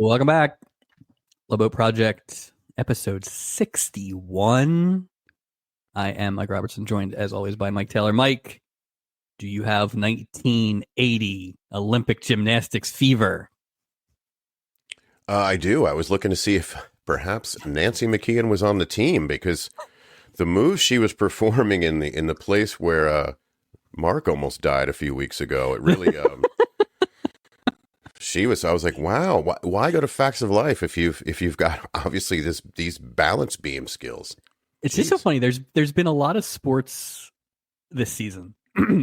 Welcome back. Lobo Project, episode 61. I am Mike Robertson, joined as always by Mike Taylor. Mike, do you have 1980 Olympic gymnastics fever? I do. I was looking to see if perhaps Nancy McKeon was on the team because the moves she was performing in the place where Mark almost died a few weeks ago, it really I was like, wow, why go to Facts of Life if you've got obviously these balance beam skills? It's just so funny. There's been a lot of sports this season,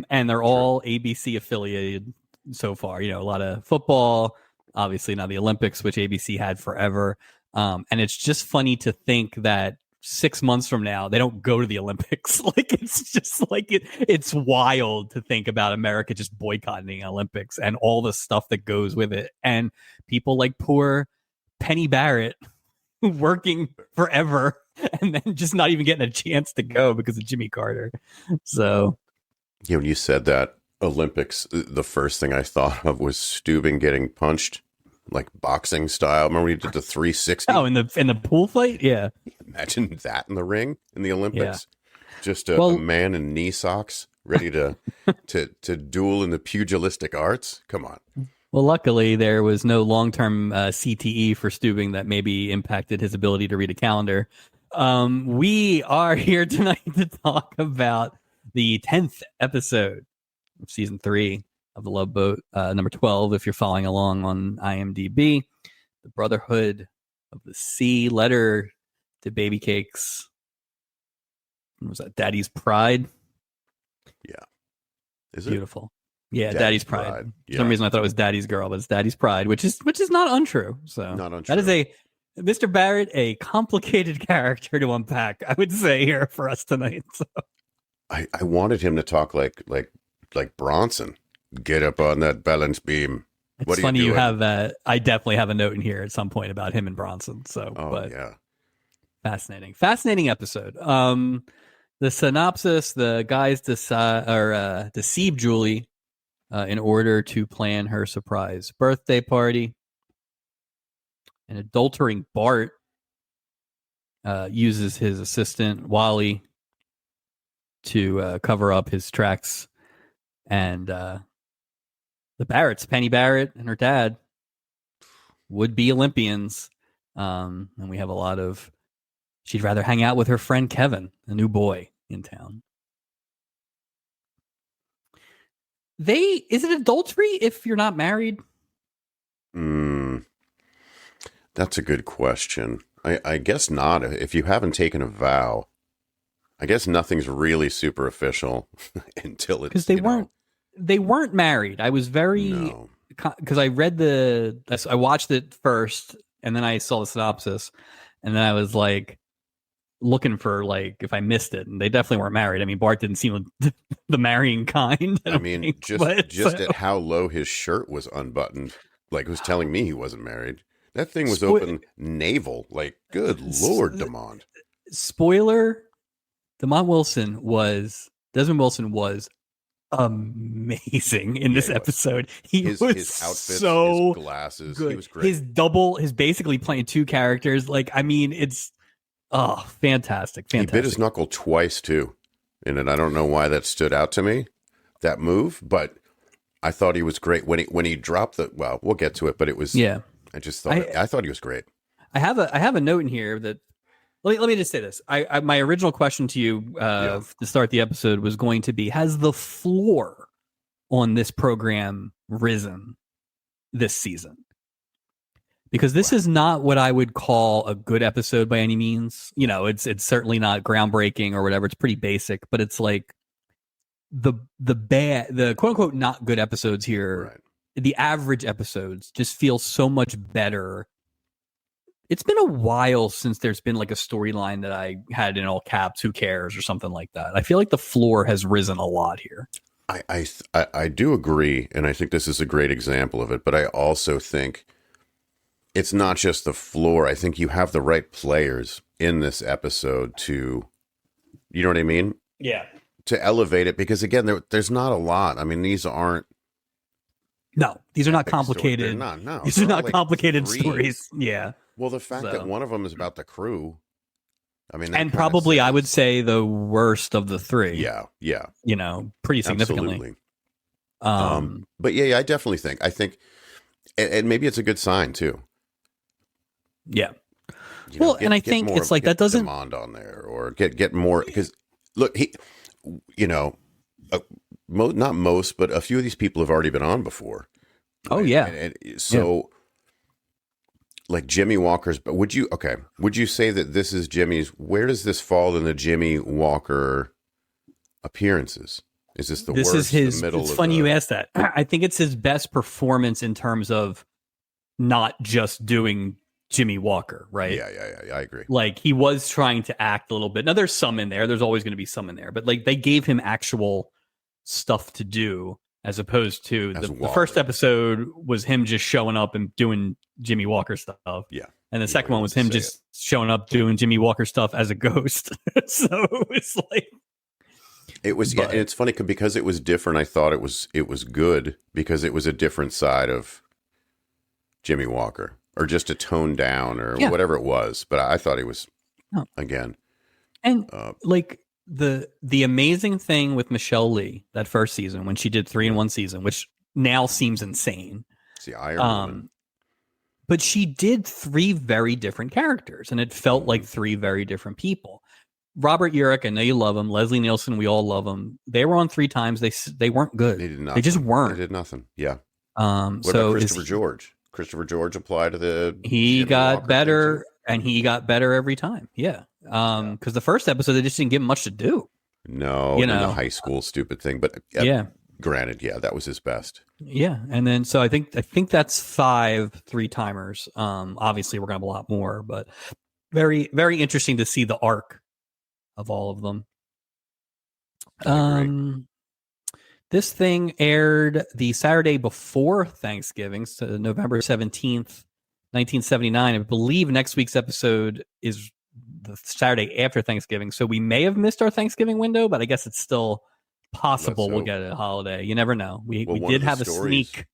and they're all ABC affiliated so far. You know, a lot of football, obviously now the Olympics, which ABC had forever. And it's just funny to think that 6 months from now, they don't go to the Olympics. Like, it's just like it's wild to think about America just boycotting the Olympics and all the stuff that goes with it. And people like poor Penny Barrett working forever and then just not even getting a chance to go because of Jimmy Carter. So, you know, when you said that Olympics, the first thing I thought of was Steuben getting punched like boxing style. Remember when he did the 360? Oh, in the pool fight? Yeah. Imagine that in the ring in the Olympics. Yeah. Just a man in knee socks ready to duel in the pugilistic arts. Come on. Well, luckily there was no long-term CTE for Steuben that maybe impacted his ability to read a calendar. We are here tonight to talk about the 10th episode of season 3 of The Love Boat, number 12, if you're following along on IMDb. The Brotherhood of the Sea, letter to baby cakes. What was that? Daddy's Pride? Yeah. Is it? Beautiful. Yeah, Daddy's Pride. Yeah. For some reason I thought it was Daddy's Girl, but it's Daddy's Pride, which is not untrue. So not untrue. That is Mr. Barrett, a complicated character to unpack, I would say, here for us tonight. So. I wanted him to talk like Bronson. Get up on that balance beam. It's funny you have that. I definitely have a note in here at some point about him and Bronson. So, yeah, fascinating episode. The synopsis: the guys deceive Julie in order to plan her surprise birthday party. An adultering Bart uses his assistant Wally to cover up his tracks, and the Barretts, Penny Barrett and her dad, would be Olympians, and we have a lot of. She'd rather hang out with her friend Kevin, a new boy in town. Is it adultery if you're not married? That's a good question. I guess not. If you haven't taken a vow, I guess nothing's really super official until it's because they weren't married. I was very because I watched it first and then I saw the synopsis and then I was like looking for like if I missed it, and they definitely weren't married. I mean, Bart didn't seem the marrying kind. I mean, at how low his shirt was unbuttoned, like it was telling me he wasn't married. That thing was open navel. Like, good Lord, Desmond. Spoiler: Desmond Wilson was amazing in this episode. His outfits, his glasses, good. He was great. His basically playing two characters. Like, I mean, it's fantastic. He bit his knuckle twice too, and I don't know why that stood out to me, that move, but I thought he was great when he dropped the. Well, we'll get to it, but it was. Yeah, I just thought I thought he was great. I have a note in here that. Let me just say this. My original question to you to start the episode was going to be: has the floor on this program risen this season? Because this is not what I would call a good episode by any means. You know, it's certainly not groundbreaking or whatever. It's pretty basic, but it's like the quote unquote not good episodes here. Right. The average episodes just feel so much better. It's been a while since there's been like a storyline that I had in all caps, who cares, or something like that. I feel like the floor has risen a lot here. I do agree, and I think this is a great example of it, but I also think it's not just the floor. I think you have the right players in this episode to, you know what I mean? Yeah. To elevate it, because again, there's not a lot. I mean, these aren't No, these are not epic story. complicated. They're not. No, these are they're all not like complicated three. stories. Yeah. Well, the fact that one of them is about the crew. I mean, that And kinda probably I would says- say the worst of the three. Yeah, yeah, You know, pretty significantly. Absolutely. But yeah, I definitely think. I think, and maybe it's a good sign too. Yeah. You know, Well, and I think more, it's like that doesn't demand on there, or get more, because look, he, you know, not most, but a few of these people have already been on before. Oh yeah. And so like Jimmy Walker's, but would you say that this is Jimmy's, where does this fall in the Jimmy Walker appearances? Is this the worst? Is his, the middle? It's funny you asked that. I think it's his best performance in terms of not just doing Jimmy Walker, right? Yeah, I agree. Like he was trying to act a little bit. Now there's some in there. There's always going to be some in there, but like they gave him actual stuff to do as opposed to the first episode was him just showing up and doing Jimmy Walker stuff. Yeah. And the second one was him just showing up doing Jimmy Walker stuff as a ghost. So it's like it was, and it's funny because it was different. I thought it was good because it was a different side of Jimmy Walker, or just a tone down, or whatever it was. But I thought he was again. And like the amazing thing with Michelle Lee that first season when she did 3 in 1 season, which now seems insane. It's the Iron Woman. But she did 3 very different characters, and it felt like 3 very different people. Robert Urich, I know you love him. Leslie Nielsen, we all love him. They were on 3 times. They weren't good. They did nothing. They just weren't. They did nothing. Yeah. What about Christopher George? Christopher George applied to the. He got better, and he got better every time. Yeah. Because the first episode they just didn't give him much to do. No, you know, the high school stupid thing, but granted, that was his best. Yeah, and then so I think that's 5 3-timers. Obviously we're gonna have a lot more, but very very interesting to see the arc of all of them. This thing aired the Saturday before Thanksgiving, so November 17th, 1979. I believe next week's episode is the Saturday after Thanksgiving, so we may have missed our Thanksgiving window, but I guess it's still possible we'll get a holiday. You never know. We did have a sneak.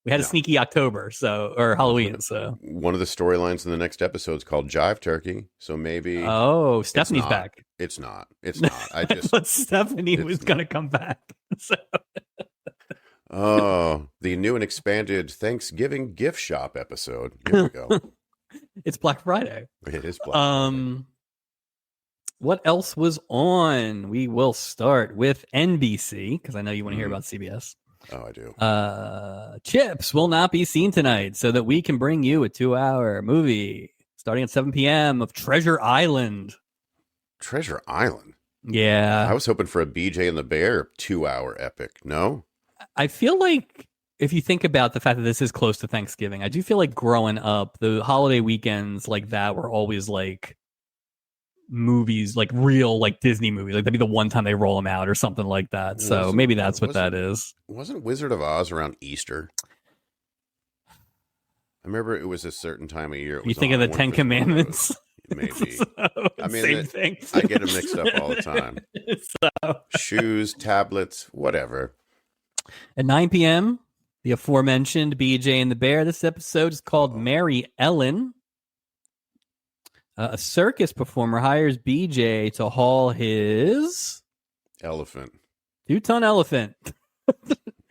We had a sneaky October, or Halloween. So one of the storylines in the next episode is called Jive Turkey. So maybe Stephanie's back. It's not. I just thought Stephanie was going to come back. So. The new and expanded Thanksgiving gift shop episode. Here we go. It's Black Friday. It is Black Friday. What else was on? We will start with NBC because I know you want to hear about CBS. Oh, I do. Chips will not be seen tonight so that we can bring you a 2-hour movie starting at 7 p.m. of Treasure Island. Treasure Island? Yeah. I was hoping for a BJ and the Bear 2-hour epic. No? I feel like if you think about the fact that this is close to Thanksgiving, I do feel like growing up, the holiday weekends like that were always like movies, like real like Disney movies, like that'd be the one time they roll them out or something like that. So maybe that's what that is. Wasn't Wizard of Oz around Easter? I remember it was a certain time of year. You think of the 10 Commandments? Maybe. I mean, same thing. I get them mixed up all the time. Shoes, tablets, whatever. At 9 p.m., the aforementioned BJ and the Bear. This episode is called Mary Ellen. A circus performer hires BJ to haul his elephant. 2-ton elephant.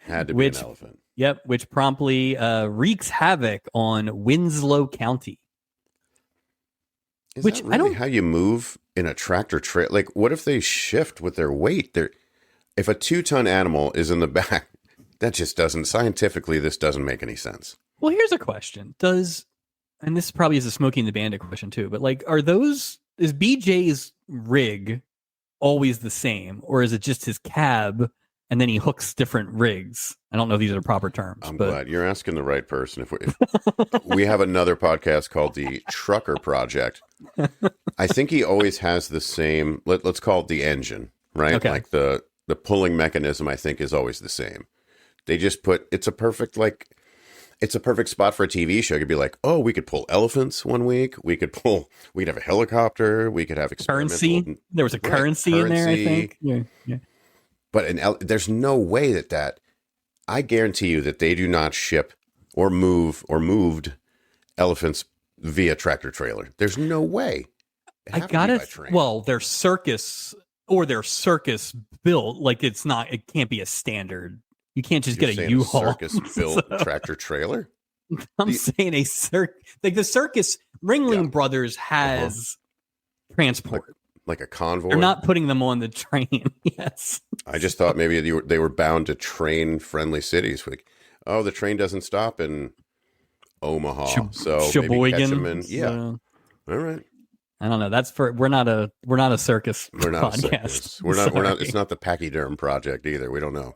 Had to be an elephant. Yep, which promptly wreaks havoc on Winslow County. Is that really how you move in a tractor trailer? Like, what if they shift with their weight? If a 2-ton animal is in the back, that just doesn't, scientifically, this doesn't make any sense. Well, here's a question. And this probably is a Smokey and the Bandit question too, but like, is BJ's rig always the same, or is it just his cab and then he hooks different rigs? I don't know if these are proper terms. I'm glad you're asking the right person. If we have another podcast called the Trucker Project, I think he always has the same, let's call it the engine, right? Okay. Like the pulling mechanism, I think, is always the same. They just it's a perfect spot for a TV show. You'd be like, oh, we could pull elephants one week. We'd have a helicopter. We could have currency. There was a currency in there, I think. Yeah. But there's no way that I guarantee you that they do not ship or moved elephants via tractor trailer. There's no way. I gotta. Well, their circus built, like it can't be a standard. You can't just get a U-Haul. Circus built tractor trailer. I'm saying like the circus Ringling Brothers has transport. Like a convoy. They're not putting them on the train. Yes. I just thought maybe they were bound to train friendly cities. Like, oh, the train doesn't stop in Omaha, so maybe catch them in. Yeah. All right. I don't know. We're not a circus podcast. We're not. It's not the Pachyderm Project either. We don't know.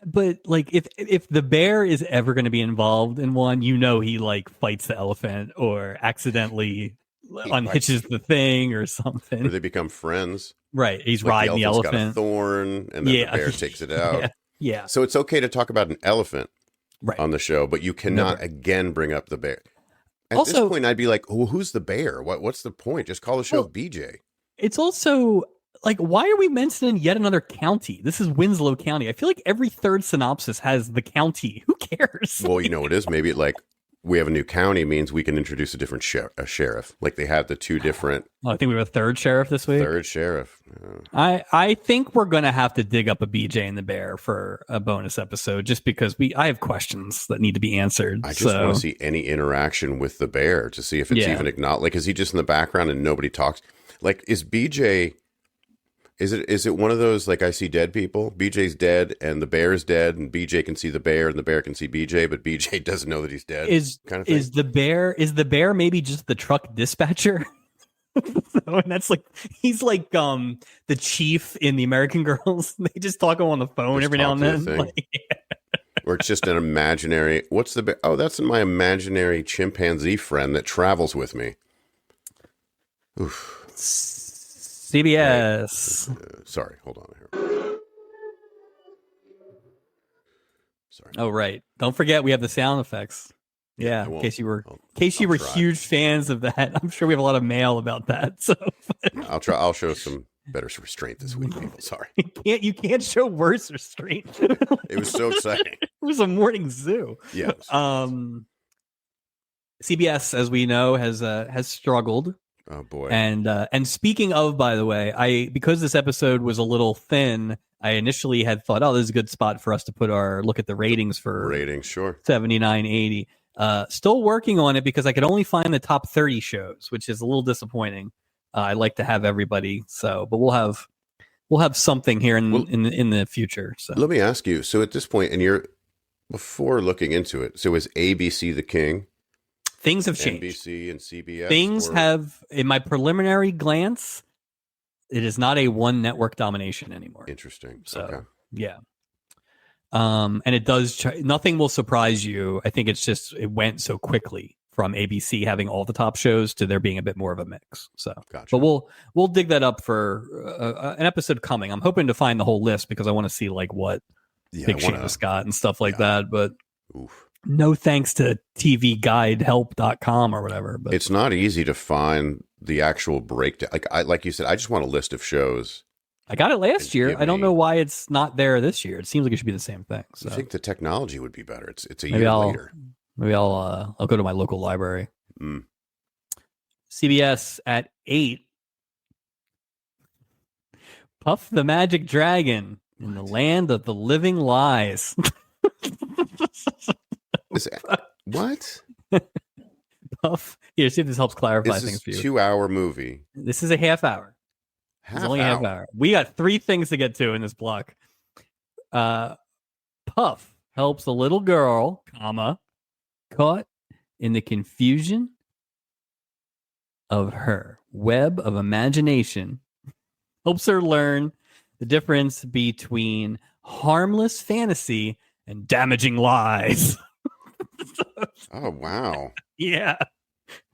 But like, if the bear is ever going to be involved in one, he like fights the elephant or accidentally unhitches the thing or something. Or they become friends. Right. He's riding the elephant. Got a thorn, and then the bear takes it out. Yeah. So it's okay to talk about an elephant on the show, but you cannot again bring up the bear. At this point, I'd be like, well, who's the bear? What's the point? Just call the show BJ. It's also like, why are we mentioning yet another county? This is Winslow County. I feel like every third synopsis has the county. Who cares? Well, it is. Maybe like we have a new county means we can introduce a different sheriff. Like they had the two different. I think we have a third sheriff this week. Third sheriff. I think we're going to have to dig up a BJ and the Bear for a bonus episode, just because I have questions that need to be answered. I just want to see any interaction with the bear to see if it's even acknowledged. Like, is he just in the background and nobody talks? Like, is BJ? Is it one of those, like, I see dead people? BJ's dead and the bear's dead, and BJ can see the bear and the bear can see BJ, but BJ doesn't know that he's dead. Kind of thing? Is the bear maybe just the truck dispatcher? And that's like, he's like the chief in the American Girls. They just talk on the phone every now and then. Like, or it's just an imaginary. What's the bear? Oh, that's my imaginary chimpanzee friend that travels with me. Oof. CBS. Sorry, hold on here. Sorry. Oh, right. Don't forget we have the sound effects. Yeah, in case you were huge fans of that. I'm sure we have a lot of mail about that. So I'll show some better restraint this week, people. Sorry. You can't show worse restraint. It was so exciting. It was a morning zoo. Yeah. CBS, as we know, has struggled. Oh boy. And speaking of, by the way, because this episode was a little thin, I initially had thought, oh, this is a good spot for us to put our look at the ratings for sure. 7980. Still working on it because I could only find the top 30 shows, which is a little disappointing. I like to have everybody, but we'll have something here in the future. So let me ask you. So at this point, before looking into it, so is ABC the king? Things have changed. NBC and CBS. Things have, in my preliminary glance, it is not a one network domination anymore. Interesting. So, okay. Yeah. And it does. Nothing will surprise you. I think it's just it went so quickly from ABC having all the top shows to there being a bit more of a mix. So, gotcha. But we'll dig that up for an episode coming. I'm hoping to find the whole list because I want to see like what Big Seamus got and stuff like that. But. Oof. No thanks to tvguidehelp.com or whatever. But it's not easy to find the actual breakdown. Like you said, I just want a list of shows. I got it last year. I don't know why it's not there this year. It seems like it should be the same thing. So. I think the technology would be better. It's a year later. Maybe I'll go to my local library. CBS at 8. Puff the Magic Dragon in the Land of the Living Lies. What? Puff. Here, see if this helps clarify things for you. 2-hour movie. This is a half hour. It's only a half hour. We got 3 things to get to in this block. Puff helps a little girl, caught in the confusion of her web of imagination, helps her learn the difference between harmless fantasy and damaging lies. Oh, wow. Yeah.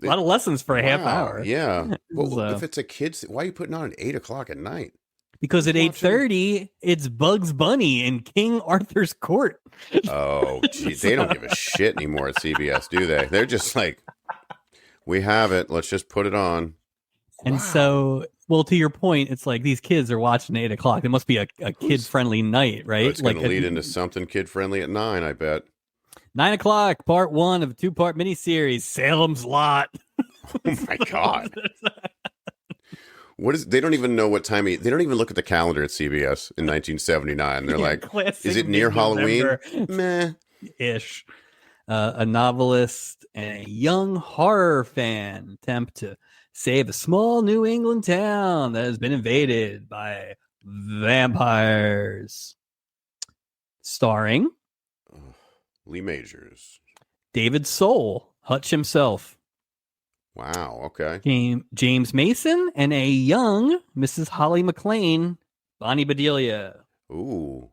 A lot of lessons for a half hour. Yeah. Well, if it's a kid's, why are you putting on at 8:00 at night? Because at 8:30, it's Bugs Bunny in King Arthur's Court. Oh, geez. They don't give a shit anymore at CBS, do they? They're just like, we have it. Let's just put it on. And so Well, to your point, it's like these kids are watching at 8 o'clock. It must be a kid friendly night, Oh, right? it's Like going to lead into something kid friendly at 9, I bet. 9 o'clock, part one of a 2-part miniseries, Salem's Lot. Oh my God. What is? They don't even know what time. They don't even look at the calendar at CBS in 1979. They're like, "Is it near Halloween?" Meh. Ish. A novelist and a young horror fan attempt to save a small New England town that has been invaded by vampires. Starring Lee Majors. David Soul, Hutch himself. Wow. Okay. James Mason and a young Mrs. Holly McLean, Bonnie Bedelia. Ooh.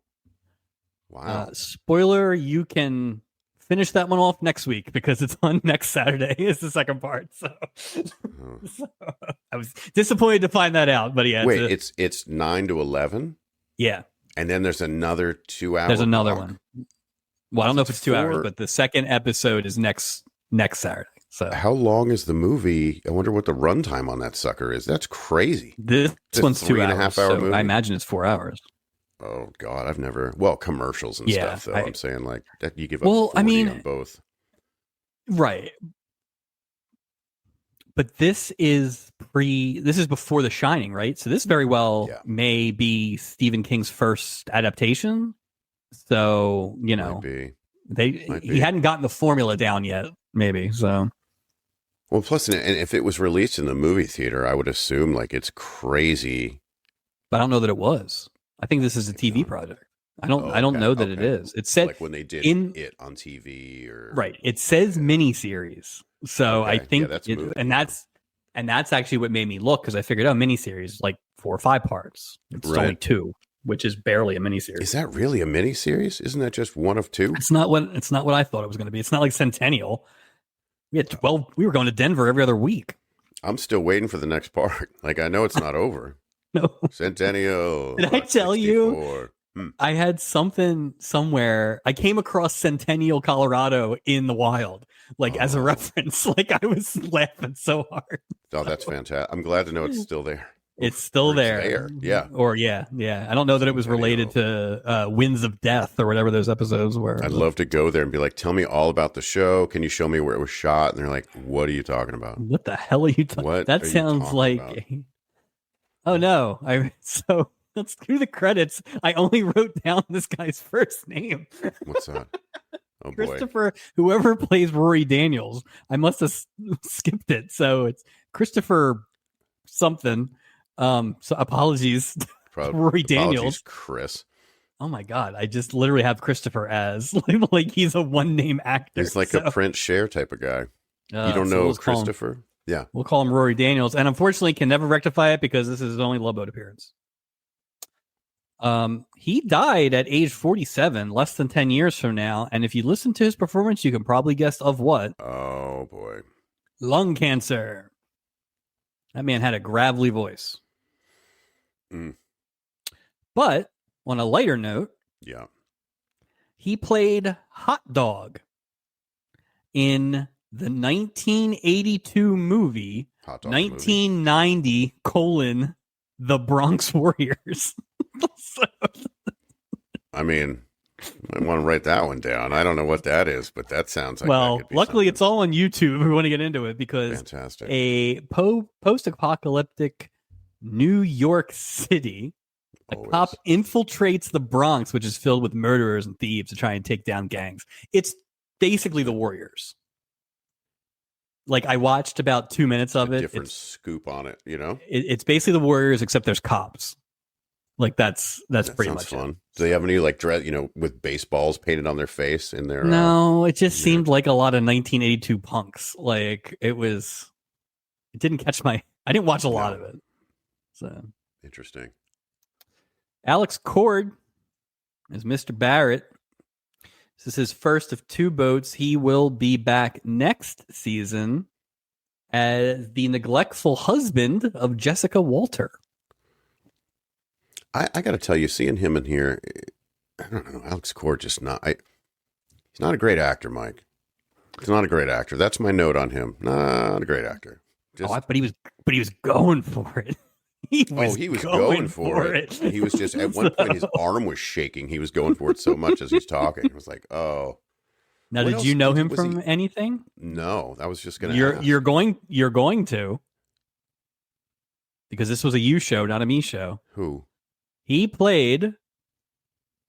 Wow. Spoiler, you can finish that one off next week because it's on next Saturday is the second part. So, so I was disappointed to find that out, but yeah. Wait, it's 9 to 11? Yeah. And then there's another 2-hour There's another block? one. Well, I don't know if it's 2 hours, but the second episode is next Saturday. So how long is the movie? I wonder what the runtime on that sucker is. That's crazy. This one's 3.5 hour movie. I imagine it's 4 hours. Oh God, I've never. Well, commercials and stuff though. I'm saying like that you give up. Well, 40 on both. Right. But this is before The Shining, right? So this very well may be Stephen King's first adaptation. So you know, he hadn't gotten the formula down yet, maybe. So. Well, plus, and if it was released in the movie theater, I would assume like it's crazy. But I don't know that it was. I think this is a TV project. I don't know that it is. It said like when they did it on TV or right. It says miniseries. So I think that's and that's actually what made me look because I figured out miniseries like 4 or 5 parts. It's only 2, which is barely a miniseries. Is that really a miniseries? Isn't that just one of 2? It's not what I thought it was going to be. It's not like Centennial. We had 12. We were going to Denver every other week. I'm still waiting for the next part. Like I know it's not over. No. Centennial. Did I tell you? I had something somewhere. I came across Centennial, Colorado in the wild, like as a reference. Like I was laughing so hard. Oh, that's fantastic. I'm glad to know it's still there. It's still there. Yeah. Or yeah. I don't know that it was related to Winds of Death or whatever those episodes were. I'd love to go there and be like, tell me all about the show. Can you show me where it was shot? And they're like, what are you talking about? What the hell are you talking about? That sounds like... Oh, no. So let's do the credits. I only wrote down this guy's first name. What's that? Oh, boy. Christopher, whoever plays Rory Daniels. I must have skipped it. So it's Christopher something. So apologies, Rory Daniels. Chris. Oh my God. I just literally have Christopher as like he's a one name actor. He's like a Prince Cher type of guy. You don't know Christopher? Yeah. We'll call him Rory Daniels. And unfortunately can never rectify it because this is his only Love Boat appearance. He died at age 47, less than 10 years from now. And if you listen to his performance, you can probably guess of what. Oh boy. Lung cancer. That man had a gravelly voice. But on a lighter note, he played Hot Dog in the 1982 movie 1990 The Bronx Warriors. I mean, I want to write that one down. I don't know what that is, but that sounds like luckily it's all on YouTube if we want to get into it because fantastic. A post-apocalyptic New York City, a cop infiltrates the Bronx, which is filled with murderers and thieves to try and take down gangs. It's basically the Warriors. Like I watched about 2 minutes of it. Different scoop on it, you know? It's basically the Warriors, except there's cops. Like that's pretty much fun. It. Do they have any like dress, with baseballs painted on their face in their? No, it just seemed like a lot of 1982 punks. Like it didn't catch I didn't watch a lot of it. So interesting. Alex Cord is Mr. Barrett. This is his first of 2 boats. He will be back next season as the neglectful husband of Jessica Walter. I got to tell you, seeing him in here, I don't know. Alex Cord he's not a great actor, Mike. He's not a great actor. That's my note on him. Not a great actor. But he was going for it. He was going for it. He was just, at one point, his arm was shaking. He was going for it so much as he's talking. It was like, oh. Now, did you know him from anything? No, I was just going to ask. You're going to, because this was a you show, not a me show. Who? He played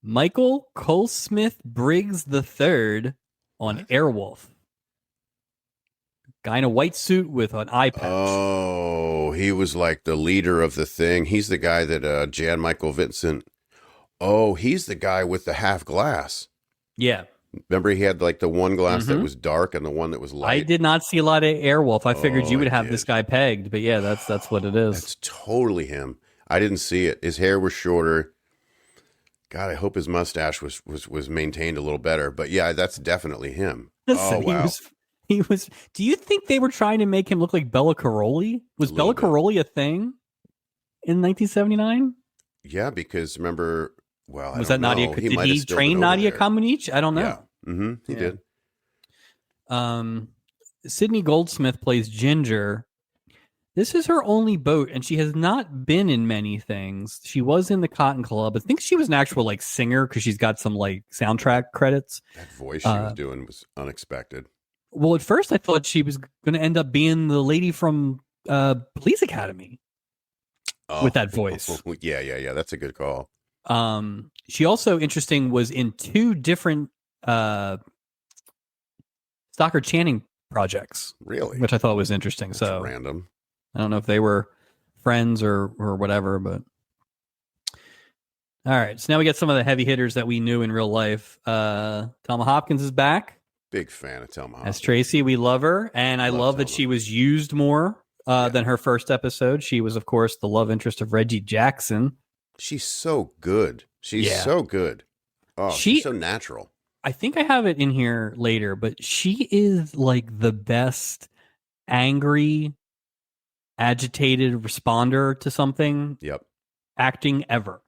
Michael Colesmith Briggs III on Airwolf. Guy in a white suit with an eye patch. Oh, he was like the leader of the thing. He's the guy that Jan Michael Vincent. Oh, he's the guy with the half glass. Yeah. Remember, he had like the one glass that was dark and the one that was light. I did not see a lot of Airwolf. I figured you would have this guy pegged, but yeah, that's what it is. That's totally him. I didn't see it. His hair was shorter. God, I hope his mustache was maintained a little better. But yeah, that's definitely him. Listen, oh wow. He was. Do you think they were trying to make him look like Bella Caroli? Was Bella Caroli a thing in 1979? Yeah, because remember, well, was that Nadia? Did he train Nadia Comaneci? I don't know. Yeah, he did. Sydney Goldsmith plays Ginger. This is her only boat, and she has not been in many things. She was in the Cotton Club. I think she was an actual like singer because she's got some like soundtrack credits. That voice she was doing was unexpected. Well, at first I thought she was going to end up being the lady from Police Academy with that voice. Yeah. That's a good call. She also, interesting, was in 2 different Stockard Channing projects. Really? Which I thought was interesting. That's so random. I don't know if they were friends or whatever, but all right. So now we get some of the heavy hitters that we knew in real life. Thelma Hopkins is back. Big fan of Thelma Hopkins. As Tracy, we love her, and I love that she was used more than her first episode. She was, of course, the love interest of Reggie Jackson. She's so good. She's so good. Oh, she's so natural. I think I have it in here later, but she is like the best angry, agitated responder to something. Yep. Acting ever.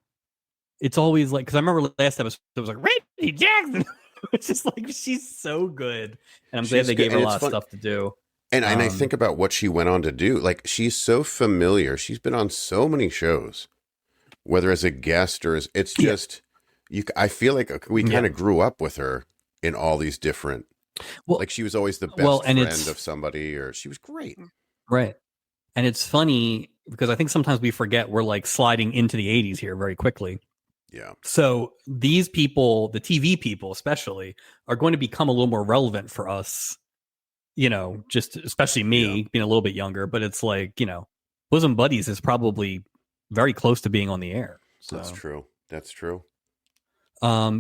It's always like, because I remember last episode it was like Reggie Jackson. It's just like she's so good, and I'm glad they gave her a lot of stuff to do. And I think about what she went on to do. Like, she's so familiar. She's been on so many shows, whether as a guest or as it's just I feel like we kind of grew up with her in all these different. Well, like she was always the best friend of somebody, or she was great, right? And it's funny because I think sometimes we forget we're like sliding into the 80s here very quickly. Yeah. So these people, the TV people especially, are going to become a little more relevant for us, you know, just especially me being a little bit younger. But it's like, you know, Bosom Buddies is probably very close to being on the air. So. That's true. That's true.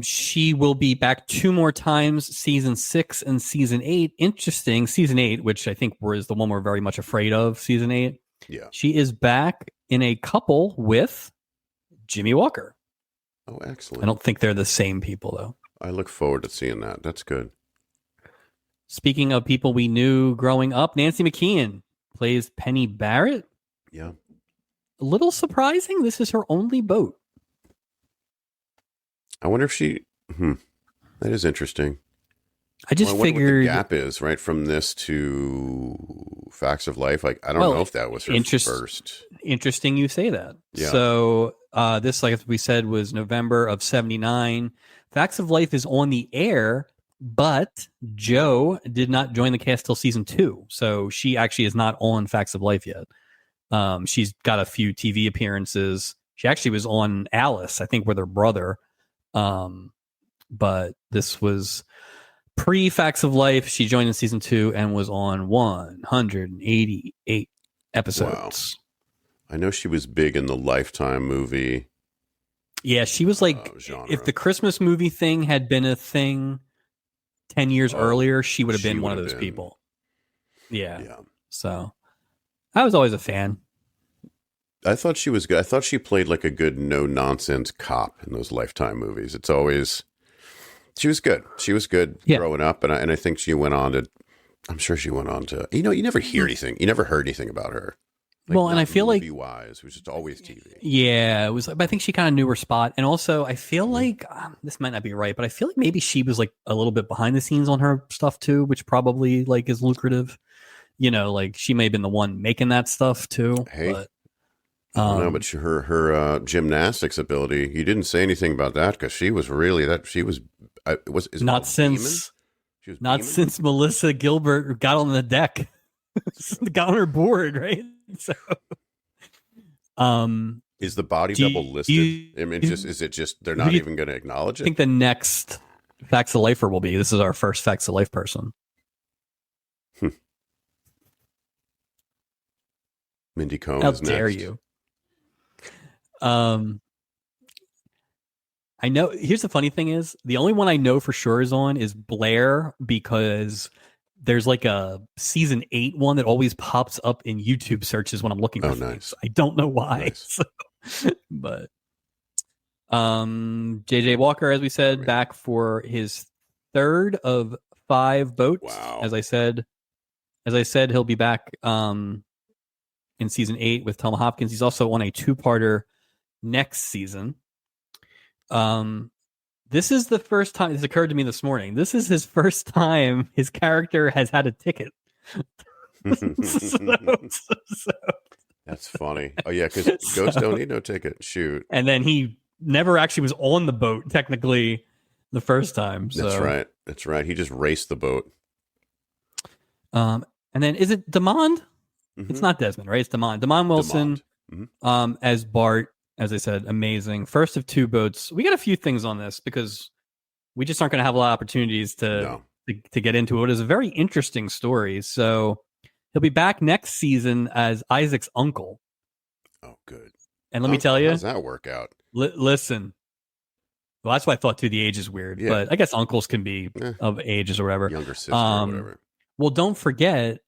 She will be back 2 more times, season 6 and season 8. Interesting. Season 8, which I think is the one we're very much afraid of, season 8. Yeah. She is back in a couple with Jimmy Walker. Oh, excellent. I don't think they're the same people, though. I look forward to seeing that. That's good. Speaking of people we knew growing up, Nancy McKeon plays Penny Barrett. Yeah. A little surprising. This is her only boat. I wonder if she... That is interesting. I just figured... what the gap is, right, from this to Facts of Life. Like, I don't know if that was her first. Interesting you say that. Yeah. So this, like we said, was November of 79. Facts of Life is on the air, but Jo did not join the cast till season 2. So she actually is not on Facts of Life yet. She's got a few TV appearances. She actually was on Alice, I think, with her brother. But this was pre Facts of Life. She joined in season 2 and was on 188 episodes. Wow. I know she was big in the Lifetime movie. Yeah, she was like, genre. If the Christmas movie thing had been a thing 10 years earlier, she would have been one of those people. Yeah. So I was always a fan. I thought she was good. I thought she played like a good no-nonsense cop in those Lifetime movies. It's always... She was good. She was good growing up, and I think she went on to... I'm sure she went on to... You know, you never hear anything. You never heard anything about her. Like, well, and I feel like... Movie-wise, it was just always TV. Yeah, it was... I think she kind of knew her spot. And also, I feel like... this might not be right, but I feel like maybe she was like a little bit behind the scenes on her stuff too, which probably like is lucrative. You know, like she may have been the one making that stuff too. Hey. But, I don't know, but her gymnastics ability. You didn't say anything about that because she was really that. She was is it not called beaming? since She was not beaming? since Melissa Gilbert got on the deck, got on her board, right? So, Is the body do double listed? I mean, is it just they're who not do you even going to acknowledge I it? think the next Facts of Lifer will be. This is our first Facts of Life person. Mindy Cohn How is dare next. you? I know. Here's the funny thing: is the only one I know for sure is on is Blair because there's like a season 8 one that always pops up in YouTube searches when I'm looking for things. I don't know why. Nice. So, but JJ Walker, as we said, back for his third of 5 boats. Wow. As I said, he'll be back in season 8 with Thelma Hopkins. He's also on a 2-parter next season. This is the first time this occurred to me this morning. This is his first time his character has had a ticket. so, That's funny. Oh yeah, because ghosts don't need no ticket. Shoot. And then he never actually was on the boat technically the first time. So. That's right. That's right. He just raced the boat. And then is it Demond? Mm-hmm. It's not Desmond, right? It's Demond. Demond Wilson as Bart. As I said, amazing. First of 2 boats. We got a few things on this because we just aren't going to have a lot of opportunities to get into it. It's a very interesting story. So he'll be back next season as Isaac's uncle. Oh, good. And let me tell you. How does that work out? Listen. Well, that's why I thought, too, the age is weird. Yeah. But I guess uncles can be of ages or whatever. Younger sister or whatever. Well, don't forget,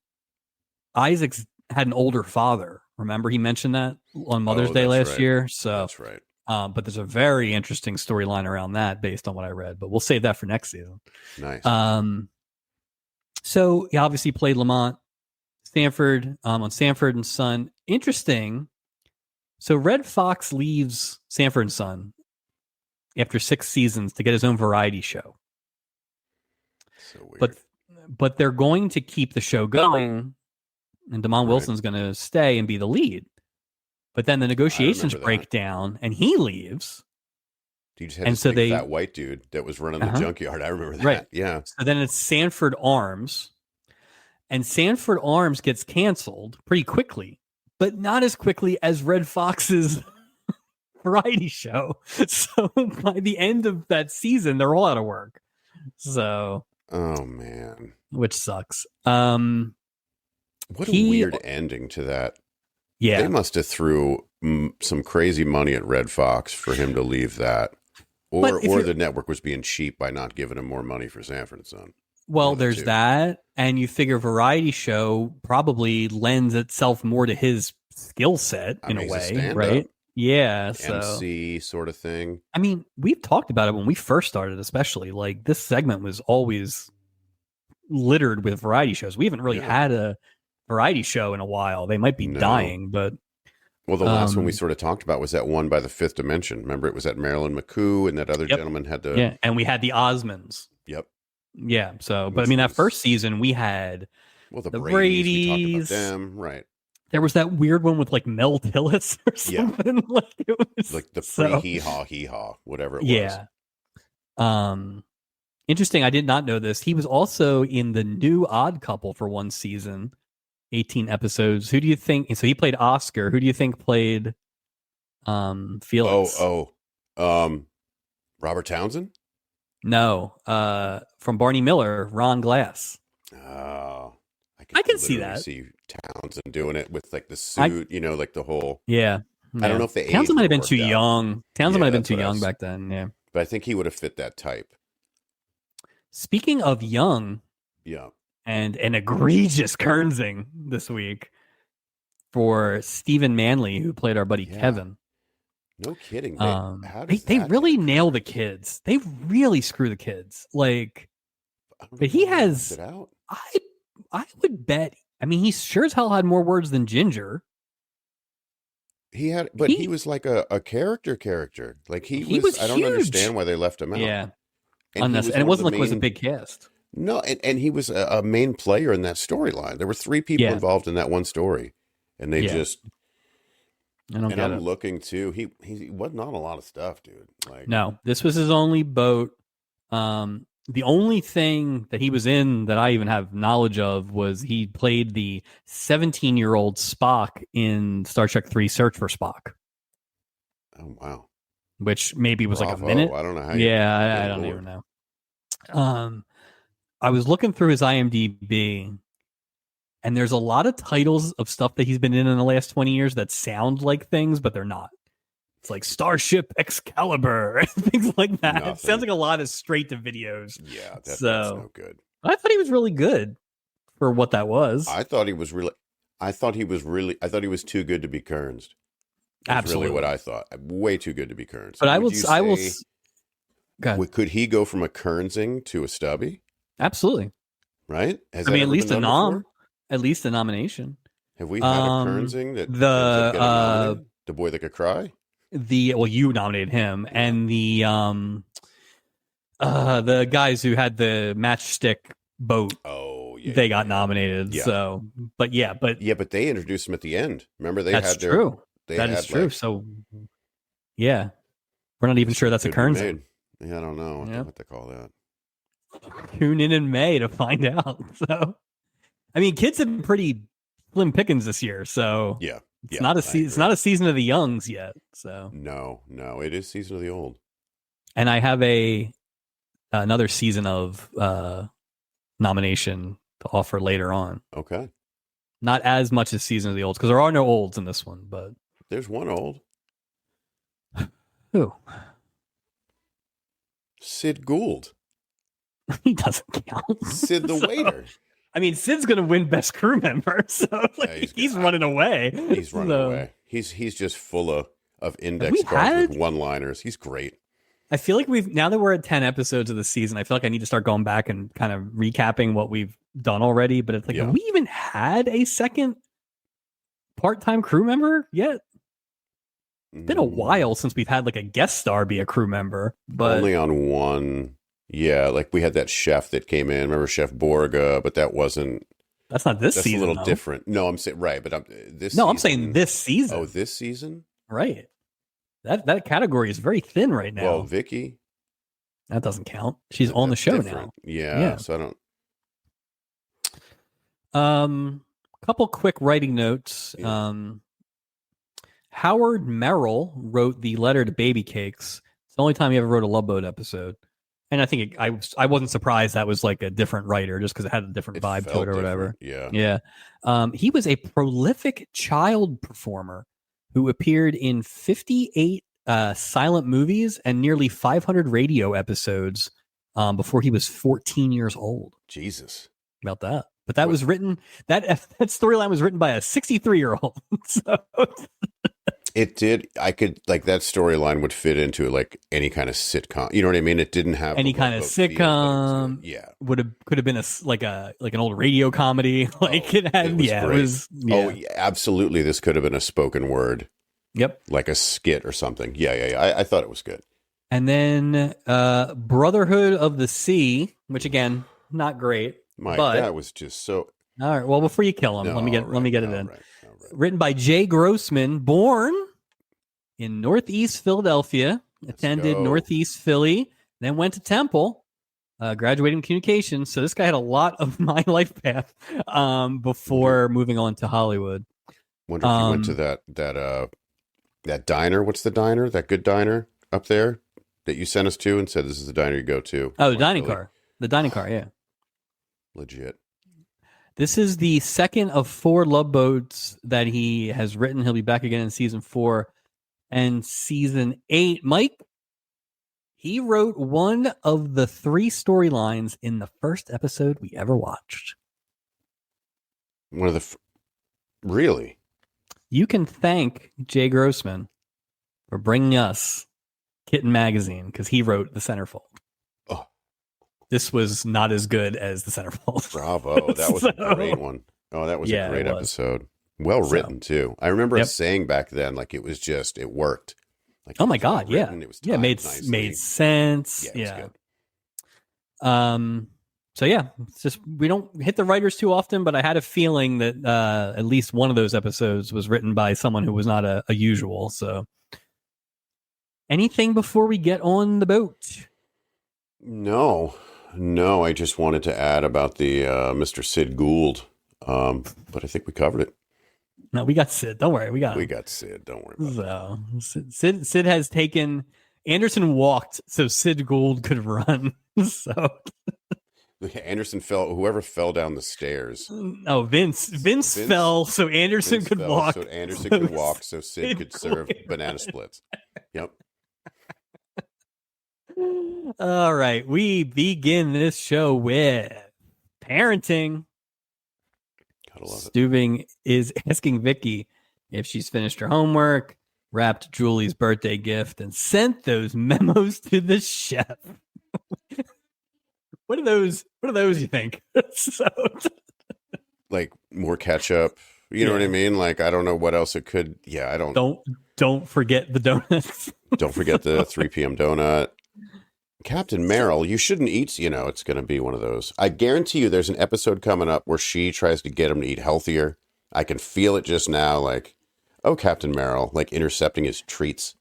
Isaac's had an older father. Remember, he mentioned that on Mother's Day last year. So that's right. But there's a very interesting storyline around that based on what I read. But we'll save that for next season. Nice. So he obviously played Lamont Sanford on Sanford and Son. Interesting. So Red Fox leaves Sanford and Son after 6 seasons to get his own variety show. So weird. But they're going to keep the show going. And Demond Wilson's going to stay and be the lead. But then the negotiations break down and he leaves. You just had this big fat white dude that was running the junkyard. I remember that. Right. Yeah. So then it's Sanford Arms. And Sanford Arms gets canceled pretty quickly, but not as quickly as Red Fox's variety show. So by the end of that season, they're all out of work. So. Oh, man. Which sucks. What a weird ending to that. Yeah. They must have threw some crazy money at Red Fox for him to leave that. Or the network was being cheap by not giving him more money for Sanford and Son. Well, there's that. And you figure variety show probably lends itself more to his skill set in a way, right? Yeah. So. MC sort of thing. I mean, we've talked about it when we first started, especially. Like, this segment was always littered with variety shows. We haven't really had a variety show in a while. They might be dying, but well, the last one we sort of talked about was that one by the Fifth Dimension. Remember, it was that Marilyn McCoo and that other gentleman had the and we had the Osmonds. Yep. Yeah. So, but I mean, that first season we had the Bradys. We talked about them, right? There was that weird one with like Mel Tillis or something. Yeah. Like it was like the pre hee haw, whatever it was. Yeah. Interesting. I did not know this. He was also in the new Odd Couple for one season. 18 episodes. Who do you think? So he played Oscar. Who do you think played Felix? Robert Townsend? No. From Barney Miller, Ron Glass. Oh. I can see that. See Townsend doing it with like the suit, like the whole. Yeah. I don't know if the Townsend might have been too young. Townsend might have been too young back then. Yeah. But I think he would have fit that type. Speaking of young. Yeah. And an egregious kernsing this week for Stephen Manley, who played our buddy Kevin. No kidding. They really nail the kids. They really screw the kids. Like, but he has. I would bet. I mean, he sure as hell had more words than Ginger. He had, but he was like a character. Like he was. I don't understand why they left him out. Yeah, and it wasn't like it was a big cast. No, and he was a main player in that storyline. There were 3 people involved in that one story, and they just I don't And get I'm it. looking too. He wasn't on a lot of stuff, dude. Like, No, this was his only boat. The only thing that he was in that I even have knowledge of was he played the 17-year-old Spock in Star Trek 3 Search for Spock, oh wow, which maybe was like a bravo! minute. I don't know how you. Yeah, Good I don't lord. even know. I was looking through his IMDb, and there's a lot of titles of stuff that he's been in the last 20 years that sound like things, but they're not. It's like Starship Excalibur and things like that. Nothing. It sounds like a lot of straight to videos. Yeah, that's So no good. I thought he was really good for what that was. I thought he was really. I thought he was too good to be Kearns. That's Absolutely. really what I thought. Way too good to be Kearns. But I Would will. you I will. say- Go ahead. could he go from a Kearnsing to a Stubby? Absolutely. Right? Has I that mean, at ever least been a done nom, before? at least a nomination. Have we had a Kearnsing that ends up getting The nominated? The boy that could cry. you nominated him, Yeah. and the guys who had the matchstick boat, Oh, yeah. they got nominated. Yeah. So, but They introduced him at the end. Remember, they that's had their. true. They That had is true. like, So, yeah, we're not even sure that's a could be Kearns. made. Yeah, I don't know Yeah. what they call that. Tune in May to find out. So, I mean, kids have been pretty slim pickings this year. So, Yeah, it's not it's not a season of the youngs yet. So, no, it is season of the old. and I have another season of nomination to offer later on. Okay, Not as much as season of the olds because there are no olds in this one. But there's one old. who? Sid Gould. He doesn't count. Sid the waiter. I mean, Sid's going to win best crew member, so he's running away. He's running away. He's just full of index cards with one-liners. He's great. I feel like now that we're at 10 episodes of the season, I feel like I need to start going back and kind of recapping what we've done already. But it's like, have we even had a second part-time crew member yet? It's been a while since we've had like a guest star be a crew member, but only on one. Yeah, like we had that chef that came in. Remember Chef Borga? But that wasn't. That's not this season. That's a little though. different. No, I'm saying right, but I'm saying this season. Oh, this season. Right. That category is very thin right now. Well, Vicky. That doesn't count. She's on the show different. now. Yeah, so I don't. Couple quick writing notes. Yeah. Howard Merrill wrote the letter to Baby Cakes. It's the only time he ever wrote a Love Boat episode. And I think I wasn't surprised that was like a different writer just because it had a different vibe to it or whatever. Yeah. Yeah. He was a prolific child performer who appeared in 58 silent movies and nearly 500 radio episodes before he was 14 years old. Jesus. About that. But that was written, that storyline was written by a 63-year-old. So it did. I could like that storyline would fit into like any kind of sitcom. You know what I mean? It didn't have any kind of sitcom. Yeah, could have been like an old radio comedy. Like it had. It was. Yeah. Oh, yeah, absolutely. This could have been a spoken word. Yep. Like a skit or something. Yeah. I thought it was good. And then Brotherhood of the Sea, which again, not great. But that was just so. All right. Well, before you kill him, let me get it in. Right. Written by Jay Grossman, born in Northeast Philadelphia, attended Northeast Philly, then went to Temple, graduating in communications. So this guy had a lot of my life path before moving on to Hollywood. Wonder if he went to that diner. What's the diner? That good diner up there that you sent us to and said this is the diner you go to. Oh, the dining car. The dining car, yeah. Legit. This is the second of 4 Love Boats that he has written. He'll be back again in season 4 and season 8. Mike, he wrote one of the 3 storylines in the first episode we ever watched. One of the really? You can thank Jay Grossman for bringing us Kitten Magazine because he wrote the centerfold. Oh. This was not as good as the centerfold. Bravo. That was a great one. Oh, that was a great episode. Well written, too. I remember us saying back then, like, it was just, it worked. Like, oh, my God, yeah. It was made sense. Yeah, it was good. So yeah, it's just we don't hit the writers too often, but I had a feeling that at least one of those episodes was written by someone who was not a usual. So anything before we get on the boat? No, no. I just wanted to add about the Mr. Sid Gould, but I think we covered it. No, we got Sid. Don't worry, we got him. We got Sid. Don't worry about So Sid has taken Anderson walked so Sid Gould could run. So Anderson fell. Whoever fell down the stairs. oh, Vince fell so Anderson could walk. So Anderson could walk. So Sid could serve banana splits. Yep. All right, we begin this show with parenting. Gotta love it. Stubing is asking Vicky if she's finished her homework, wrapped Julie's birthday gift, and sent those memos to the chef. What are those? What are those? You think? So, like more ketchup. You know what I mean? Like I don't know what else it could. Yeah, I don't. Don't forget the donuts. Don't forget the 3 p.m. donut. Captain Merrill, you shouldn't eat. You know, it's going to be one of those. I guarantee you, there's an episode coming up where she tries to get him to eat healthier. I can feel it just now. Like, oh, Captain Merrill, like intercepting his treats.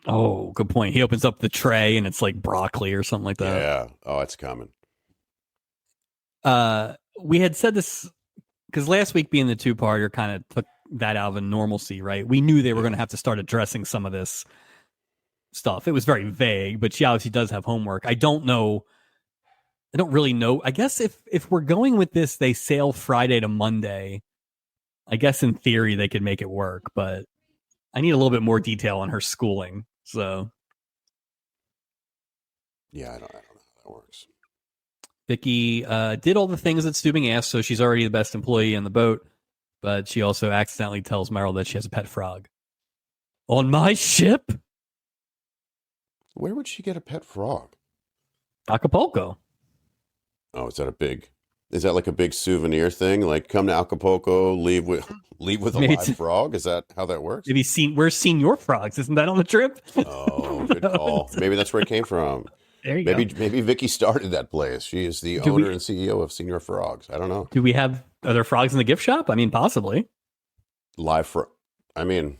Oh, good point. He opens up the tray and it's like broccoli or something like that. Yeah. Oh, it's coming. We had said this because last week being the 2-parter kind of took that out of a normalcy, right? We knew they were going to have to start addressing some of this stuff. It was very vague, but she obviously does have homework. I don't really know. I guess if we're going with this, they sail Friday to Monday. I guess in theory they could make it work, but I need a little bit more detail on her schooling. So yeah, I don't know how that works. Vicky did all the things that Stubing asked, so she's already the best employee on the boat, but she also accidentally tells Merrill that she has a pet frog. On my ship? Where would she get a pet frog? Acapulco. Oh, is that like a big souvenir thing? Like come to Acapulco, leave with a live frog? Is that how that works? Where's Senior Frogs? Isn't that on the trip? Oh, good call. Maybe that's where it came from. There you go. Maybe Vicky started that place. She is the owner and CEO of Senior Frogs. I don't know. Are there frogs in the gift shop? I mean, possibly. Live frog. I mean,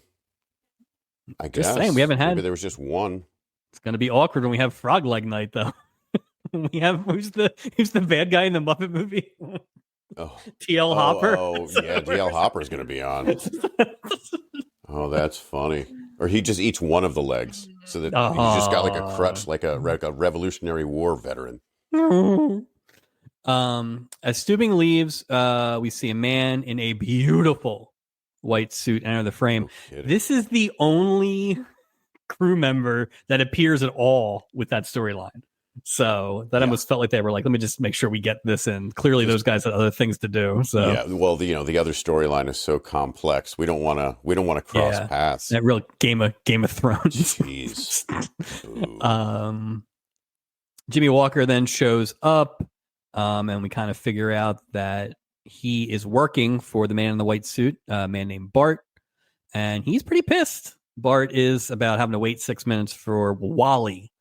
I guess. Just saying, we haven't had. Maybe there was just one. It's going to be awkward when we have Frog Leg Night, though. We have who's the bad guy in the Muppet movie? Oh, TL Hopper. Oh, yeah, TL Hopper is going to be on. Oh, that's funny. Or he just eats one of the legs, so that he's just got like a crutch, like a Revolutionary War veteran. As Stubing leaves, we see a man in a beautiful white suit enter the frame. No, this is the only crew member that appears at all with that storyline. So that almost felt like they were like, let me just make sure we get this in. Clearly, those guys had other things to do. So yeah, well, the other storyline is so complex. We don't want to cross paths. That real Game of Thrones. Jeez. Jimmy Walker then shows up, and we kind of figure out that he is working for the man in the white suit, a man named Bart, and he's pretty pissed. Bart is about having to wait 6 minutes for Wally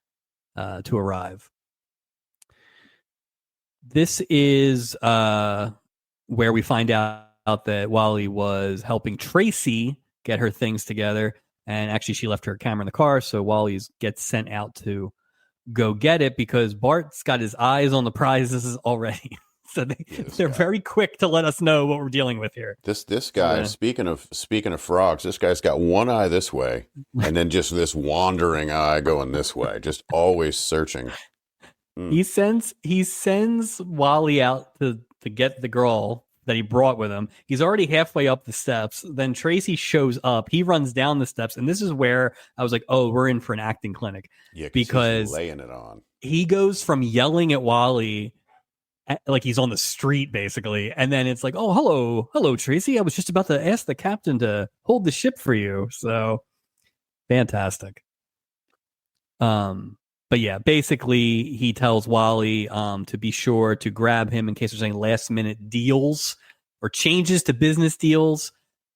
to arrive. This is where we find out that Wally was helping Tracy get her things together, and actually she left her camera in the car, so Wally gets sent out to go get it because Bart's got his eyes on the prizes already. So they're very quick to let us know what we're dealing with here. This guy, speaking of frogs, this guy's got one eye this way, and then just this wandering eye going this way, just always searching. He sends Wally out to get the girl that he brought with him. He's already halfway up the steps. Then Tracy shows up. He runs down the steps, and this is where I was like, "Oh, we're in for an acting clinic." Yeah, because he's laying it on. He goes from yelling at Wally like he's on the street basically, and then it's like, oh, hello Tracy, I was just about to ask the captain to hold the ship for you. So fantastic. But yeah, basically he tells Wally to be sure to grab him in case there's any last minute deals or changes to business deals,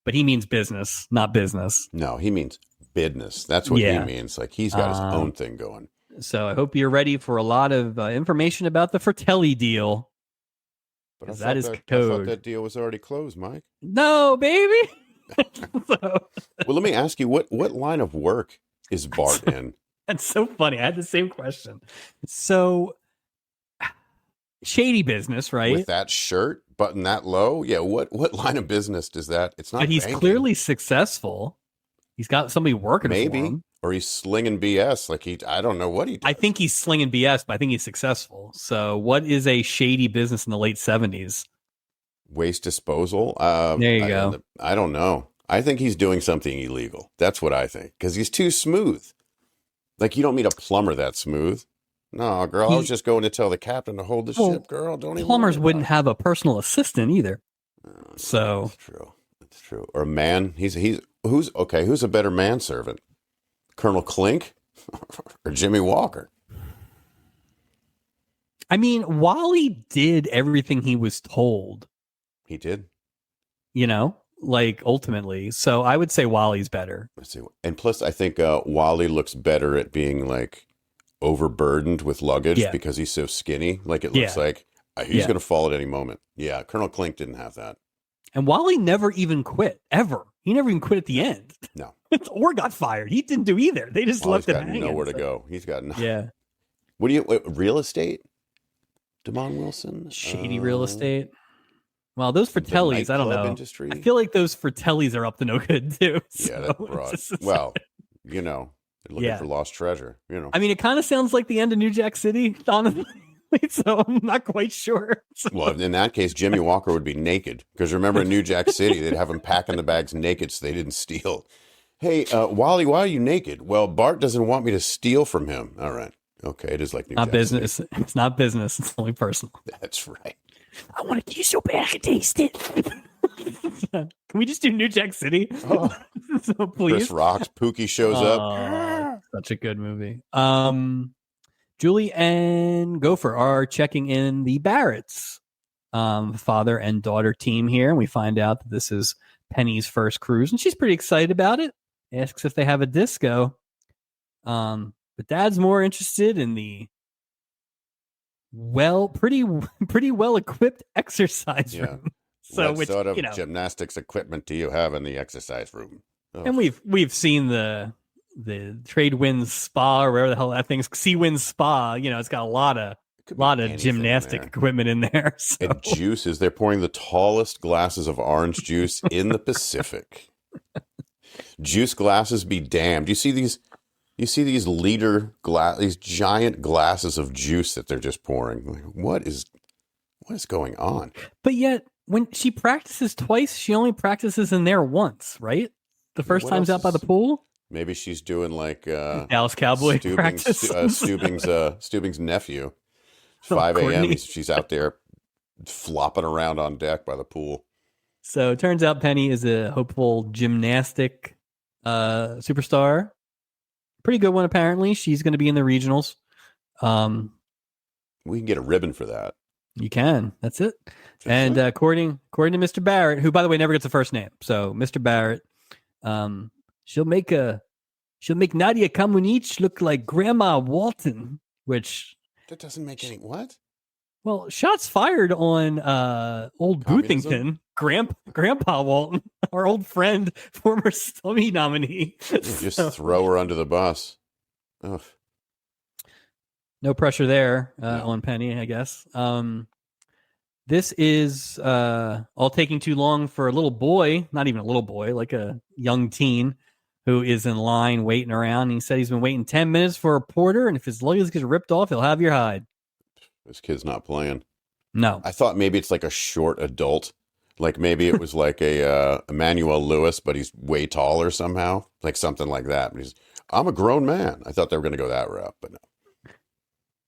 but he means business, not business. No, he means business. That's what he means. Like he's got his own thing going. So I hope you're ready for a lot of information about the Fratelli deal. But I That is I thought code. that deal was already closed, Mike. No, baby. Well, let me ask you, what line of work is Bart in? That's so funny. I had the same question. So shady business, right? With that shirt, button that low? Yeah, what line of business does that? It's not But he's banking. clearly successful. He's got somebody working for him. Or he's slinging BS. I don't know what he does. I think he's slinging BS, but I think he's successful. So what is a shady business in the late 70s? Waste disposal. There you go. I don't know. I think he's doing something illegal. That's what I think. Because he's too smooth. Like, you don't meet a plumber that smooth. No, girl, I was just going to tell the captain to hold the ship, girl. Don't even. Plumbers wouldn't have a personal assistant either. So that's true. That's true. Or a man. Who's a better manservant? Colonel Clink or Jimmy Walker? I mean, Wally did everything he was told. He did. Ultimately. So I would say Wally's better. Let's see. And plus, I think Wally looks better at being overburdened with luggage because he's so skinny. Like, it looks like he's going to fall at any moment. Yeah, Colonel Clink didn't have that. And Wally never even quit, ever. He never even quit at the end. No. Or got fired. He didn't do either. They just left him hanging. Nowhere to go. He's got Yeah. Real estate? Damon Wilson? Shady real estate? Well, those Fratellis, I don't know. Industry? I feel like those Fratellis are up to no good, too. Yeah, that's broad. Well, they're looking for lost treasure, I mean, it kind of sounds like the end of New Jack City, honestly. So I'm not quite sure. So. Well, in that case, Jimmy Walker would be naked. Because remember, in New Jack City, they'd have him packing the bags naked so they didn't steal. Hey, Wally, why are you naked? Well, Bart doesn't want me to steal from him. All right. Okay, it is like New Jack business. City. It's not business. It's only personal. That's right. I want to taste so bad I can taste it. Can we just do New Jack City? Oh. So please. Chris rocks. Pookie shows up. Such a good movie. Julie and Gopher are checking in the Barretts, father and daughter team here, and we find out that this is Penny's first cruise, and she's pretty excited about it. Asks if they have a disco, but Dad's more interested in the pretty well equipped exercise room. So, what sort of gymnastics equipment do you have in the exercise room? Oh. And we've seen the Trade Winds Spa or whatever the hell that thing's, Sea Winds Spa. It's got a lot of gymnastic equipment in there. So. And juices. They're pouring the tallest glasses of orange juice in the Pacific. Juice glasses be damned. You see these these giant glasses of juice that they're just pouring. What is going on? But yet, when she practices twice, she only practices in there once, right? The first time's out by the pool. Maybe she's doing Dallas Cowboy practice. Stubing's nephew. 5 a.m. She's out there flopping around on deck by the pool. So it turns out Penny is a hopeful gymnastic superstar. Pretty good one, apparently. She's going to be in the regionals. We can get a ribbon for that. You can. That's it. And according to Mr. Barrett, who, by the way, never gets a first name. So Mr. Barrett, she'll make Nadia Comaneci look like Grandma Walton, which that doesn't make any what? Well, shots fired on old Boothington, Grandpa Walton, our old friend, former Stummy nominee. Just throw her under the bus. Ugh. No pressure there on Penny, I guess. This is all taking too long for a little boy, not even a little boy, like a young teen who is in line waiting around. He said he's been waiting 10 minutes for a porter, and if his luggage gets ripped off, he'll have your hide. This kid's not playing. No. I thought maybe it's like a short adult. Like maybe it was like a Emmanuel Lewis, but he's way taller somehow. Like something like that. I'm a grown man. I thought they were going to go that route, but no.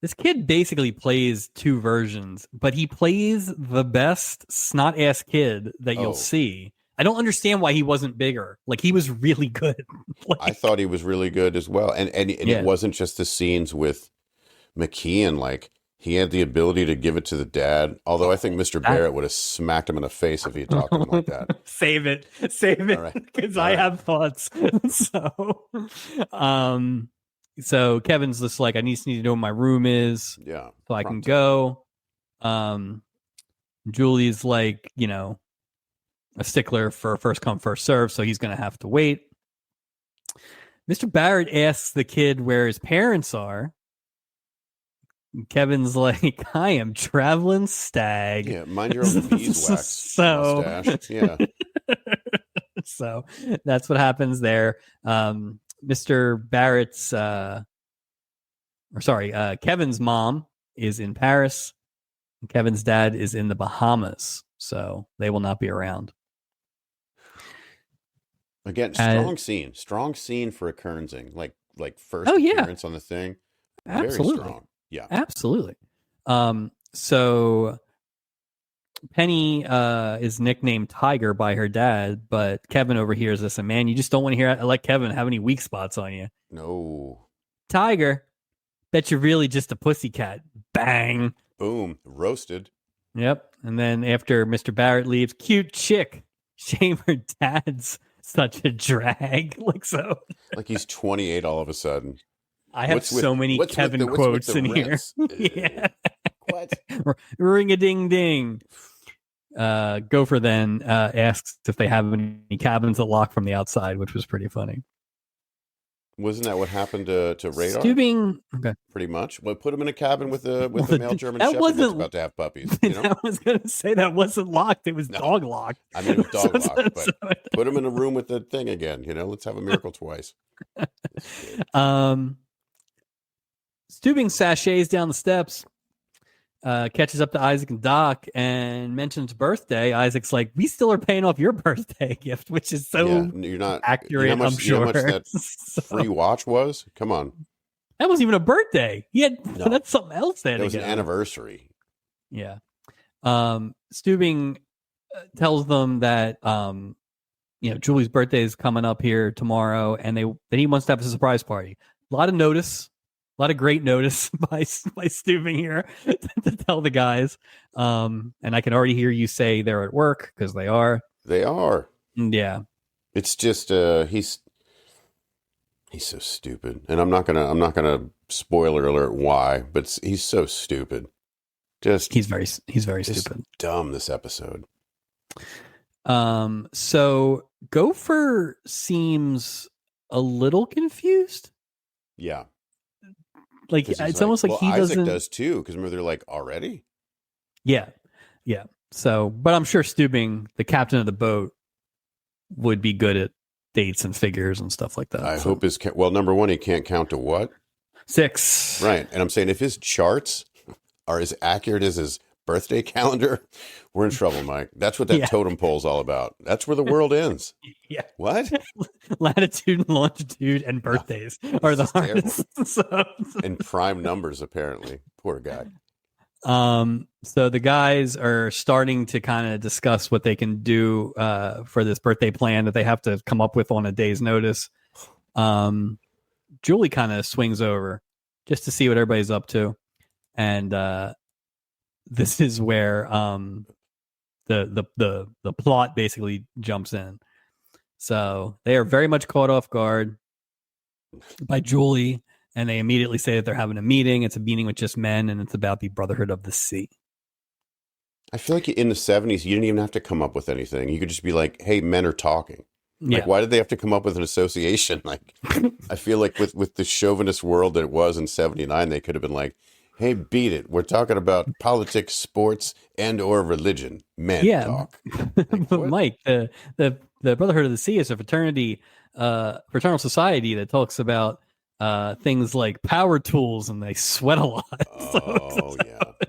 This kid basically plays two versions, but he plays the best snot-ass kid that you'll see. I don't understand why he wasn't bigger. Like, he was really good. I thought he was really good as well. And it wasn't just the scenes with McKeon. Like, he had the ability to give it to the dad. Although I think Mr. Barrett would have smacked him in the face if he had talked to him like that. Save it. Because I have thoughts. So, So Kevin's just like, I just need to know where my room is, Yeah. so I can go. Julie's like, a stickler for first come first serve, so he's gonna have to wait. Mr. Barrett asks the kid where his parents are. Kevin's like, I am traveling stag. Yeah, mind your own beeswax mustache. Yeah. So that's what happens there. Mr. Barrett's, Kevin's mom is in Paris. And Kevin's dad is in the Bahamas, so they will not be around. Again, strong scene for a Kernsing, like first appearance on the thing. Absolutely. Very strong. Yeah, absolutely. So Penny is nicknamed Tiger by her dad, but Kevin overhears this, and man, you just don't want to let Kevin have any weak spots on you. No. Tiger, bet you're really just a pussycat. Bang. Boom. Roasted. Yep. And then after Mr. Barrett leaves, cute chick. Shame her dad's such a drag. Like he's 28 all of a sudden. I have so many Kevin quotes in here. Yeah. What? Ring a ding ding. Gopher then asks if they have any cabins that lock from the outside, which was pretty funny. Wasn't that what happened to Radar? Stubing, okay. Pretty much. Well, put him in a cabin with a male German Shepherd that's about to have puppies. I was going to say that wasn't locked. It was dog locked. I mean, it was dog locked, but put him in a room with the thing again. Let's have a miracle twice. Stubing sachets down the steps, catches up to Isaac and Doc, and mentions birthday. Isaac's like, "We still are paying off your birthday gift," which is so you're not accurate. I'm sure. You know how much that free watch was? Come on, that wasn't even a birthday. That's something else. That was an anniversary. Yeah. Stubing tells them that Julie's birthday is coming up here tomorrow, and that he wants to have a surprise party. A lot of great notice by Stubing here to tell the guys. And I can already hear you say they're at work, because they are. They are. Yeah. It's just he's so stupid. And I'm not gonna spoiler alert why, but he's so stupid. He's very stupid. Dumb this episode. So Gopher seems a little confused. Yeah. Like it's almost like he Isaac doesn't. does too, because remember they're like, already. Yeah. So, but I'm sure Stubing, the captain of the boat, would be good at dates and figures and stuff like that. I hope number one, he can't count to what? 6. Right, and I'm saying if his charts are as accurate as his birthday calendar, we're in trouble, Mike. That's what that totem pole's all about. That's where the world ends. Yeah. What? Latitude and longitude and birthdays are the hardest. And prime numbers, apparently. Poor guy. So the guys are starting to kind of discuss what they can do for this birthday plan that they have to come up with on a day's notice. Julie kind of swings over just to see what everybody's up to. And this is where the plot basically jumps in. So they are very much caught off guard by Julie, and they immediately say that they're having a meeting. It's a meeting with just men, and it's about the Brotherhood of the Sea. I feel like in the 70s, you didn't even have to come up with anything. You could just be like, hey, men are talking. Like, why did they have to come up with an association? Like, I feel like with the chauvinist world that it was in 79, they could have been like, hey, beat it. We're talking about politics, sports, and or religion. Men talk. Like, but Mike, the Brotherhood of the Sea is a fraternal society that talks about things like power tools, and they sweat a lot. Oh,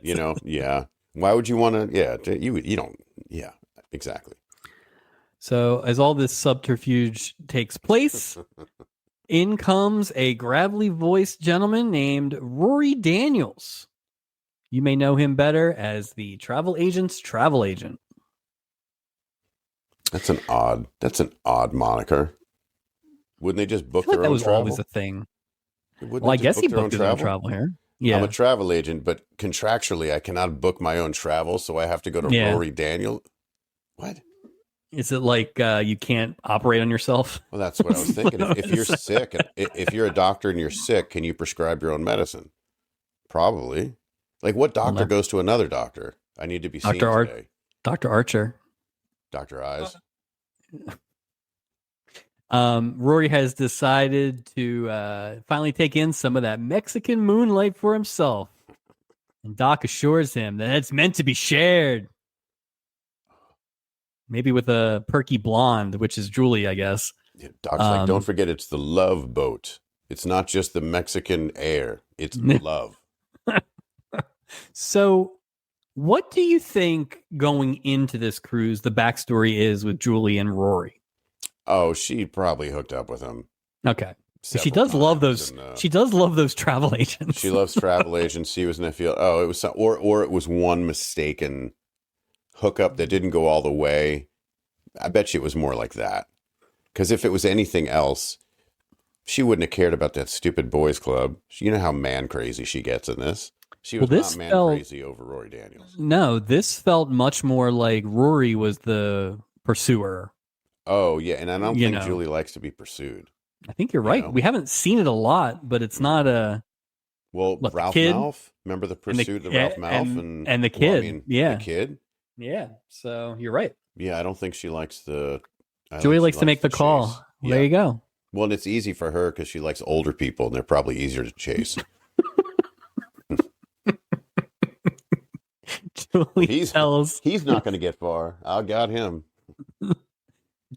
yeah. Yeah. Why would you want to? Yeah, you don't. Yeah, exactly. So as all this subterfuge takes place, in comes a gravelly voiced gentleman named Rory Daniels. You may know him better as the travel agent's travel agent. That's an odd moniker. Wouldn't they just book their own that was travel? Always a thing. Well, I guess he booked his own travel here. Yeah. I'm a travel agent, but contractually I cannot book my own travel, so I have to go to Rory Daniel. What? Is it like you can't operate on yourself? Well, that's what I was thinking. If you're sick, if you're a doctor and you're sick, can you prescribe your own medicine? Probably. Like, what Well, doctor no. goes to another doctor? I need to be seen Dr. Art, today. Dr. Archer. Dr. Eyes. Rory has decided to finally take in some of that Mexican moonlight for himself. And Doc assures him that it's meant to be shared. Maybe with a perky blonde, which is Julie, I guess. Yeah, Doc's like, don't forget, it's the love boat. It's not just the Mexican air. It's love. So, what do you think going into this cruise the backstory is with Julie and Rory? Oh, she probably hooked up with him. Okay. She does love those. She does love those travel agents. She loves travel agents. She was in a field. Oh, it was or it was one mistaken hookup that didn't go all the way. I bet you it was more like that. Because if it was anything else, she wouldn't have cared about that stupid boys club. You know how man crazy she gets in this. She was not man crazy over Rory Daniels. No, this felt much more like Rory was the pursuer. Oh yeah, and I don't think Julie likes to be pursued. I think you're right. We haven't seen it a lot, but it's not a. Well, Ralph Malph. Remember the pursuit of Ralph Malph and the kid. The kid. Yeah. So you're right. Yeah, I don't think she likes the. Julie likes to make the call. Yeah. There you go. Well, and it's easy for her because she likes older people, and they're probably easier to chase. He's not going to get far. I got him.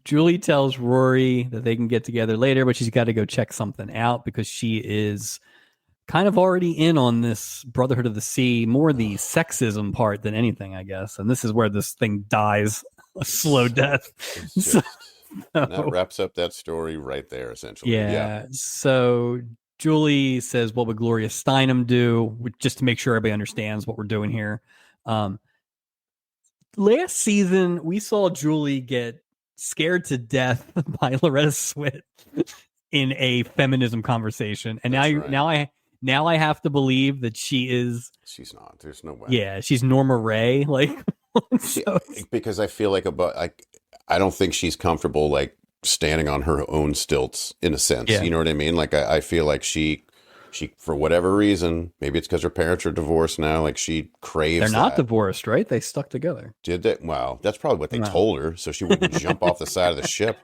Julie tells Rory that they can get together later, but she's got to go check something out because she is kind of already in on this Brotherhood of the Sea, more the sexism part than anything, I guess. And this is where this thing dies a slow death. That wraps up that story right there, essentially. Yeah. So Julie says, what would Gloria Steinem do? Just to make sure everybody understands what we're doing here. Last season, we saw Julie get scared to death by Loretta Swit in a feminism conversation, and now I have to believe that she's not. There's no way. Yeah, she's Norma Ray, like because I feel like I don't think she's comfortable like standing on her own stilts in a sense. Yeah. You know what I mean? Like I feel like she for whatever reason, maybe it's because her parents are divorced now, like she craves. They're not divorced, right? They stuck together. Did they? Well, that's probably what they told her, so she wouldn't jump off the side of the ship.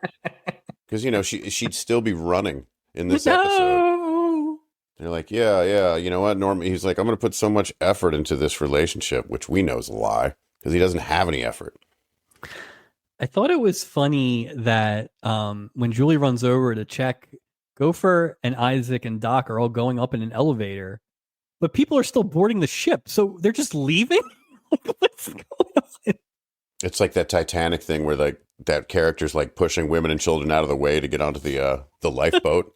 Because she'd still be running in this episode. They're like, yeah, you know what, Norm? He's like, I'm going to put so much effort into this relationship, which we know is a lie because he doesn't have any effort. I thought it was funny that when Julie runs over to check. Gopher and Isaac and Doc are all going up in an elevator, but people are still boarding the ship. So they're just leaving? What's going on? It's like that Titanic thing where like that character's like pushing women and children out of the way to get onto the lifeboat.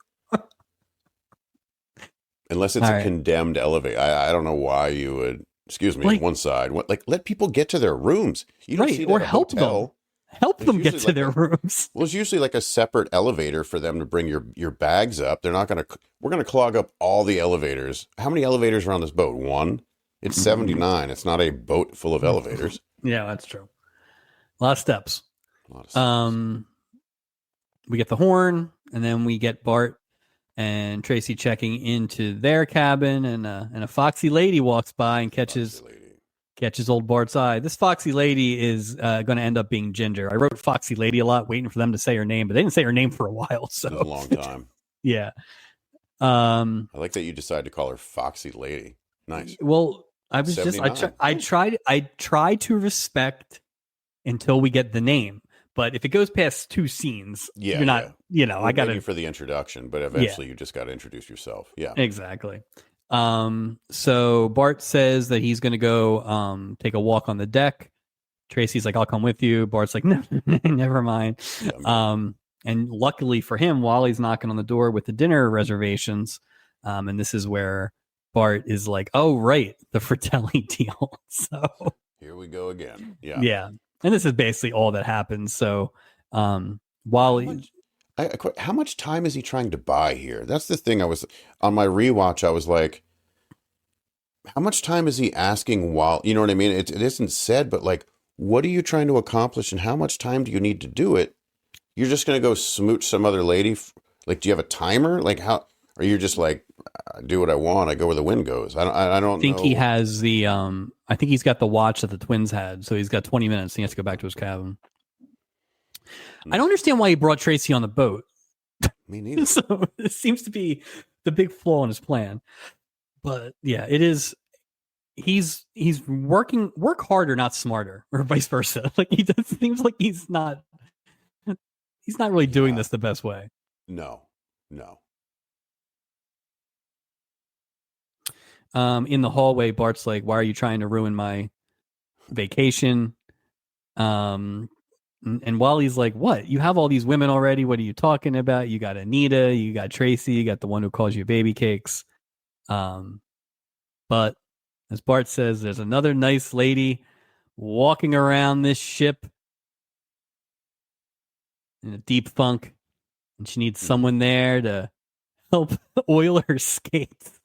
Unless it's a condemned elevator. I don't know why you would, excuse me, one side. Let people get to their rooms. You don't see that or help hotel. Them. Help them get to their rooms. Well, it's usually like a separate elevator for them to bring your bags up. They're not going to, we're going to clog up all the elevators. How many elevators are on this boat? One? It's 79. It's not a boat full of elevators. Yeah, that's true. A lot of steps. We get the horn, and then we get Bart and Tracy checking into their cabin, and a foxy lady walks by and catches old Bart's eye. This foxy lady is going to end up being Ginger. I wrote foxy lady a lot, waiting for them to say her name, but they didn't say her name for a while. So it was a long time. Yeah. I like that you decided to call her foxy lady. Nice. Well, I was 79. I try to respect until we get the name. But if it goes past two scenes, you're not, I got you for the introduction, but eventually you just got to introduce yourself. Yeah, exactly. So Bart says that he's going to go take a walk on the deck. Tracy's like, I'll come with you. Bart's like, no, never mind. Yeah, and luckily for him, Wally's knocking on the door with the dinner reservations. And this is where Bart is like, oh, right, the Fratelli deal. So here we go again. Yeah. Yeah. And this is basically all that happens. So Wally... How much time is he trying to buy here? That's the thing. On my rewatch, I was like, how much time is he asking while, you know what I mean? It isn't said, but like, what are you trying to accomplish and how much time do you need to do it? You're just going to go smooch some other lady? Like, do you have a timer? Like, how, or you're just like, I do what I want. I go where the wind goes. I don't think know. he has the, I think he's got the watch that the twins had. So he's got 20 minutes. And he has to go back to his cabin. I don't understand why he brought Tracy on the boat. Me neither. So it seems to be the big flaw in his plan. But yeah, it is. He's work harder, not smarter, or vice versa. Like he does, seems like he's not really doing this the best way. No. In the hallway, Bart's like, "Why are you trying to ruin my vacation?" And Wally's like, "What? You have all these women already. What are you talking about? You got Anita, you got Tracy, you got the one who calls you baby cakes." But as Bart says, there's another nice lady walking around this ship in a deep funk, and she needs someone there to help oil her skates.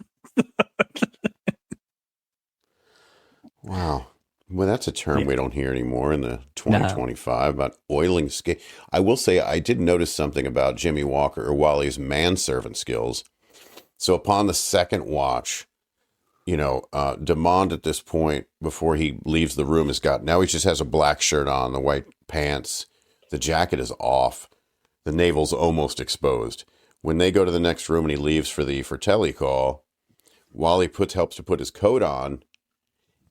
Wow. Well, that's a term we don't hear anymore in the 2025 about oiling skate. I will say I did notice something about Jimmy Walker or Wally's manservant skills. So upon the second watch, Demond at this point, before he leaves the room, now he just has a black shirt on, the white pants, the jacket is off, the navel's almost exposed. When they go to the next room and he leaves for the Fratelli call, Wally helps to put his coat on,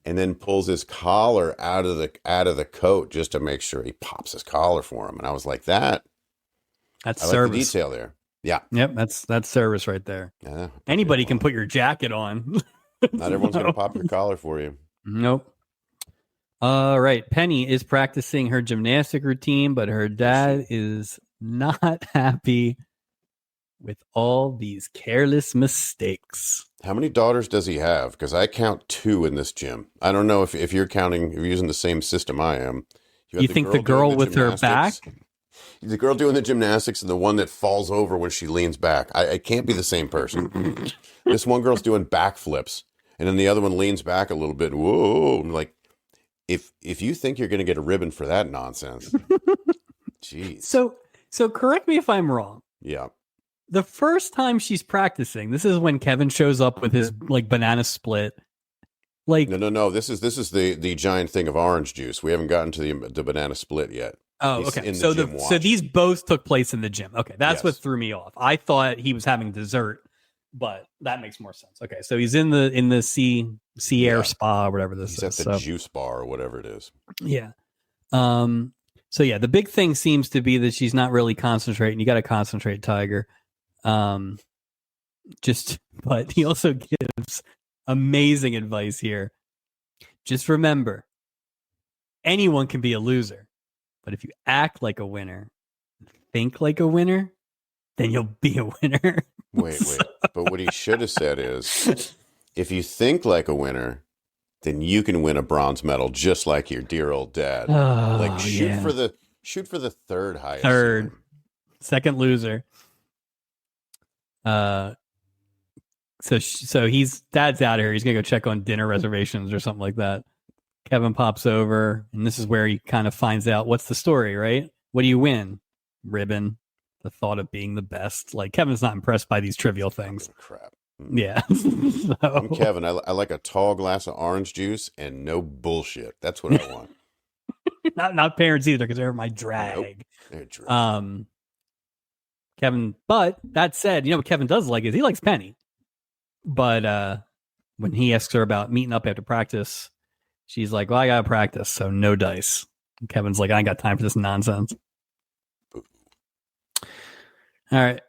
and then pulls his collar out of the coat just to make sure he pops his collar for him. And I was like, that's service. Like the detail there. Yeah. Yep. That's service right there. Yeah. Anybody can put your jacket on. Not everyone's going to pop your collar for you. Nope. All right. Penny is practicing her gymnastic routine, but her dad is not happy with all these careless mistakes. How many daughters does he have? Because I count 2 in this gym. I don't know if you're counting, if you're using the same system I am. You think the girl with her back? The girl doing the gymnastics and the one that falls over when she leans back. It can't be the same person. This one girl's doing backflips, and then the other one leans back a little bit. Whoa! I'm like, if you think you're going to get a ribbon for that nonsense, jeez. So correct me if I'm wrong. Yeah. The first time she's practicing, this is when Kevin shows up with his like banana split. Like no. This is the giant thing of orange juice. We haven't gotten to the banana split yet. Oh, okay. So these both took place in the gym. Okay, that's what threw me off. I thought he was having dessert, but that makes more sense. Okay, so he's in the sea air spa or whatever this is. He's at the juice bar or whatever it is. Yeah. So yeah, the big thing seems to be that she's not really concentrating. You got to concentrate, Tiger. But he also gives amazing advice here. Just remember, anyone can be a loser, but if you act like a winner, think like a winner, then you'll be a winner. Wait. But what he should have said is, if you think like a winner, then you can win a bronze medal just like your dear old dad. Oh, shoot for the third highest. Second loser. So dad's out of here. He's gonna go check on dinner reservations or something like that. Kevin pops over, and this is where he kind of finds out what's the story, right? What do you win? Ribbon. The thought of being the best. Like Kevin's not impressed by these trivial things. Crap. Yeah. I'm Kevin. I like a tall glass of orange juice and no bullshit. That's what I want. not parents either, because they're my drag. Nope. They're drag. Kevin, but that said, what Kevin does like is he likes Penny. But when he asks her about meeting up after practice, she's like, well, I got to practice, so no dice. And Kevin's like, I ain't got time for this nonsense. All right.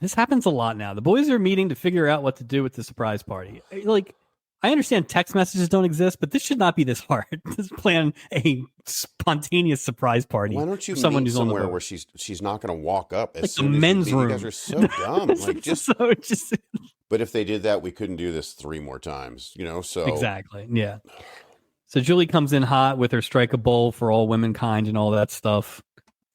This happens a lot now. The boys are meeting to figure out what to do with the surprise party. Like, I understand text messages don't exist, but this should not be this hard. Just plan a spontaneous surprise party. Why don't you for someone who's somewhere where she's not going to walk up as like soon the men's room? You guys are so dumb. Like just. But if they did that, we couldn't do this 3 more times. So exactly, yeah. So Julie comes in hot with her strike a bowl for all womankind and all that stuff,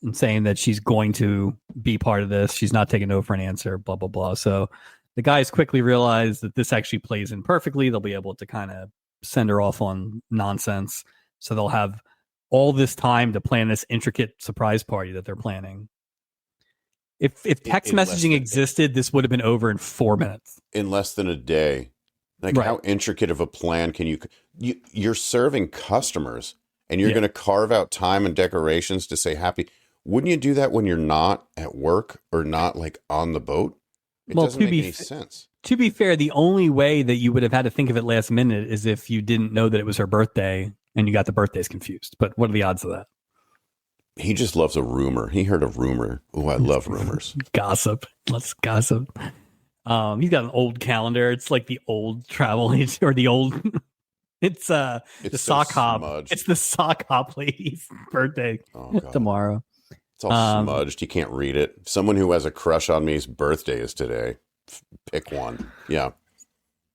and saying that she's going to be part of this. She's not taking no for an answer. Blah blah blah. So the guys quickly realize that this actually plays in perfectly. They'll be able to kind of send her off on nonsense. So they'll have all this time to plan this intricate surprise party that they're planning. If text messaging existed, this would have been over in 4 minutes. In less than a day. Like, how intricate of a plan can you're serving customers, and you're going to carve out time and decorations to say happy. Wouldn't you do that when you're not at work or not like on the boat? It doesn't make any sense. To be fair, the only way that you would have had to think of it last minute is if you didn't know that it was her birthday and you got the birthdays confused. But what are the odds of that? He just loves a rumor. He heard a rumor. Oh, I love rumors. Gossip. Let's gossip. He's got an old calendar. It's like the old travel age or the old. It's the sock hop. Smudged. It's the sock hop lady's birthday tomorrow. It's all smudged. You can't read it. Someone who has a crush on me's birthday is today. Pick one. Yeah.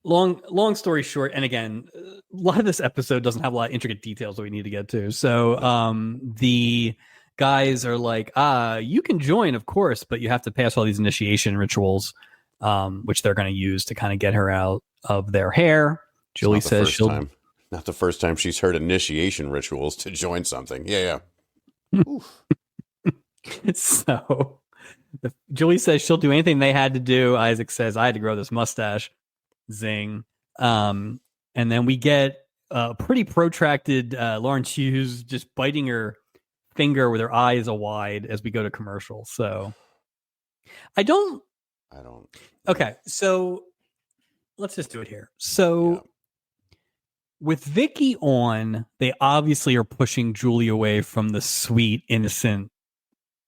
Long story short, and again, a lot of this episode doesn't have a lot of intricate details that we need to get to. So the guys are like, you can join, of course, but you have to pass all these initiation rituals, which they're going to use to kind of get her out of their hair. Julie says she'll... Not the first time she's heard initiation rituals to join something. Yeah. So Julie says she'll do anything they had to do. Isaac says, I had to grow this mustache. Zing. And then we get a pretty protracted Lawrence Hughes just biting her finger with her eyes wide as we go to commercial. So I don't. Okay, so let's just do it here. So with Vicky on, they obviously are pushing Julie away from the sweet, innocent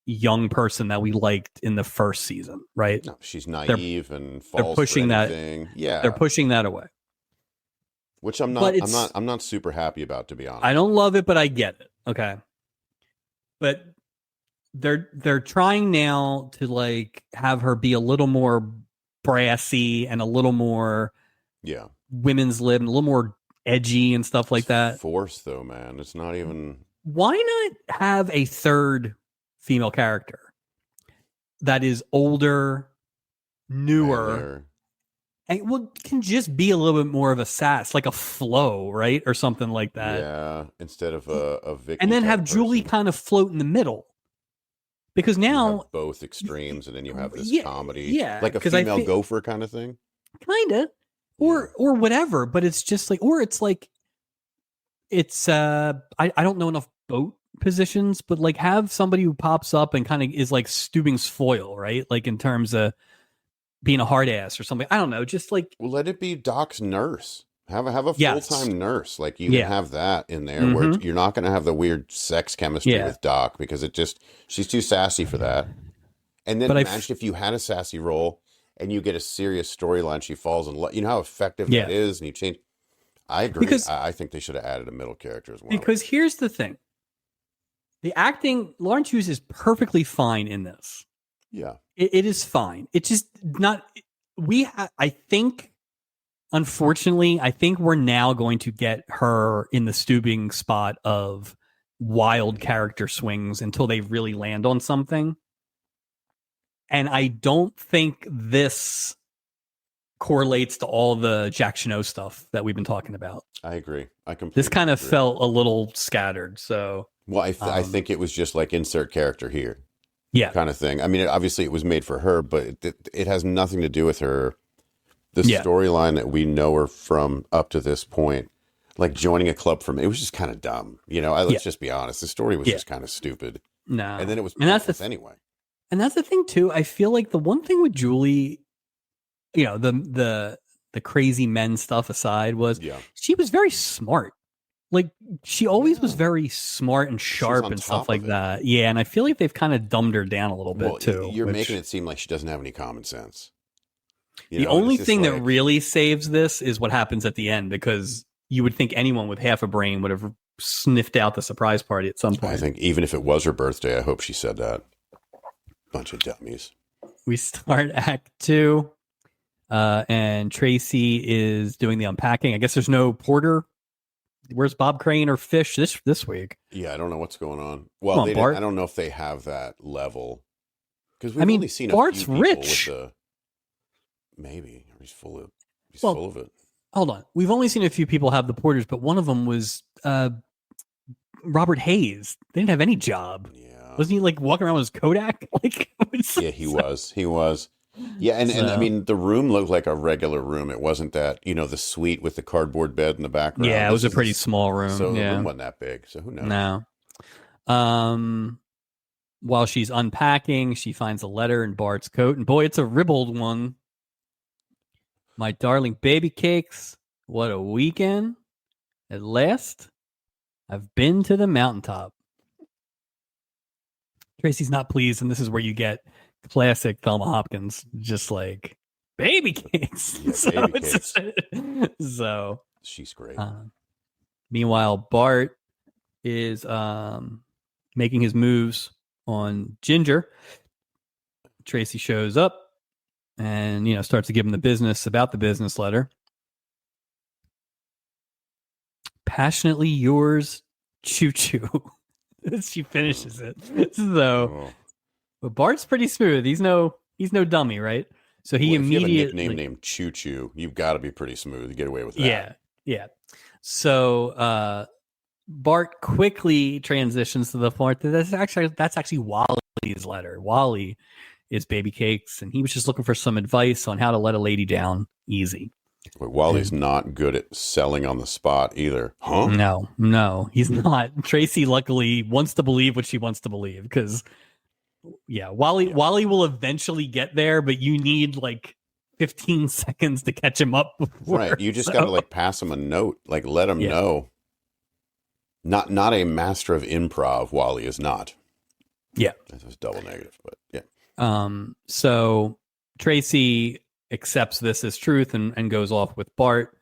young person that we liked in the first season, right? No, she's naive and falls they're pushing for anything. Yeah, they're pushing that away, which I'm not super happy about, to be honest. I don't love it, but I get it. Okay, but they're trying now to like have her be a little more brassy and a little more women's lib and a little more edgy and stuff like that. Forced though, man. It's not even. Why not have a third female character that is older, newer, and can just be a little bit more of a sass, like a Flo, right, or something like that. Yeah, instead of a Vicky, and then have Julie kind of float in the middle, because now you have both extremes, and then you have this comedy, like a female gopher kind of thing, kind of, or whatever. But it's just like, or it's like, it's I don't know enough boat positions, but like have somebody who pops up and kind of is like Steubing's foil, right? Like in terms of being a hard ass or something. I don't know, just like, well, let it be Doc's nurse. Have a full-time nurse. Like you can have that in there where you're not going to have the weird sex chemistry with Doc, because she's too sassy for that. And then imagine if you had a sassy role and you get a serious storyline, she falls in love. You know how effective that is, and you change. I agree. I think they should have added a middle character as well. Because here's the thing. The acting, Lawrence Hughes is perfectly fine in this. Yeah. It is fine. It's just not, I think, unfortunately, I think we're now going to get her in the Steubing spot of wild character swings until they really land on something. And I don't think this correlates to all the Jack Chanot stuff that we've been talking about. I agree. I completely This kind of felt a little scattered. So, well, I think it was just like insert character here. Yeah. Kind of thing. I mean, obviously it was made for her, but it has nothing to do with her. The storyline that we know her from up to this point, like joining a club it was just kind of dumb. You know, let's just be honest. The story was just kind of stupid. No. And then it was anyway. And that's the thing too. I feel like the one thing with Julie, you know, the crazy men stuff aside, was she was very smart. Like she always was very smart and sharp and stuff like that. Yeah, and I feel like they've kind of dumbed her down a little bit too. You're making it seem like she doesn't have any common sense. The only thing that really saves this is what happens at the end, because you would think anyone with half a brain would have sniffed out the surprise party at some point. I think even if it was her birthday, I hope she said that. Bunch of dummies. We start Act 2, and Tracy is doing the unpacking. I guess there's no Porter. Where's Bob Crane or Fish this week? Yeah, I don't know what's going on. Well, I don't know if they have that level, because we've only seen Bart's a few people rich. with maybe he's full of it. Hold on, we've only seen a few people have the Porters, but one of them was Robert Hayes. They didn't have any job. Yeah. Wasn't he like walking around with his Kodak? Like, Yeah, he was. He was. Yeah, and I mean, the room looked like a regular room. It wasn't that, the suite with the cardboard bed in the background. Yeah, it was a pretty small room. So yeah. the room wasn't that big. So who knows? No. While she's unpacking, she finds a letter in Bart's coat, and boy, it's a ribbled one. My darling baby cakes, what a weekend. At last, I've been to the mountaintop. Tracy's not pleased, and this is where you get classic Thelma Hopkins, just like baby cakes. Yeah, baby cakes. So she's great. Meanwhile, Bart is making his moves on Ginger. Tracy shows up and starts to give him the business about the business letter. Passionately yours, Choo Choo. She finishes it. So, but Bart's pretty smooth. He's no dummy, right? So he immediately, if you have a nickname named Choo Choo, you've got to be pretty smooth to get away with that. Yeah. So Bart quickly transitions to the point that that's actually Wally's letter. Wally is baby cakes, and he was just looking for some advice on how to let a lady down easy. Wait, Wally's not good at selling on the spot either, huh? No, he's not. Tracy luckily wants to believe what she wants to believe because, Wally will eventually get there, but you need like 15 seconds to catch him up before. Right, you just got to like pass him a note, like let him know. Not a master of improv. Wally is not. Yeah, that was double negative, but yeah. So Tracy accepts this as truth and goes off with Bart.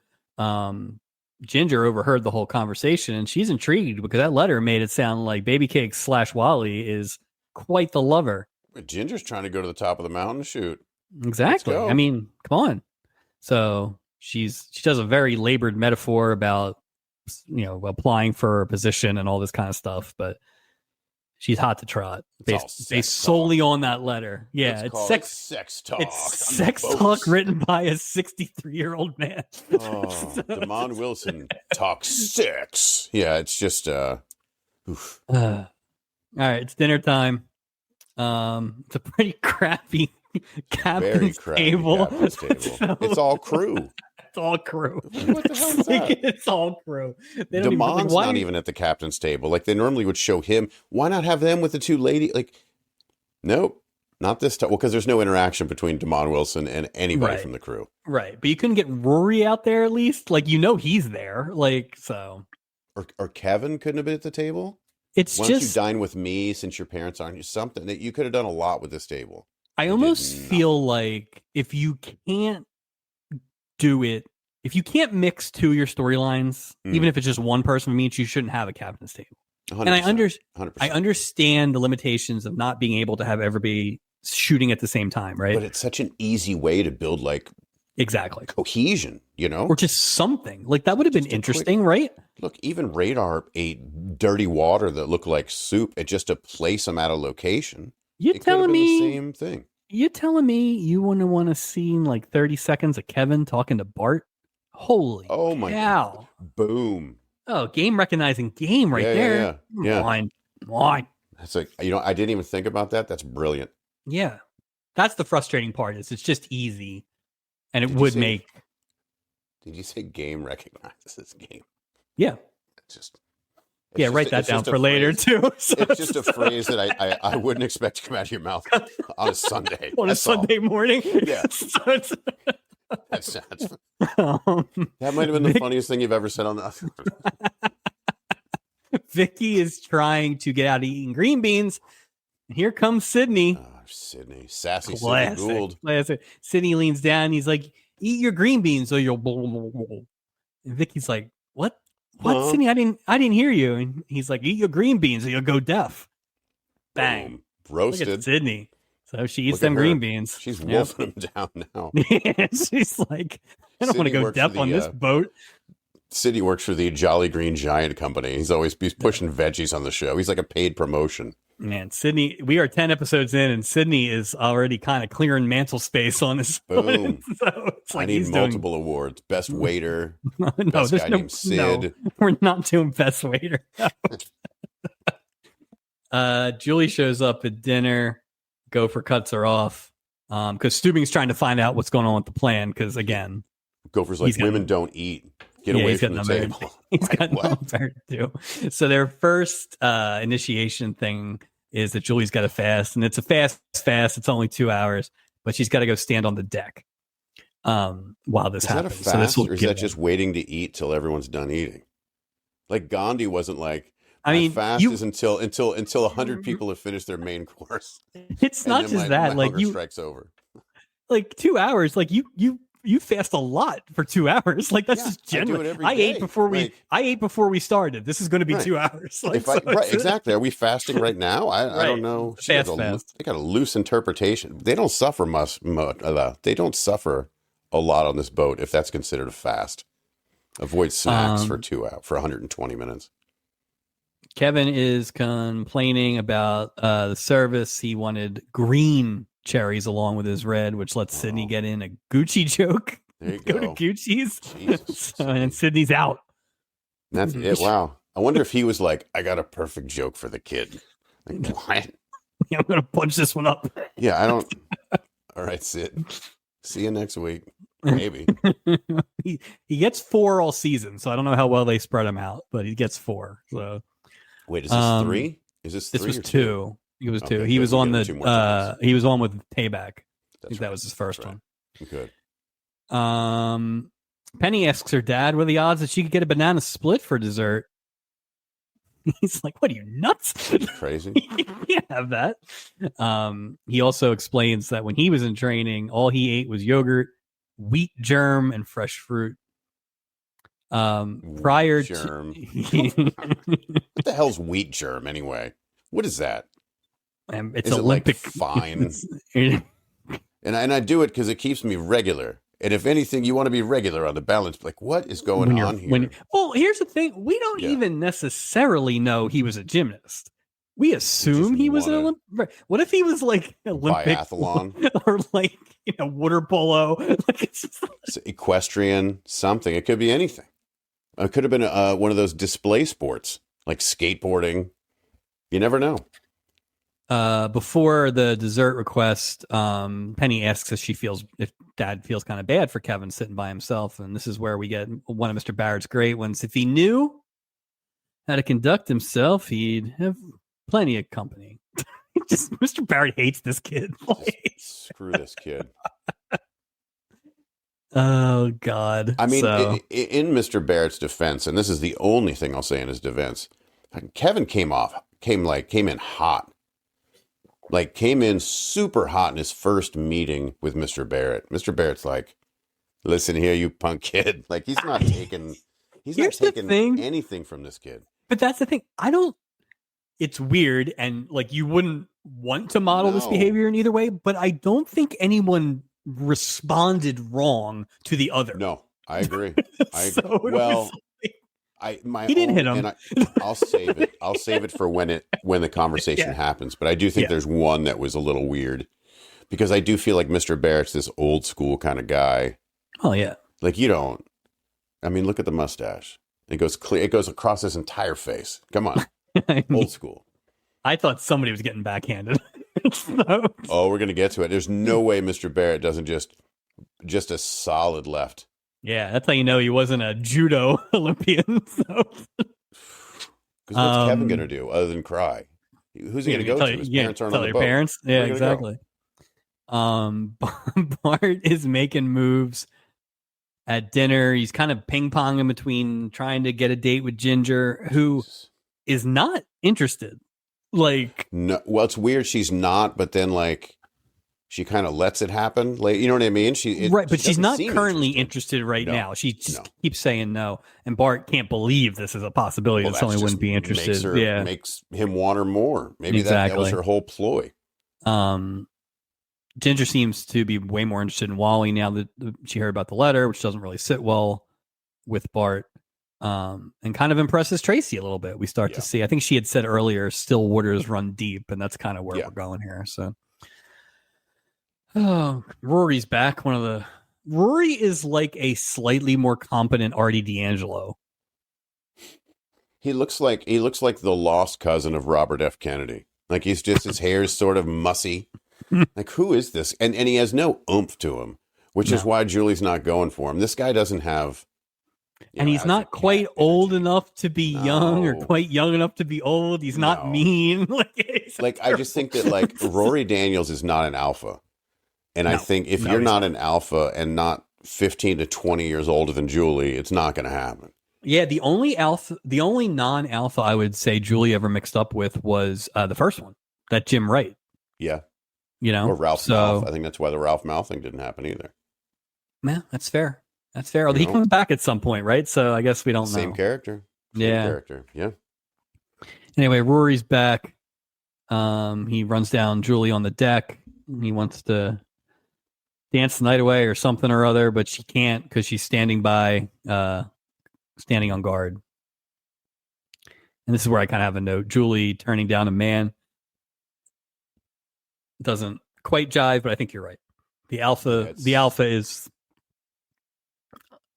Ginger overheard the whole conversation, and she's intrigued because that letter made it sound like Baby Cakes / Wally is quite the lover. But Ginger's trying to go to the top of the mountain. Shoot. Exactly. I mean, come on. So she does a very labored metaphor about applying for a position and all this kind of stuff, but she's hot to trot based solely on that letter. Yeah, it's sex talk. It's sex talk written by a 63-year-old man. Damon Wilson talks sex. Yeah, it's just all right, it's dinner time. It's a pretty crappy captain's table. It's all crew. It's all crew. What the hell is that? It's all crew. Damon's not even at the captain's table. Like, they normally would show him. Why not have them with the two ladies? Like, nope, not this time. Well, because there's no interaction between Damon Wilson and anybody from the crew. Right. But you couldn't get Rory out there at least. Like, he's there. Like, so. Or Kevin couldn't have been at the table? Why don't you dine with me since your parents aren't? Something that you could have done a lot with this table. I almost feel like if you can't do it, if you can't mix two of your storylines, even if it's just one person from each, you shouldn't have a captain's table. 100%, and I understand the limitations of not being able to have everybody shooting at the same time, right? But it's such an easy way to build cohesion, or just something like that would have been interesting, right? Look, even Radar ate dirty water that looked like soup, and just to place them at a location. You're telling me the same thing. You're telling me you wouldn't want to see like 30 seconds of Kevin talking to Bart? Holy my cow. God. Boom. Oh, game recognizing game right there. Yeah. Come on. That's like, I didn't even think about that. That's brilliant. Yeah. That's the frustrating part is it's just easy. And it would make. Did you say game recognizes game? Yeah. Write that down for later too. It's just a phrase that I wouldn't expect to come out of your mouth on a Sunday. On a Sunday morning. Yeah. That might have been the funniest thing you've ever said on the. Vicky is trying to get out of eating green beans. Here comes Sydney. Sydney, sassy Sydney Gould. Sydney leans down. He's like, "Eat your green beans, or you'll." Blah, blah, blah. And Vicky's like, "What? What, Sydney? I didn't hear you." And he's like, "Eat your green beans, or you'll go deaf." Bang, boom. Roasted. Look at Sydney. So she eats them green beans. She's wolfing them down now. She's like, "I don't want to go deaf on this boat." Sydney works for the Jolly Green Giant Company. He's pushing veggies on the show. He's like a paid promotion. Man, Sydney, we are 10 episodes in, and Sydney is already kind of clearing mantle space on his. Boom. So it's like I need multiple awards. Best waiter. No, best guy named Sid. No, we're not doing best waiter. Julie shows up at dinner. Gopher cuts her off because Stubing's trying to find out what's going on with the plan. Because again, Gopher's like, women don't eat. Get away from the table. He's got nothing better to do. So their first initiation thing is that Julie's got to fast, and it's a fast. It's only 2 hours, but she's got to go stand on the deck while this happens. Is that a fast, or is that just waiting to eat till everyone's done eating? Like Gandhi wasn't like, I mean, fast is until 100 people have finished their main course. It's not just that, like hunger strikes over. Like 2 hours, like you fast a lot for 2 hours. Like that's just generally. I ate before we started. This is going to be 2 hours. Like, exactly. Are we fasting right now? I don't know. They got a loose interpretation. They don't suffer much. They don't suffer a lot on this boat if that's considered a fast. Avoid snacks for 120 minutes. Kevin is complaining about the service. He wanted green cherries along with his red, which lets Sydney get in a Gucci joke. There you go to Gucci's. And Sydney's out. That's it. Wow. I wonder if he was like, I got a perfect joke for the kid. Like, what? Yeah, I'm going to punch this one up. Yeah, I don't. All right, Sid. See you next week. Maybe. He gets 4 all season, so I don't know how well they spread him out, but he gets 4. So wait, is this 3? Is this 3? This was 2. He was 2. Okay, he was on the he was on with Payback. I think that was his first one. Good. Penny asks her dad, what are the odds that she could get a banana split for dessert? He's like, what are you, nuts? Crazy. You can't have that. He also explains that when he was in training, all he ate was yogurt, wheat germ, and fresh fruit. Prior germ. What the hell's wheat germ anyway? What is that? It's Olympic. It like fine? and I do it because it keeps me regular. And if anything, you want to be regular on the balance. Like, what is going on here? Well, here's the thing. We don't even necessarily know he was a gymnast. We assume he was an Olympic. What if he was like Olympic biathlon or like water polo? Like it's equestrian, something. It could be anything. It could have been one of those display sports like skateboarding. You never know. Before the dessert request, Penny asks if Dad feels kind of bad for Kevin sitting by himself, and this is where we get one of Mr. Barrett's great ones. If he knew how to conduct himself, he'd have plenty of company. Mr. Barrett hates this kid. Screw this kid. Oh God! I mean, in Mr. Barrett's defense, and this is the only thing I'll say in his defense, Kevin came in hot. Like, came in super hot in his first meeting with Mr. Barrett. Mr. Barrett's like, listen here, you punk kid. Like, he's not taking anything from this kid. But that's the thing. It's weird, and like, you wouldn't want to model this behavior in either way, but I don't think anyone responded wrong to the other. No, I agree. He didn't hit him. And I'll save it. I'll save it for when the conversation happens. But I do think there's one that was a little weird, because I do feel like Mr. Barrett's this old school kind of guy. Oh yeah. Like, you don't. I mean, look at the mustache. It goes clear. It goes across his entire face. Come on, old school. I thought somebody was getting backhanded. Oh, we're gonna get to it. There's no way Mr. Barrett doesn't just a solid left. Yeah, that's how you know he wasn't a judo Olympian. Because what's Kevin going to do other than cry? Who's he going to go to? His parents aren't on the boat. Parents? Yeah, exactly. Bart is making moves at dinner. He's kind of ping-ponging between trying to get a date with Ginger, who is not interested. Like, no, well, it's weird. She's not, but then like, she kind of lets it happen. Like, you know what I mean? But she's not currently interested right now. She just keeps saying no. And Bart can't believe this is a possibility that someone wouldn't be interested. Makes him want her more. Maybe that was her whole ploy. Ginger seems to be way more interested in Wally now that she heard about the letter, which doesn't really sit well with Bart. And kind of impresses Tracy a little bit. We start to see, I think she had said earlier, still waters run deep. And that's kind of where we're going here. So. Oh, Rory's back. Rory is like a slightly more competent Artie D'Angelo. He looks like the lost cousin of Robert F. Kennedy. Like he's just his hair's sort of mussy. Like who is this? And he has no oomph to him, which is No. why Julie's not going for him. This guy doesn't have, And he's as a not quite cat old energy. enough to be young or No. quite young enough to be old. He's not No. mean. Like, Like I just think that like Rory Daniels is not an alpha. And I No. think if No, you're he's not not. an alpha and not 15 to 20 years older than Julie, it's not going to happen. Yeah, the only non-alpha I would say Julie ever mixed up with was the first one, that Jim Wright. Yeah. You know, Or Ralph so Malph. I think that's why the Ralph Malph thing didn't happen either. man, that's fair. That's fair. Although You he know? comes back at some point, right? So I guess we don't Same know. character. Same Yeah. character. Yeah. Anyway, Rory's back. He runs down Julie on the deck. He wants to dance the night away or something or other, but she can't because she's standing on guard. And this is where I kind of have a note. Julie turning down a man doesn't quite jive, but I think you're right. The alpha is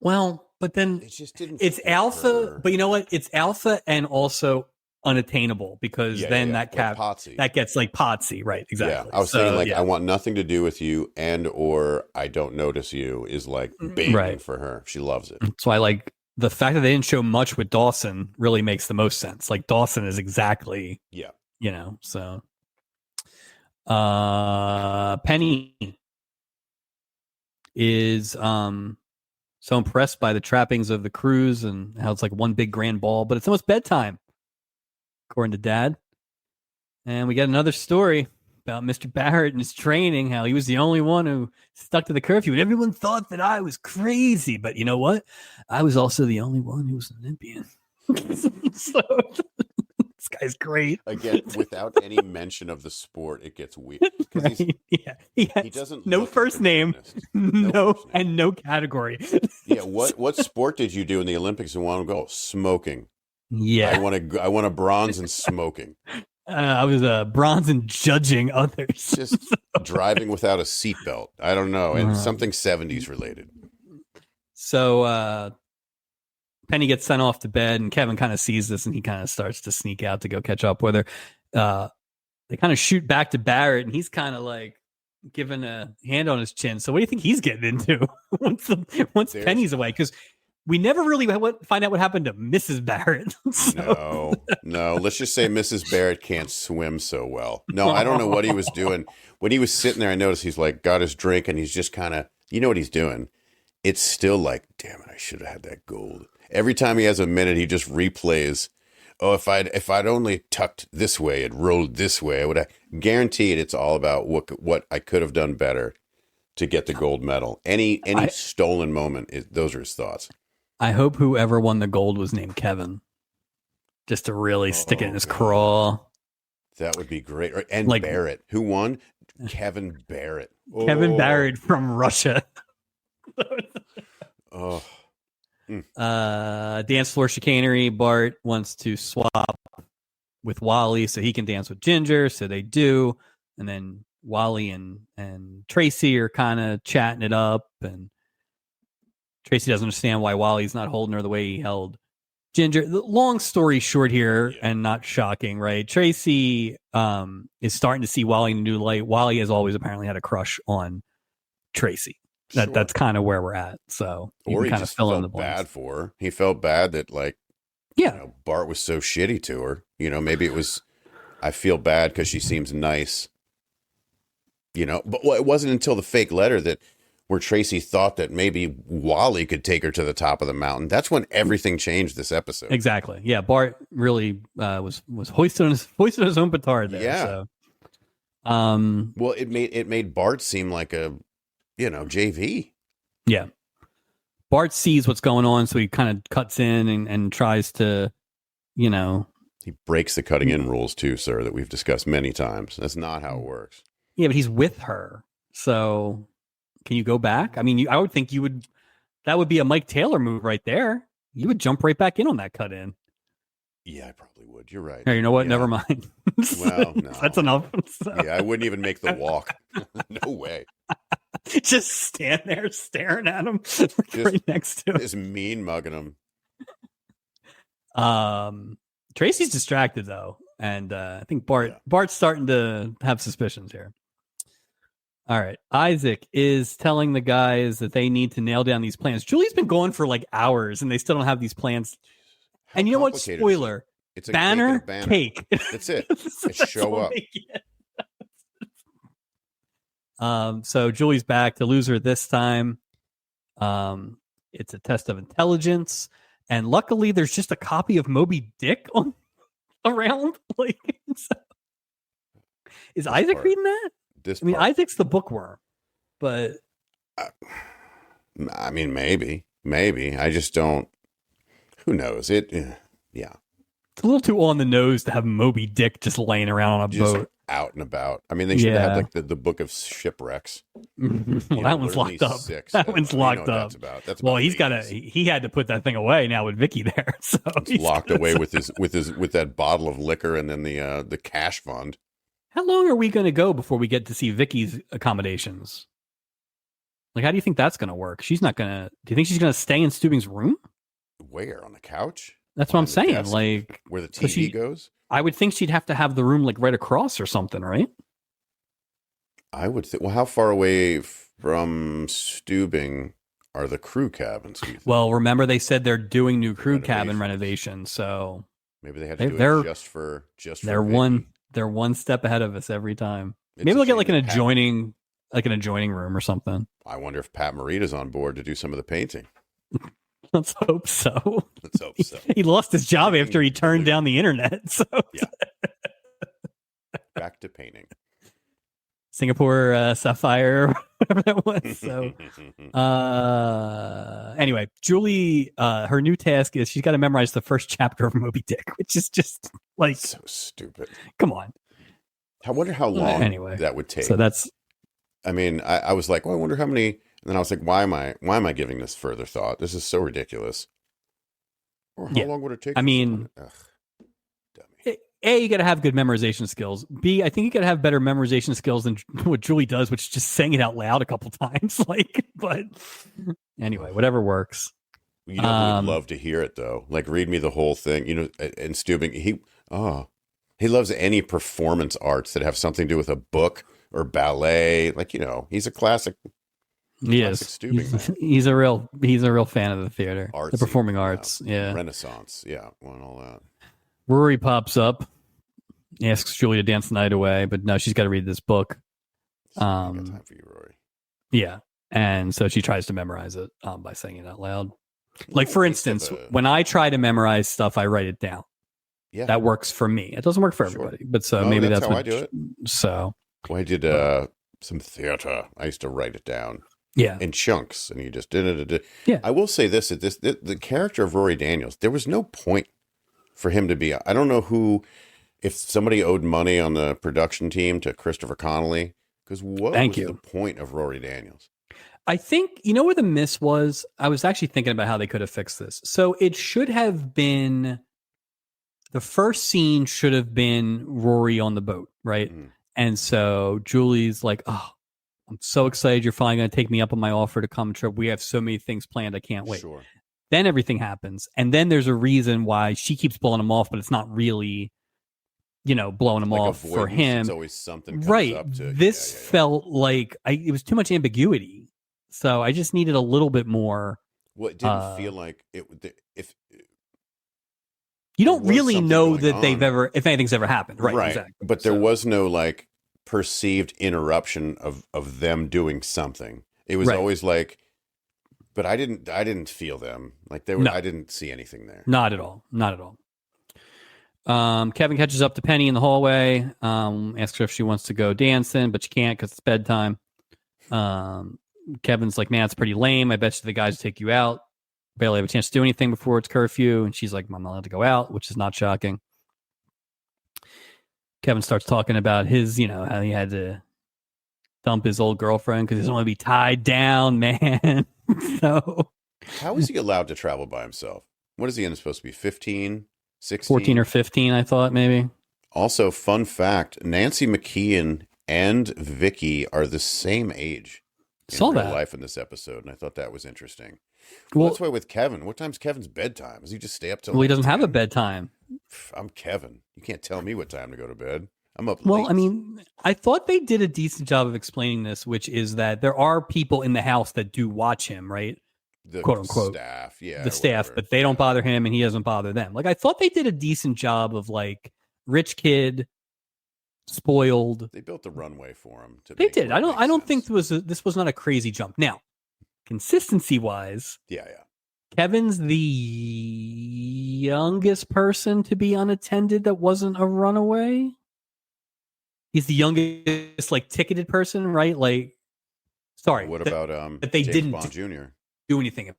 well, but then It just didn't. it's fit alpha, her. but you know what? It's alpha and also unattainable because then that Like Potsy. that gets like Potsy, right? Exactly. Yeah, I was saying like yeah. I want nothing to do with you, and or I don't notice you is like banging Right. for her. She loves it. So I like the fact that they didn't show much with Dawson really makes the most sense. Like Dawson is exactly, Yeah. so Penny is so impressed by the trappings of the cruise and how it's like one big grand ball, but it's almost bedtime, according to Dad. And we get another story about Mr. Barrett and his training, how he was the only one who stuck to the curfew. And everyone thought that I was crazy. But you know what? I was also the only one who was an Olympian. So this guy's great. Again, without any mention of the sport, it gets weird. Right? Yeah. He doesn't no look like first a name, gymnast. no first name. and no category. Yeah, what sport did you do in the Olympics and want to go? Smoking. Yeah. I want a bronze in smoking. I was bronze in judging others. Just driving without a seatbelt. I don't know. And something 70s related. So Penny gets sent off to bed, and Kevin kind of sees this, and he kind of starts to sneak out to go catch up with her. They kind of shoot back to Barrett, and he's kind of like giving a hand on his chin. So what do you think he's getting into once Penny's away? Because we never really find out what happened to Mrs. Barrett. So. No. Let's just say Mrs. Barrett can't swim so well. No, I don't know what he was doing. When he was sitting there, I noticed he's like got his drink and he's just kind of, you know what he's doing? It's still like, damn it, I should have had that gold. Every time he has a minute, he just replays, oh, if I'd only tucked this way, it rolled this way, I would have guaranteed it's all about what I could have done better to get the gold medal. Any stolen moment, those are his thoughts. I hope whoever won the gold was named Kevin, just to really stick it in his craw. That would be great. And like, Barrett, who won? Kevin Barrett. Kevin Barrett from Russia. Oh. Dance floor chicanery. Bart wants to swap with Wally so he can dance with Ginger, so they do. And then Wally and Tracy are kind of chatting it up, and Tracy doesn't understand why Wally's not holding her the way he held Ginger. Long story short here, and not shocking, right? Tracy is starting to see Wally in a new light. Wally has always apparently had a crush on Tracy. That's kind of where we're at. So you or can he kind of just fill in felt the blanks. bad for her. He felt bad that Bart was so shitty to her. Maybe it was, I feel bad because she seems nice. But it wasn't until the fake letter where Tracy thought that maybe Wally could take her to the top of the mountain. That's when everything changed this episode. Exactly. Yeah. Bart really was hoisted on his own petard there. Yeah. So. Well, it made Bart seem like a, JV. Yeah. Bart sees what's going on, so he kind of cuts in and tries to, He breaks the cutting in rules too, sir, that we've discussed many times. That's not how it works. Yeah, but he's with her. So can you go back? I mean, I would think that would be a Mike Taylor move right there. You would jump right back in on that cut in. Yeah, I probably would. You're right. Hey, you know what? Yeah. Never mind. Well, no. That's enough. So. Yeah, I wouldn't even make the walk. No way. Just stand there staring at him right next to him. Just mean mugging him. Tracy's distracted though, and I think Yeah. Bart's starting to have suspicions here. All right, Isaac is telling the guys that they need to nail down these plans. Julie's been going for like hours, and they still don't have these plans. How And you know what? complicated is it? Spoiler: It's a banner, cake. That's it. So It's show all up. they get. So Julie's back to lose her this time. It's a test of intelligence, and luckily there's just a copy of Moby Dick on around. Like, so. Is This Isaac part. reading that? I mean, Isaac's the bookworm, but I mean, maybe. I just don't. Who knows? Yeah. it's a little too on the nose to have Moby Dick just laying around on a Just boat. out and about. I mean, they should have had like the book of shipwrecks. Well, that one's locked up. That one's locked up. That's well, about he's got to. He had to put that thing away now with Vicky there, so it's locked away with that bottle of liquor and then the cash fund. How long are we going to go before we get to see Vicky's accommodations? Like, how do you think that's going to work? She's not going to. Do you think she's going to stay in Stubing's room? Where, on the couch? That's what I'm saying. Desk? Like, where the TV goes? I would think she'd have to have the room like right across or something, right? I would think. Well, how far away from Stubing are the crew cabins? Do you think? Well, remember they said they're doing new crew cabin renovations, so maybe they had to do it just for. They're Vicky. They're one step ahead of us every time. It's Maybe a they'll get shame like an that adjoining room or something. I wonder if Pat Morita's on board to do some of the painting. Let's hope so. Let's hope so. He lost his job after he turned down the internet. So yeah. Back to painting. Singapore Sapphire, whatever that was. So anyway, Julie, her new task is she's got to memorize the first chapter of Moby Dick, which is just like so stupid. Come on. I wonder how long that would take. So that's. I mean, I was like, well, I wonder how many. And then I was like, why am I giving this further thought? This is so ridiculous. Or how long would it take? I mean, dummy. A, you got to have good memorization skills. B, I think you got to have better memorization skills than what Julie does, which is just saying it out loud a couple times. Like, but anyway, whatever works. You know, I would love to hear it though. Like, read me the whole thing. You know, and Stubing, he loves any performance arts that have something to do with a book or ballet. Like, you know, he's a classic. He's a real fan of the theater, the performing arts. Yeah, Renaissance. Yeah, want all that. Rory pops up, asks Julie to dance the night away, but no, she's got to read this book. Got time for you, Rory. Yeah, and so she tries to memorize it by saying it out loud. Like, for instance, when I try to memorize stuff, I write it down. Yeah, that works for me. It doesn't work for everybody, but so maybe that's how I do it. So, well, I did some theater. I used to write it down. Yeah, in chunks, and you just did. Yeah, I will say this: the character of Rory Daniels, there was no point for him to be. I don't know if somebody owed money on the production team to Christopher Connolly, because what was the point of Rory Daniels? I think you know where the miss was. I was actually thinking about how they could have fixed this. So it should have been the first scene should have been Rory on the boat, right? Mm. And so Julie's like, "Oh, I'm so excited you're finally going to take me up on my offer to come trip. We have so many things planned. I can't wait." Sure. Then everything happens. And then there's a reason why she keeps blowing him off, but it's not really, blowing him off for him. It's always something comes right. up to. This felt like it was too much ambiguity. So I just needed a little bit more. Well, it didn't feel like it. If you don't really know that if anything's ever happened. Right. Exactly. But there was no perceived interruption of them doing something. It was always like, but I didn't feel them. Like they were, I didn't see anything there. Not at all. Kevin catches up to Penny in the hallway, asks her if she wants to go dancing, but she can't because it's bedtime. Kevin's like, man, it's pretty lame. I bet you the guys take you out. Barely have a chance to do anything before it's curfew. And she's like, I'm not allowed to go out, which is not shocking. Kevin starts talking about his, how he had to dump his old girlfriend because he doesn't want to be tied down, man. So how is he allowed to travel by himself? What is he supposed to be, 15, 16? 14 or 15, I thought, maybe. Also, fun fact, Nancy McKeon and Vicky are the same age in real life in this episode, and I thought that was interesting. Well, Well, that's why with Kevin. What time's Kevin's bedtime? Does he just stay up till he like doesn't have a 10? bedtime. I'm Kevin. You can't tell me what time to go to bed. I'm up Well, I late. mean, I thought they did a decent job of explaining this, which is that there are people in the house that do watch him, right? The Quote unquote, staff, yeah, the or staff, whatever. but they don't bother him and he doesn't bother them. Like, I thought they did a decent job of like rich kid, spoiled. They built the runway for him. They did. I don't think this was not a crazy jump. Now, consistency wise, Yeah. Kevin's the youngest person to be unattended that wasn't a runaway. He's the youngest, like, ticketed person, right? Like, sorry. What about that they James didn't Bond Jr.? do anything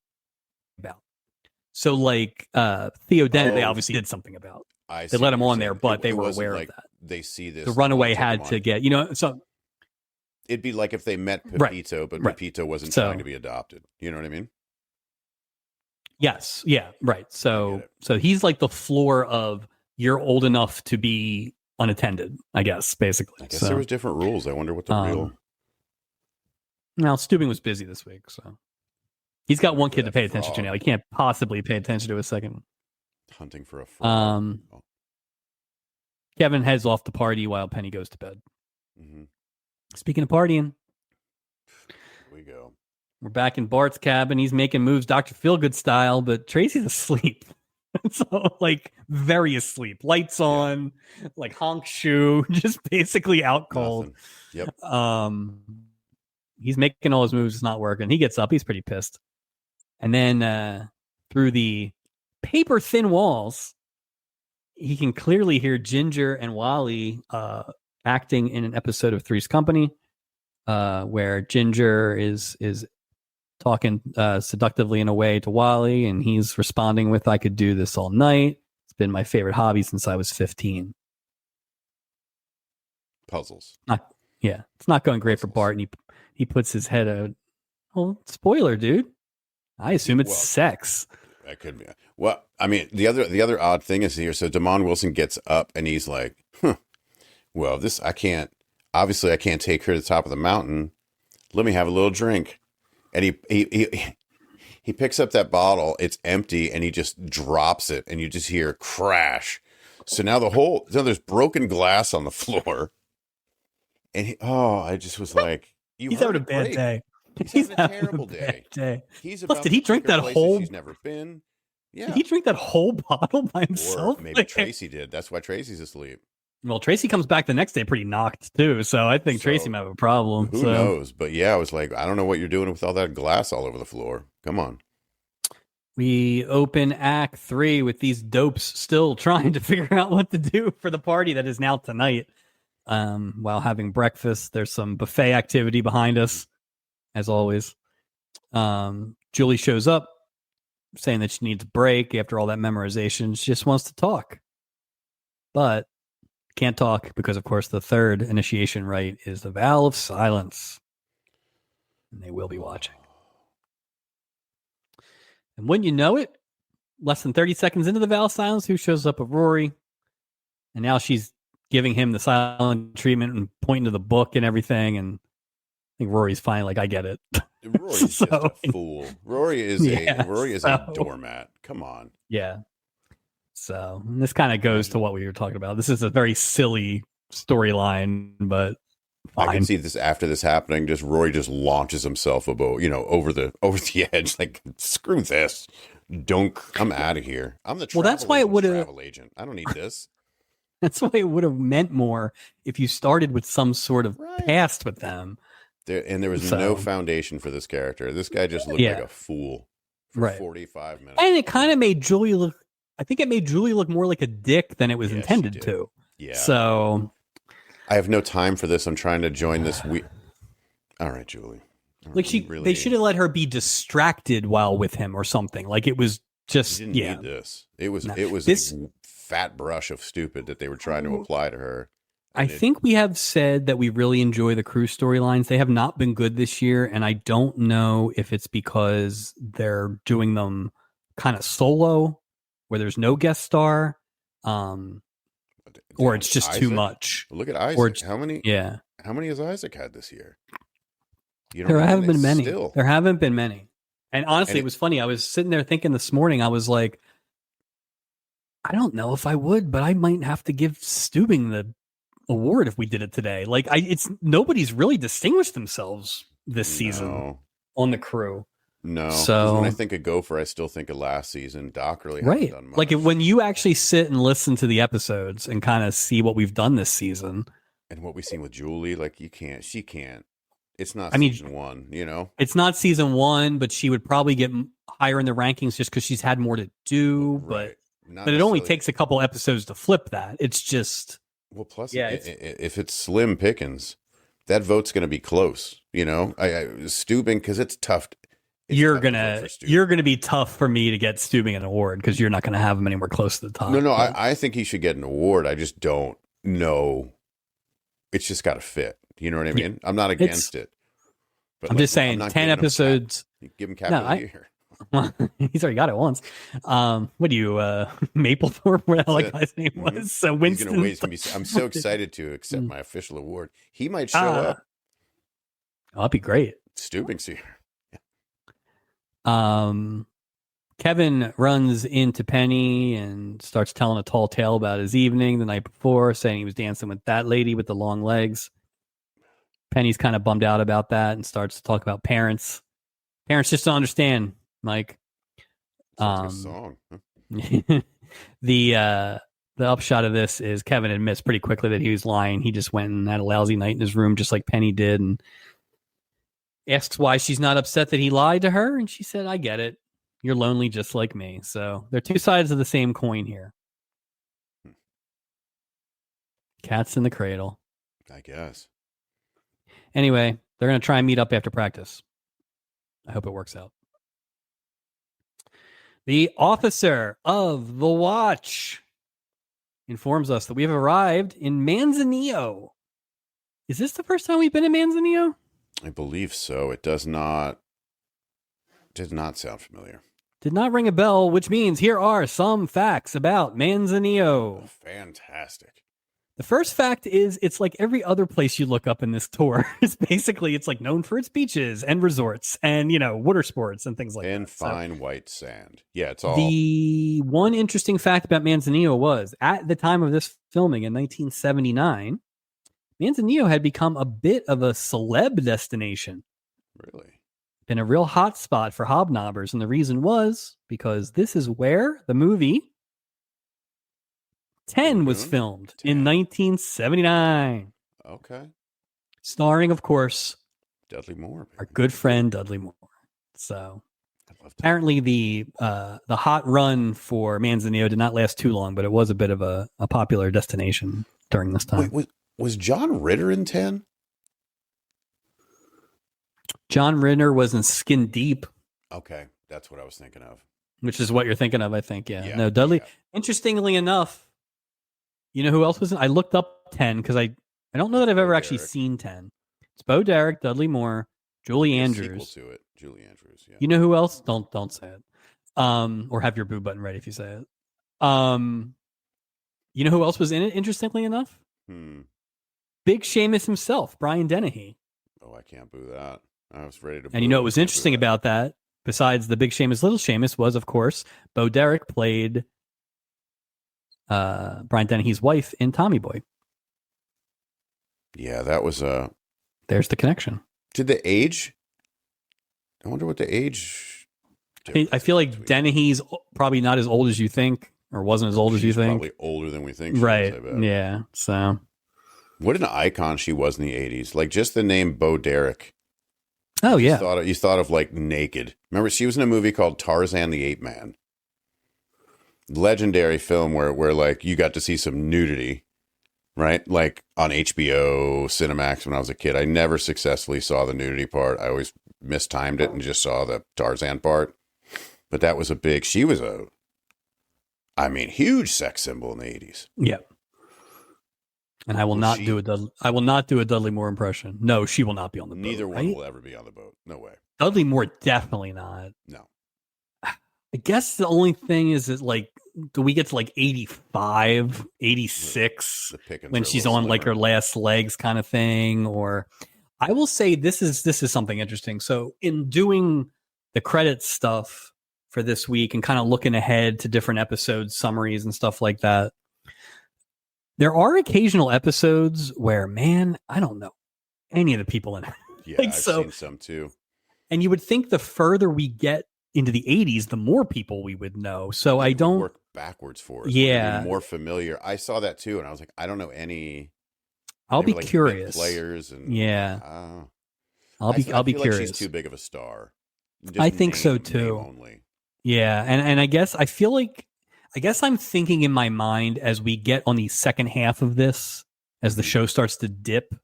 about. So, like, Theo Dent, they obviously did something about. They let him on there, but they were aware of that. They see this. The runaway had to get, so. It'd be like if they met Pepito, but Pepito wasn't trying to be adopted. You know what I mean? Yes. Yeah. Right. So he's like the floor of you're old enough to be unattended, I guess, basically. I guess there was different rules. I wonder what the real. Now, Steubing was busy this week, so he's got one kid to pay attention to now. He can't possibly pay attention to a second one. Hunting for a frog. Kevin heads off the party while Penny goes to bed. Mm-hmm. Speaking of partying, here we go. We're back in Bart's cabin. He's making moves Dr. Feelgood style, but Tracy's asleep. So, like, very asleep. Lights on, like honk shoe, just basically out cold. Nothing. Yep. He's making all his moves. It's not working. He gets up. He's pretty pissed. And then through the paper thin walls, he can clearly hear Ginger and Wally acting in an episode of Three's Company, where Ginger is talking seductively in a way to Wally, and he's responding with, "I could do this all night. It's been my favorite hobby since I was 15." Puzzles. It's not going great for Bart, and he puts his head out. Well, spoiler, dude. I assume it's sex. That could be. Well, I mean, the other odd thing is here. So Damon Wilson gets up and he's like, well, I can't take her to the top of the mountain. Let me have a little drink. And he picks up that bottle. It's empty, and he just drops it, and you just hear crash. So now there's broken glass on the floor. And I just was like, he's having a bad day. He's having a terrible day. Plus, did he drink that whole? He's never been. Yeah. Did he drink that whole bottle by himself? Or maybe Tracy did. That's why Tracy's asleep. Well, Tracy comes back the next day pretty knocked too, so I think Tracy might have a problem. Who knows? But yeah, I was like, I don't know what you're doing with all that glass all over the floor. Come on. We open Act 3 with these dopes still trying to figure out what to do for the party that is now tonight. While having breakfast, there's some buffet activity behind us, as always. Julie shows up, saying that she needs a break after all that memorization. She just wants to talk, but can't talk because, of course, the third initiation rite is the vow of silence, and they will be watching. And when you know it, less than 30 seconds into the vow of silence, who shows up? Rory, and now she's giving him the silent treatment and pointing to the book and everything. And I think Rory's finally like, I get it. Rory's just a fool. Rory is a doormat. Come on. Yeah. So this kind of goes to what we were talking about. This is a very silly storyline, but fine. I can see this after this happening. Just Rory just launches himself over the edge. Like, screw this. I'm out of here. I'm the travel agent. I don't need this. That's why it would have meant more if you started with some sort of past with them. There was no foundation for this character. This guy just looked like a fool for 45 minutes. And it kind of made Julie look, I think it made Julie look more like a dick than it was intended to. Yeah. So I have no time for this. I'm trying to join this. All right, Julie. Like they should have let her be distracted while with him or something. Like it was just, didn't need this. It was a fat brush of stupid that they were trying to apply to her. I think we have said that we really enjoy the crew storylines. They have not been good this year, and I don't know if it's because they're doing them kind of solo, where there's no guest star, or it's just Isaac? too much. Look at Isaac. How many has Isaac had this year? There haven't been many. There haven't been many. And honestly, it was funny. I was sitting there thinking this morning, I was like, I don't know if I would, but I might have to give Steubing the award if we did it today. Like, it's nobody's really distinguished themselves this season on the crew. No. So when I think of Gopher, I still think of last season. Doc really right. hasn't done much. Like when you actually sit and listen to the episodes and kind of see what we've done this season. And what we've seen with Julie, like she can't. It's not season one, you know? It's not season one, but she would probably get higher in the rankings just because she's had more to do. Right. But it only takes a couple episodes to flip that. It's just... Well, plus, if it's slim pickings, that vote's going to be close, you know? Steubing, because it's tough. You're gonna be tough for me to get Steubing an award because you're not going to have him anywhere close to the top. No, I think he should get an award. I just don't know. It's just got to fit. You know what I mean? I'm not against it. But I'm just saying, 10 episodes. Give him Cap of the Year. He's already got it once. What do you, Maplethorpe? What the guy's name was? So Winston. I'm so excited to accept my official award. He might show up. Oh, that'd be great. Steubing's here. Kevin runs into Penny and starts telling a tall tale about his evening the night before, saying he was dancing with that lady with the long legs. Penny's kind of bummed out about that and starts to talk about parents. Parents just don't understand, Mike. Sounds like a song. Huh? The upshot of this is Kevin admits pretty quickly that he was lying. He just went and had a lousy night in his room, just like Penny did, and asks why she's not upset that he lied to her. And she said, I get it. You're lonely just like me. So they're two sides of the same coin here. Cat's in the cradle, I guess. Anyway, they're going to try and meet up after practice. I hope it works out. The officer of the watch informs us that we have arrived in Manzanillo. Is this the first time we've been in Manzanillo? I believe so. It does not sound familiar. Did not ring a bell, which means here are some facts about Manzanillo. Fantastic. The first fact is it's like every other place you look up in this tour. It's basically, it's like known for its beaches and resorts and, water sports and things like that. And fine white sand. Yeah, it's all. The one interesting fact about Manzanillo was at the time of this filming in 1979, Manzanillo had become a bit of a celeb destination. Really? Been a real hot spot for hobnobbers. And the reason was because this is where the movie 10 was filmed in 1979. Okay. Starring, of course, Dudley Moore. Our good friend Dudley Moore. So apparently the hot run for Manzanillo did not last too long, but it was a bit of a popular destination during this time. Wait, was John Ritter in 10? John Ritter was in Skin Deep. Okay, that's what I was thinking of. Which is what you're thinking of, I think. Yeah. No, Dudley. Yeah. Interestingly enough, you know who else was in? I looked up 10 because I don't know that I've ever actually seen 10. It's Bo Derek, Dudley Moore, Julie Andrews. Sequel to it, Julie Andrews. Yeah. You know who else? Don't say it. Or have your boo button ready if you say it. You know who else was in it? Interestingly enough, Big Seamus himself, Brian Dennehy. Oh, I can't boo that. I was ready to. And you know what was interesting about that? Besides the Big Seamus, Little Seamus, was of course Bo Derek played Brian Dennehy's wife in Tommy Boy. Yeah, that was There's the connection. Did the age? I wonder what the age. I feel like Dennehy's probably not as old as you think, or wasn't as old as you think. Probably older than we think. Right? Yeah. So, what an icon she was in the '80s. Like just the name Bo Derek. Oh yeah. You thought of like Naked. Remember, she was in a movie called Tarzan the Ape Man. Legendary film where like you got to see some nudity, right? Like on HBO Cinemax when I was a kid. I never successfully saw the nudity part. I always mistimed it and just saw the Tarzan part. But that was she was huge sex symbol in the 80s. Yeah. And I will not do a Dudley Moore impression. No, she will not be on the boat. Neither one will ever be on the boat. No way. Dudley Moore definitely not. No. I guess the only thing is that like, do we get to like 85, 86 when she's on like her last legs kind of thing? Or I will say this is something interesting. So in doing the credits stuff for this week and kind of looking ahead to different episode summaries and stuff like that, there are occasional episodes where, man, I don't know any of the people in it. Yeah, I've seen some too. And you would think the further we get into the 80s, the more people we would know. So I don't work backwards for us. Yeah, more familiar. I saw that too, and I was like, I don't know any. I'll be curious. Players and I'll be curious. Like she's too big of a star. I think so too. Only. Yeah, and I guess I'm thinking in my mind as we get on the second half of this, as the show starts to dip,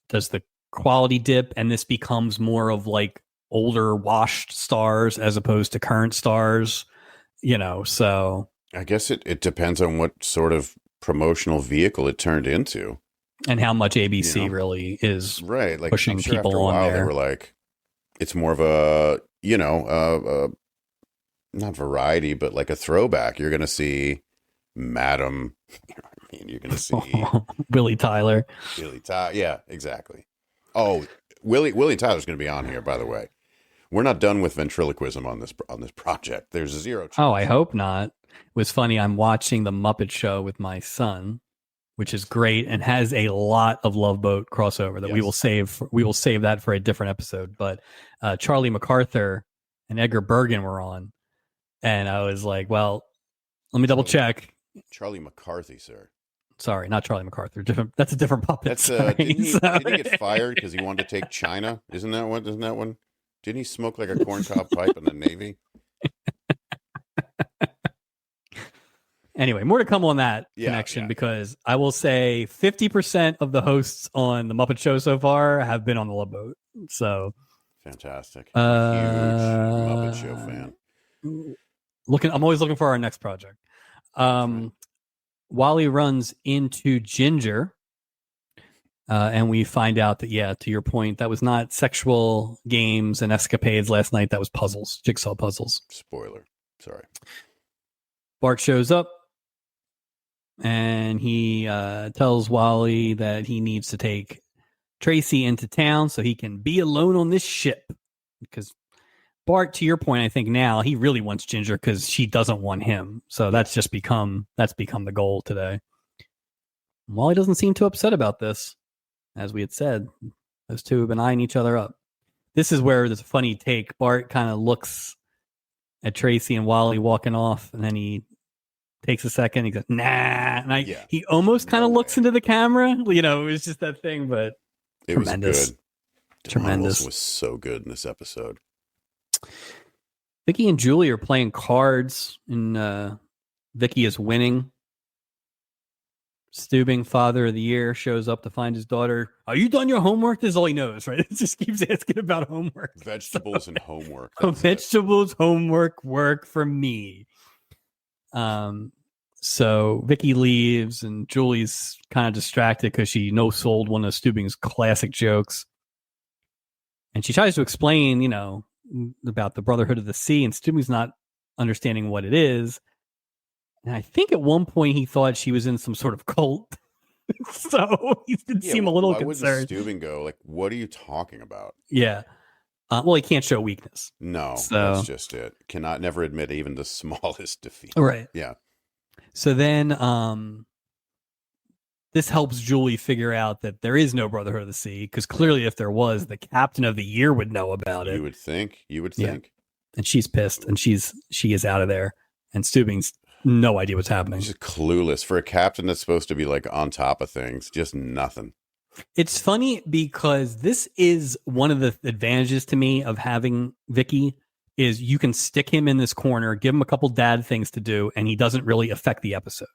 does the quality dip, and this becomes more of like older washed stars as opposed to current stars, so I guess it depends on what sort of promotional vehicle it turned into. And how much ABC really is right, like pushing sure people after a while, on there. They were like, it's more of a, not variety, but like a throwback. You're going to see Madam, you're going to see Willie Tyler. Yeah, exactly. Oh, Willie Tyler's going to be on here, by the way. We're not done with ventriloquism on this project. There's zero chance. Oh, I hope not. It was funny. I'm watching the Muppet Show with my son, which is great and has a lot of Love Boat crossover that we will save. We will save that for a different episode. But Charlie MacArthur and Edgar Bergen were on, and I was like, "Well, let me double check." Charlie McCarthy, sir. Sorry, not Charlie MacArthur. That's a different puppet. That's didn't he get fired because he wanted to take China? Isn't that one? Didn't he smoke like a corncob pipe in the Navy? Anyway, more to come on that connection because I will say 50% of the hosts on the Muppet Show so far have been on the Love Boat. So fantastic. Huge Muppet Show fan. I'm always looking for our next project. Wally runs into Ginger, and we find out that, to your point, that was not sexual games and escapades last night. That was puzzles, jigsaw puzzles. Spoiler. Sorry. Bart shows up, and he tells Wally that he needs to take Tracy into town so he can be alone on this ship. Because Bart, to your point, I think now he really wants Ginger because she doesn't want him. So that's become the goal today. Wally doesn't seem too upset about this. As we had said, those two have been eyeing each other up. This is where there's a funny take. Bart kind of looks at Tracy and Wally walking off, and then he takes a second. He goes, "Nah," and he almost kind of looks into the camera. It was just that thing, but it tremendous. Was good. Tremendous. Was so good in this episode. Vicky and Julie are playing cards, and Vicky is winning. Steubing, father of the year, shows up to find his daughter. Are you done your homework? This is all he knows, right? It just keeps asking about homework. Vegetables and homework. Vegetables, homework, work for me. So Vicky leaves, and Julie's kind of distracted because she no-sold one of Steubing's classic jokes. And she tries to explain, about the Brotherhood of the Sea, and Steubing's not understanding what it is. And I think at one point he thought she was in some sort of cult. So he did seem a little concerned. Why wouldn't Steubing go, like, what are you talking about? Yeah. Well, he can't show weakness. No, that's just it. Cannot never admit even the smallest defeat. Right. Yeah. So then this helps Julie figure out that there is no Brotherhood of the Sea, because clearly if there was, the Captain of the Year would know about it. You would think. Yeah. And she's pissed, and she is out of there. And Steubing's no idea what's happening. She's clueless. For a captain that's supposed to be like on top of things, just nothing. It's funny because this is one of the advantages to me of having Vicky is you can stick him in this corner, give him a couple dad things to do, and he doesn't really affect the episode.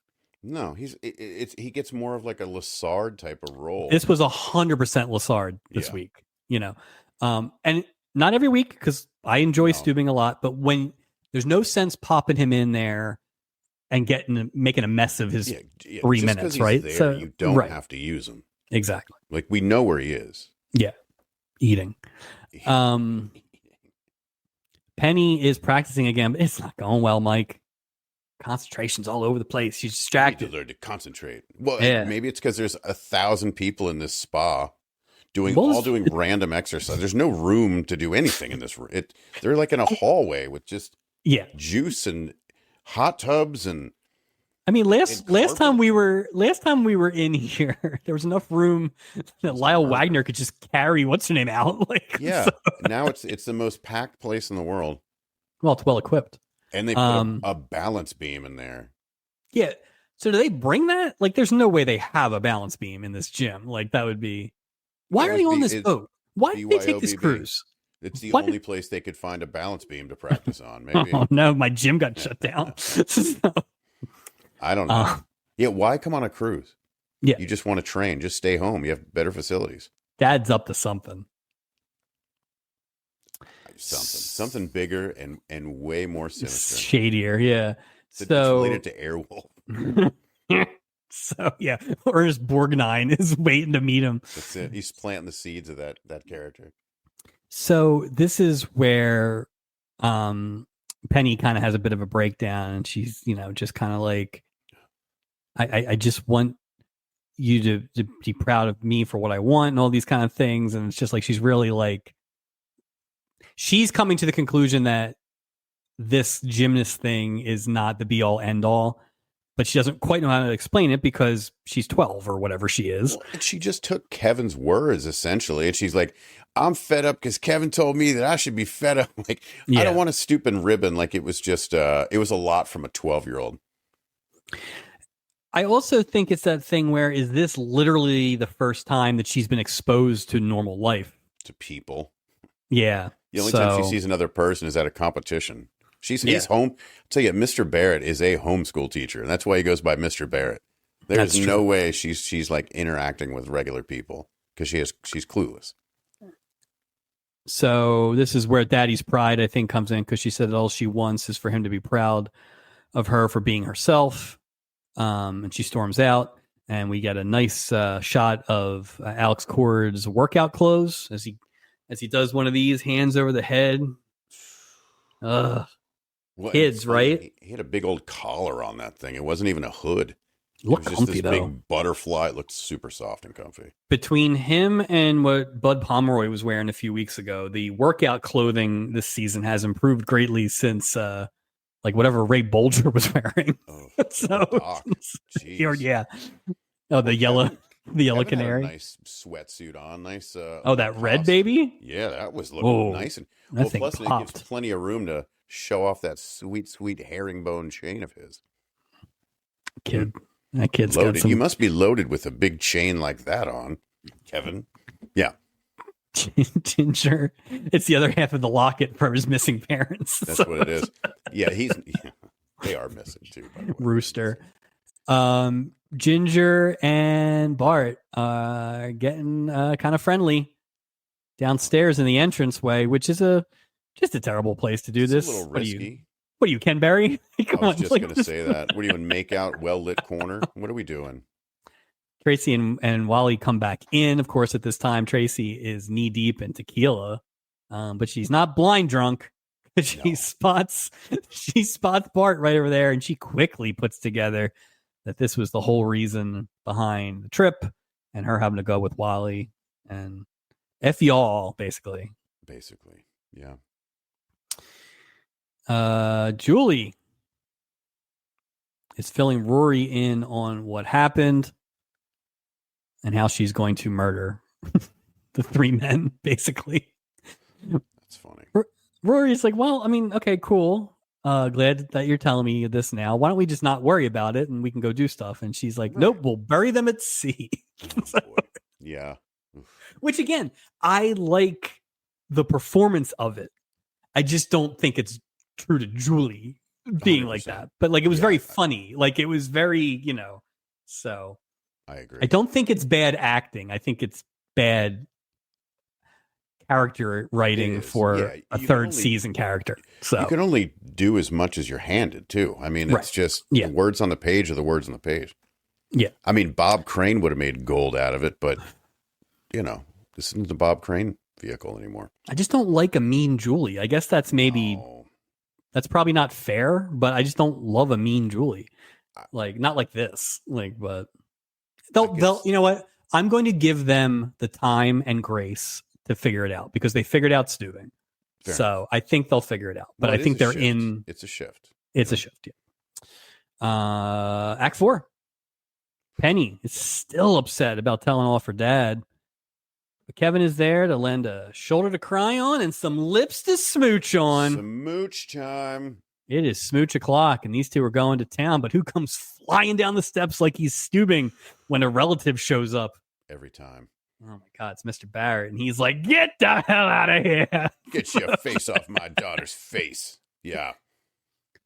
No, he gets more of like a Lassard type of role. This was 100% Lassard this week, and not every week because I enjoy Steubing a lot, but when there's no sense popping him in there and making a mess of his 3 minutes, right? There, so you don't have to use him. Exactly. Like we know where he is. Yeah. Eating. Penny is practicing again, but it's not going well, Mike. Concentration's all over the place. She's distracted. You learn to concentrate. Well, maybe it's because there's 1,000 people in this spa doing random exercise. There's no room to do anything in this room. They're like in a hallway with just juice and hot tubs and. I mean, last time we were in here, there was enough room that Lyle Wagner could just carry what's her name out. Like, yeah. So. Now it's the most packed place in the world. Well, it's well equipped, and they put a balance beam in there. Yeah. So do they bring that? Like, there's no way they have a balance beam in this gym. Like, that would be. Why are they on this boat? Why did they take this cruise? It's the only place they could find a balance beam to practice on. Maybe. Oh no, my gym got shut down. So. I don't know. Yeah, why come on a cruise? Yeah. You just want to train. Just stay home. You have better facilities. Dad's up to something. Something bigger and way more sinister. Shadier, yeah. It's related to Airwolf. So, yeah. Ernest Borgnine is waiting to meet him. That's it. He's planting the seeds of that character. So, this is where Penny kind of has a bit of a breakdown, and she's, just kind of like, I just want you to be proud of me for what I want and all these kind of things. And it's just like, she's really like, she's coming to the conclusion that this gymnast thing is not the be all end all, but she doesn't quite know how to explain it because she's 12 or whatever she is. Well, and she just took Kevin's words essentially. And she's like, I'm fed up because Kevin told me that I should be fed up. Like, I don't want to stoop and ribbon. Like, it was just, it was a lot from a 12-year-old. I also think it's that thing where, is this literally the first time that she's been exposed to normal life? To people. Yeah. The only time she sees another person is at a competition. He's home. I'll tell you, Mr. Barrett is a homeschool teacher, and that's why he goes by Mr. Barrett. There's no way she's like interacting with regular people because she's clueless. So this is where Daddy's pride, I think, comes in, because she said that all she wants is for him to be proud of her for being herself. And she storms out, and we get a nice shot of Alex Cord's workout clothes as he does one of these, hands over the head. Kids, right? He had a big old collar on that thing. It wasn't even a hood. It looked was just comfy, this though. Big butterfly. It looked super soft and comfy. Between him and what Bud Pomeroy was wearing a few weeks ago, the workout clothing this season has improved greatly since like whatever Ray Bolger was wearing. Oh, yeah. Oh, the yellow canary. Had a nice sweatsuit on. Nice. That red baby. Yeah, that was looking nice. And plus, it gives plenty of room to show off that sweet, sweet herringbone chain of his. That kid's loaded. got some... You must be loaded with a big chain like that on, Kevin. Yeah. Ginger. It's the other half of the locket for his missing parents. That's what it is. Yeah, they are missing too, by the way. Rooster. Ginger and Bart are getting kind of friendly downstairs in the entranceway, which is just a terrible place to do this. A little risky. What are you, Ken Berry? I was just going to say that. What are you in make out, well-lit corner? What are we doing? Tracy and Wally come back in. Of course, at this time, Tracy is knee-deep in tequila, but she's not blind drunk. She spots Bart right over there, and she quickly puts together that this was the whole reason behind the trip and her having to go with Wally and F y'all, basically. Basically, yeah. Julie is filling Rory in on what happened and how she's going to murder the three men, basically. That's funny. Rory's like, well, I mean, okay, cool. Glad that you're telling me this now. Why don't we just not worry about it and we can go do stuff? And she's like, nope, we'll bury them at sea. Oh, boy. Yeah. Which, again, I like the performance of it. I just don't think it's true to Julie being 100%. Like that. But like, it was very funny. Like, it was very, so. I agree. I don't think it's bad acting. I think it's bad character writing for a third season character. So you can only do as much as you're handed too. I mean, it's just the words on the page are the words on the page. Yeah. I mean, Bob Crane would have made gold out of it, but this isn't the Bob Crane vehicle anymore. I just don't like a mean Julie. I guess that's that's probably not fair, but I just don't love a mean Julie. Like, not like this. Like, but they'll you know what? I'm going to give them the time and grace to figure it out because they figured out snooping. Fair so enough. I think they'll figure it out. But Well, I think they're shift. in. It's a shift. It's a shift. Yeah. Act 4. Penny is still upset about telling off her dad. But Kevin is there to lend a shoulder to cry on and some lips to smooch on. Smooch time. It is smooch o'clock, and these two are going to town. But who comes flying down the steps like he's stooping when a relative shows up? Every time. Oh, my God, it's Mr. Barrett. And he's like, get the hell out of here. Get your face off my daughter's face. Yeah.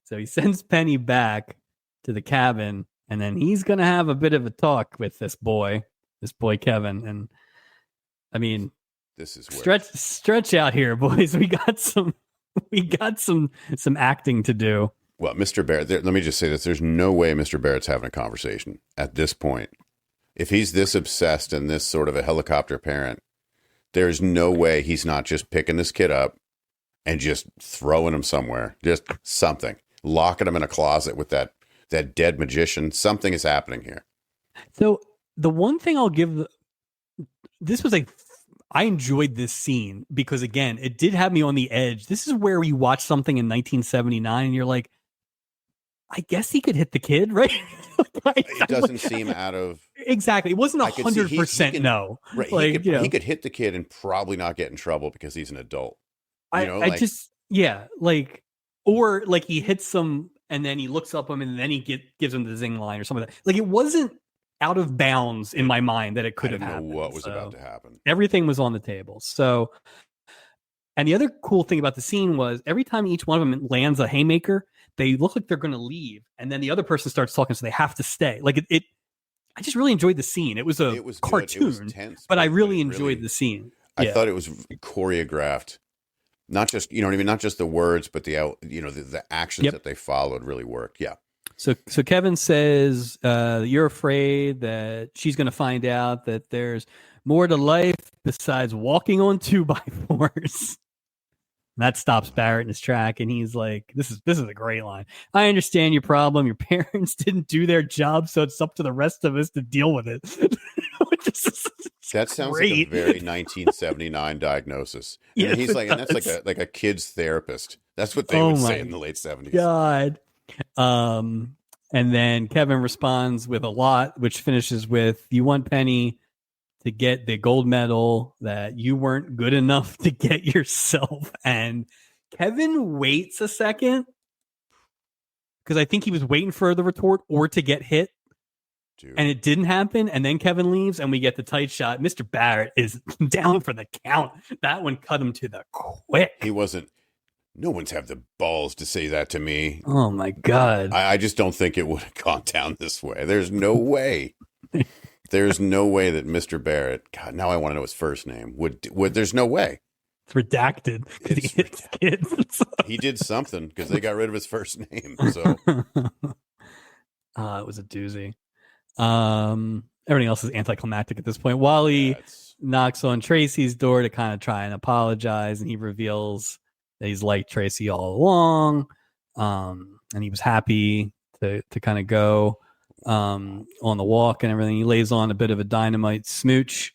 So he sends Penny back to the cabin, and then he's going to have a bit of a talk with this boy Kevin. And I mean, this is stretch out here, boys. We got some acting to do. Well, Mr. Barrett, let me just say this. There's no way Mr. Barrett's having a conversation at this point. If he's this obsessed and this sort of a helicopter parent, there's no way he's not just picking this kid up and just throwing him somewhere. Just something. Locking him in a closet with that dead magician. Something is happening here. So the one thing I'll give... I enjoyed this scene because, again, it did have me on the edge. This is where we watch something in 1979 and you're like, I guess he could hit the kid, right? It doesn't seem out of... Exactly. It wasn't 100% no. Right. Like, he could hit the kid and probably not get in trouble because he's an adult. Or like he hits him and then he looks up him and then he gives him the zing line or something like that. Like, it wasn't out of bounds in my mind that it could have happened. I didn't know what was about to happen. Everything was on the table. So, and the other cool thing about the scene was every time each one of them lands a haymaker, they look like they're going to leave, and then the other person starts talking, so they have to stay. Like it I just really enjoyed the scene. It was cartoon, it was tense, but I really enjoyed the scene. I thought it was choreographed. Not just, you know what I mean? Not just the words, but the actions that they followed really worked. Yeah. So Kevin says, you're afraid that she's going to find out that there's more to life besides walking on 2x4s. That stops Barrett in his track, and he's like, this is a great line. I understand your problem. Your parents didn't do their job, so it's up to the rest of us to deal with it. That sounds like a very 1979 diagnosis. And Yes, he's like, and that's like a kid's therapist. That's what they would say in the late 70s. God. And then Kevin responds with a lot, which finishes with, you want Penny to get the gold medal that you weren't good enough to get yourself. And Kevin waits a second because I think he was waiting for the retort or to get hit. Dude. And it didn't happen. And then Kevin leaves and we get the tight shot. Mr. Barrett is down for the count. That one cut him to the quick. He wasn't. No one's have the balls to say that to me. Oh, my God. I just don't think it would have gone down this way. There's no way. There's no way that Mr. Barrett, God, now I want to know his first name, would there's no way. It's redacted. He hits kids. He did something because they got rid of his first name. So it was a doozy. Everything else is anticlimactic at this point. Wally knocks on Tracy's door to kind of try and apologize, and he reveals that he's liked Tracy all along, and he was happy to kind of go on the walk and everything. He lays on a bit of a dynamite smooch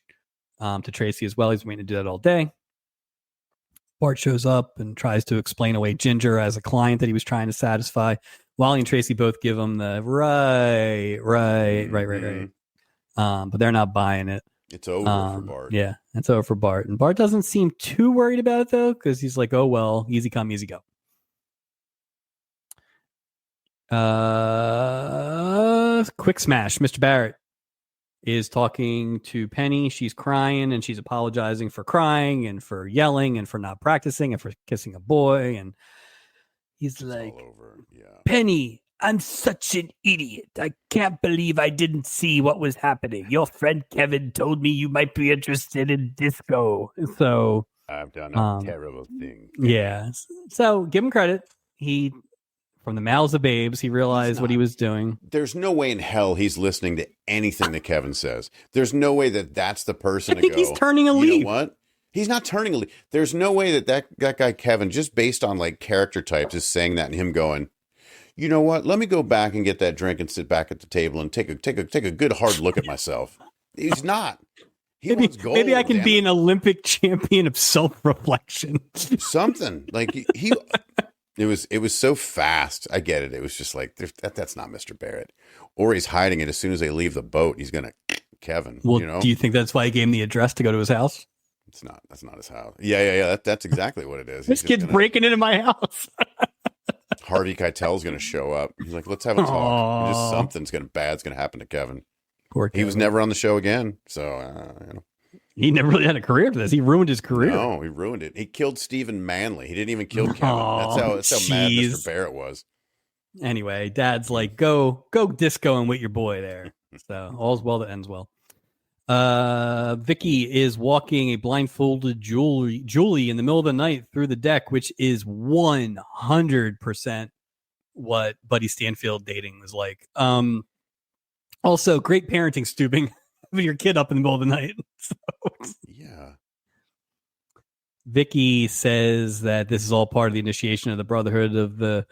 to Tracy as well. He's waiting to do that all day. Bart shows up and tries to explain away Ginger as a client that he was trying to satisfy. Wally and Tracy both give him the right. But they're not buying it. It's over for Bart. Yeah, it's over for Bart. And Bart doesn't seem too worried about it, though, because he's like, oh, well, easy come, easy go. Quick smash. Mr. Barrett is talking to Penny. She's crying, and she's apologizing for crying and for yelling and for not practicing and for kissing a boy. And he's like, all over. Yeah. Penny, I'm such an idiot. I can't believe I didn't see what was happening. Your friend Kevin told me you might be interested in disco. So I've done a terrible thing. Yeah. So give him credit. He, from the mouths of babes, he realized what he was doing. There's no way in hell he's listening to anything that Kevin says. There's no way that that's the person I think he's turning a leaf. You know what? He's not turning a leaf. There's no way that guy Kevin, just based on like character types, is saying that and him going, you know what? Let me go back and get that drink and sit back at the table and take a good hard look at myself. He's not. He Maybe, wants gold. maybe I can be damn an Olympic champion of self-reflection. something like he. It was so fast. I get it. It was just like that's not Mr. Barrett, or he's hiding it. As soon as they leave the boat, he's gonna Kevin. Well, you know, do you think that's why he gave him the address to go to his house? it's not. That's not his house. Yeah. That's exactly what it is. This kid's breaking into my house. Harvey Keitel's gonna show up. He's like, let's have a talk. Just something's bad's gonna happen to Kevin. Poor Kevin. He was never on the show again, so he never really had a career for this. He ruined his career. No, he ruined it. He killed Stephen Manley. He didn't even kill Kevin. That's how mad Mr. Barrett was. Anyway, Dad's like, go disco and with your boy there. So all's well that ends well. Vicky is walking a blindfolded Julie in the middle of the night through the deck, which is 100% what Buddy Stanfield dating was like. Also, great parenting, Stubing. Having your kid up in the middle of the night. So. Yeah. Vicky says that this is all part of the initiation of the Brotherhood of the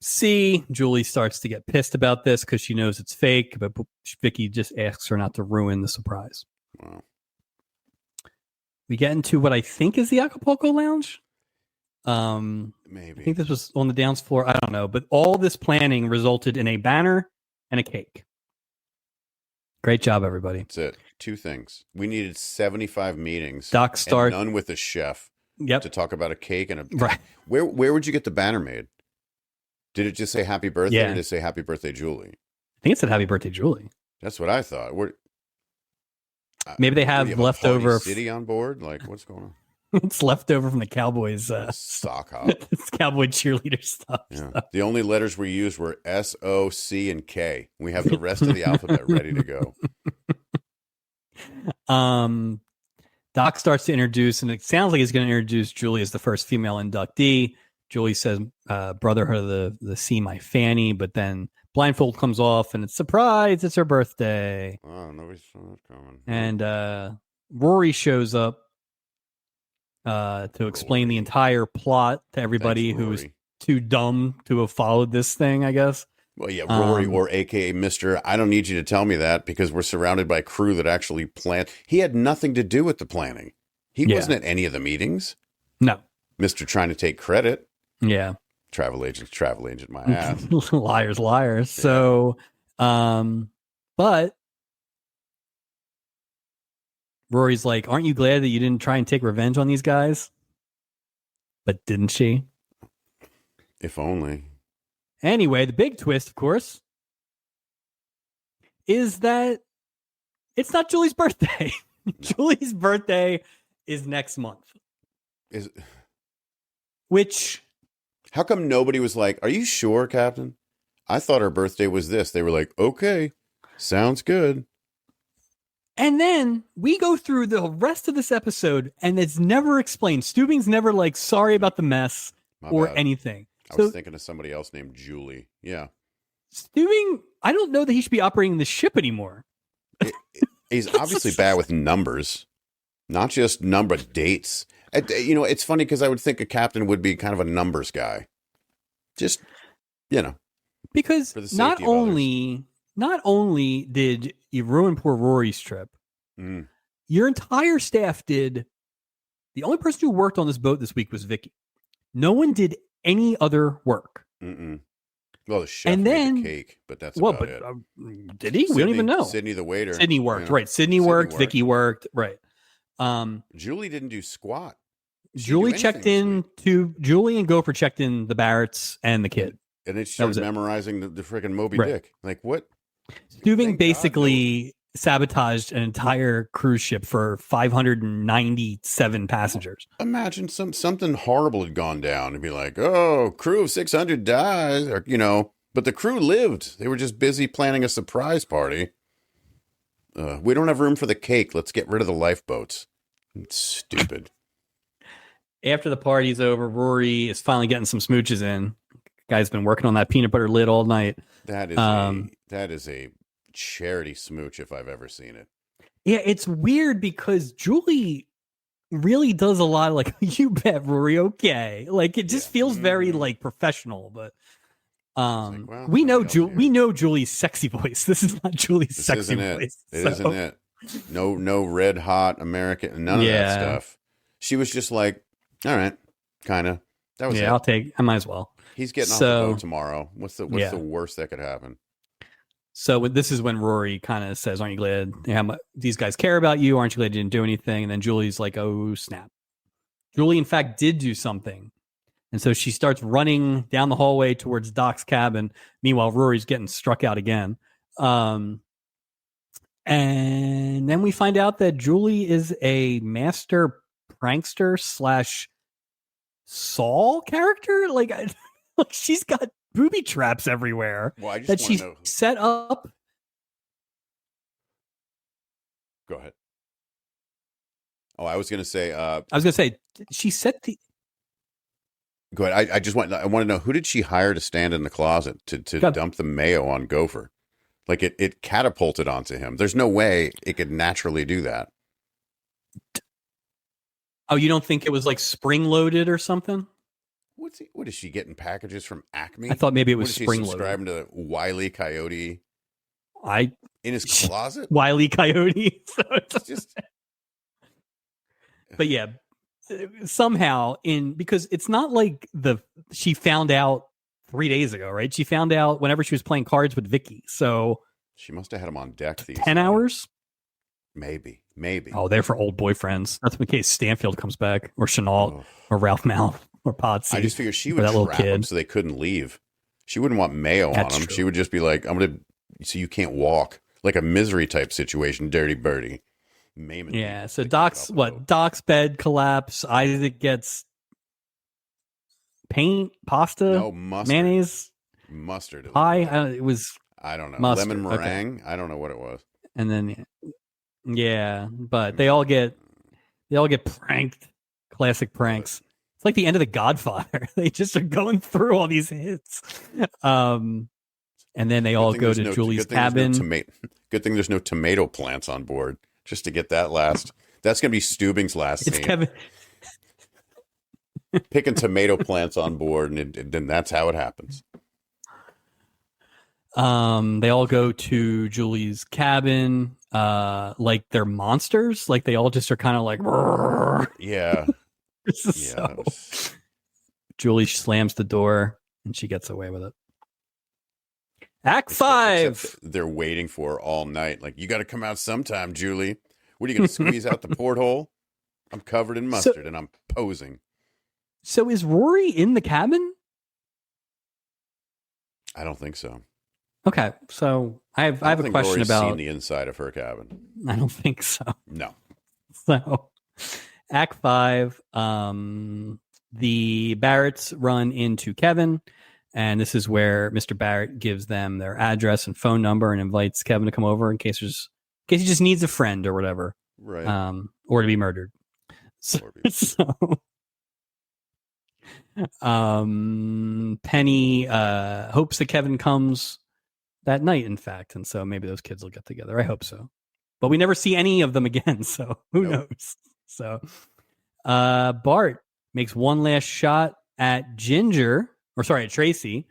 Sea. Julie starts to get pissed about this because she knows it's fake, but Vicky just asks her not to ruin the surprise. Wow. We get into what I think is the Acapulco Lounge. Maybe. I think this was on the dance floor. I don't know, but all this planning resulted in a banner and a cake. Great job, everybody. That's it. Two things. We needed 75 meetings. Doc Stark. And none with a chef. Yep. To talk about a cake and a... Right. Where would you get the banner made? Did it just say happy birthday Yeah. or did it say happy birthday, Julie? I think it said happy birthday, Julie. That's what I thought. Maybe they have leftover... City on board? Like, what's going on? It's leftover from the Cowboys. Sock hop. It's Cowboy cheerleader stuff. Yeah. The only letters we used were S, O, C, and K. We have the rest of the alphabet ready to go. Doc starts to introduce, and it sounds like he's going to introduce Julie as the first female inductee. Julie says, Brotherhood of the Sea, my fanny, but then blindfold comes off, and it's surprise, it's her birthday. Oh, nobody saw that coming. And Rory shows up to explain the entire plot to everybody who's too dumb to have followed this thing, I guess. Well, yeah, Rory or AKA Mr. I don't need you to tell me that because we're surrounded by crew that actually planned. He had nothing to do with the planning. He wasn't at any of the meetings. No. Mr. trying to take credit. Yeah. Travel agent, my ass. Liars. Yeah. So, but Rory's like, aren't you glad that you didn't try and take revenge on these guys? But didn't she? If only. Anyway, the big twist, of course, is that it's not Julie's birthday. Julie's birthday is next month. Which... How come nobody was like, are you sure, Captain? I thought her birthday was this. They were like, okay, sounds good. And then we go through the rest of this episode, and it's never explained. Stubing's never like, sorry about the mess or anything. I was thinking of somebody else named Julie. Yeah. Stubing, I don't know that he should be operating the ship anymore. He's obviously bad with numbers, not just number dates. You know, it's funny because I would think a captain would be kind of a numbers guy. Just, because not only did you ruin poor Rory's trip, your entire staff did. The only person who worked on this boat this week was Vicky. No one did any other work. Mm-mm. Well, the chef made the cake, but that's about it. Did he? We don't even know. Sydney, the waiter. Sydney worked, right. Sydney worked. Vicky worked, right. Julie didn't do squat. Julie checked in to Julie and Gopher checked in the Barretts and the kid. And then she started memorizing the freaking Moby Dick. Like, what? Stubing basically sabotaged an entire cruise ship for 597 passengers. Imagine something horrible had gone down and be like, oh, crew of 600 dies, or, but the crew lived. They were just busy planning a surprise party. We don't have room for the cake. Let's get rid of the lifeboats. It's stupid. After the party's over, Rory is finally getting some smooches in. Guy's been working on that peanut butter lid all night. That is a charity smooch if I've ever seen it. Yeah, it's weird because Julie really does a lot of like, you bet, Rory, okay. Like it just feels very like professional, but we know Julie's sexy voice. This is not Julie's sexy voice. Isn't it? No red hot American, none of that stuff. She was just like, all right, kind of. That was it. I might as well. He's getting off the boat tomorrow. What's the worst that could happen? So this is when Rory kind of says, aren't you glad these guys care about you? Aren't you glad you didn't do anything? And then Julie's like, oh, snap. Julie, in fact, did do something. And so she starts running down the hallway towards Doc's cabin. Meanwhile, Rory's getting struck out again. And then we find out that Julie is a master prankster / Saul character. Like she's got booby traps everywhere that she set up. Go ahead. Oh, I was going to say. She set the. Go ahead. I want to know, who did she hire to stand in the closet to dump the mayo on Gopher? Like it catapulted onto him. There's no way it could naturally do that. Oh, you don't think it was like spring loaded or something? What is she getting packages from Acme? I thought maybe it was spring loaded. Subscribing to Wile E. Coyote. In his closet. Wile E. Coyote. So it's just. But yeah, somehow because it's not like she found out 3 days ago, right? She found out whenever she was playing cards with Vicky. So she must have had him on deck. 10 hours. Maybe. Oh, they're for old boyfriends. That's in case Stanfield comes back, or Chenault, or Ralph Mal, or Potsy. I just figured she would trap him so they couldn't leave. She wouldn't want mayo on him. True. She would just be like, so you can't walk. Like a Misery type situation, dirty birdie. Yeah, so Doc's bed collapse. Isaac gets paint, pasta, mayonnaise, mustard. It was. I don't know. Mustard. Lemon meringue. Okay. I don't know what it was. And then, but they all get pranked. Classic pranks. It's like the end of The Godfather. They just are going through all these hits. And then they all go to Julie's cabin. Good thing there's no tomato plants on board. Just to get that last. That's going to be Stubing's last scene. Kevin. Picking tomato plants on board, and then that's how it happens. They all go to Julie's cabin, like they're monsters. Like they all just are kind of like, yeah. So, Julie slams the door and she gets away with it. Act 5. They're waiting for her all night. Like, you got to come out sometime, Julie. What are you going to squeeze out the porthole? I'm covered in mustard and I'm posing. So is Rory in the cabin? I don't think so. Okay, so I have a question Rory's about seen the inside of her cabin. I don't think so. No. So, Act 5. The Barretts run into Kevin. And this is where Mr. Barrett gives them their address and phone number and invites Kevin to come over in case he just needs a friend or whatever, right? Or to be murdered. Penny hopes that Kevin comes that night, in fact, and so maybe those kids will get together. I hope so, but we never see any of them again, so who knows? So, Bart makes one last shot at Tracy.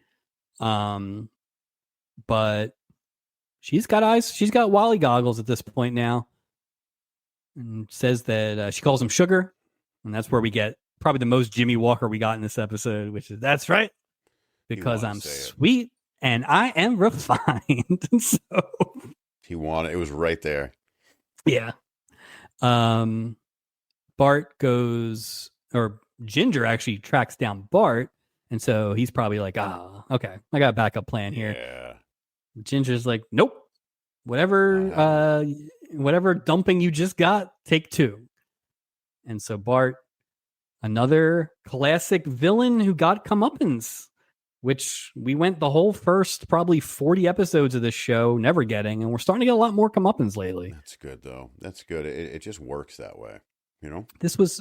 But she's got eyes. She's got Wally goggles at this point now, and says that she calls him Sugar, and that's where we get probably the most Jimmy Walker we got in this episode, which is that's right, because I'm sweet and I am refined. So he wanted it was right there. Yeah. Bart goes, or Ginger actually tracks down Bart. And so he's probably like, okay, I got a backup plan here. Yeah. Ginger's like, nope. Whatever dumping you just got, take 2. And so Bart, another classic villain who got comeuppance, which we went the whole first probably 40 episodes of this show never getting, and we're starting to get a lot more comeuppance lately. That's good, though. That's good. It just works that way. You know, this was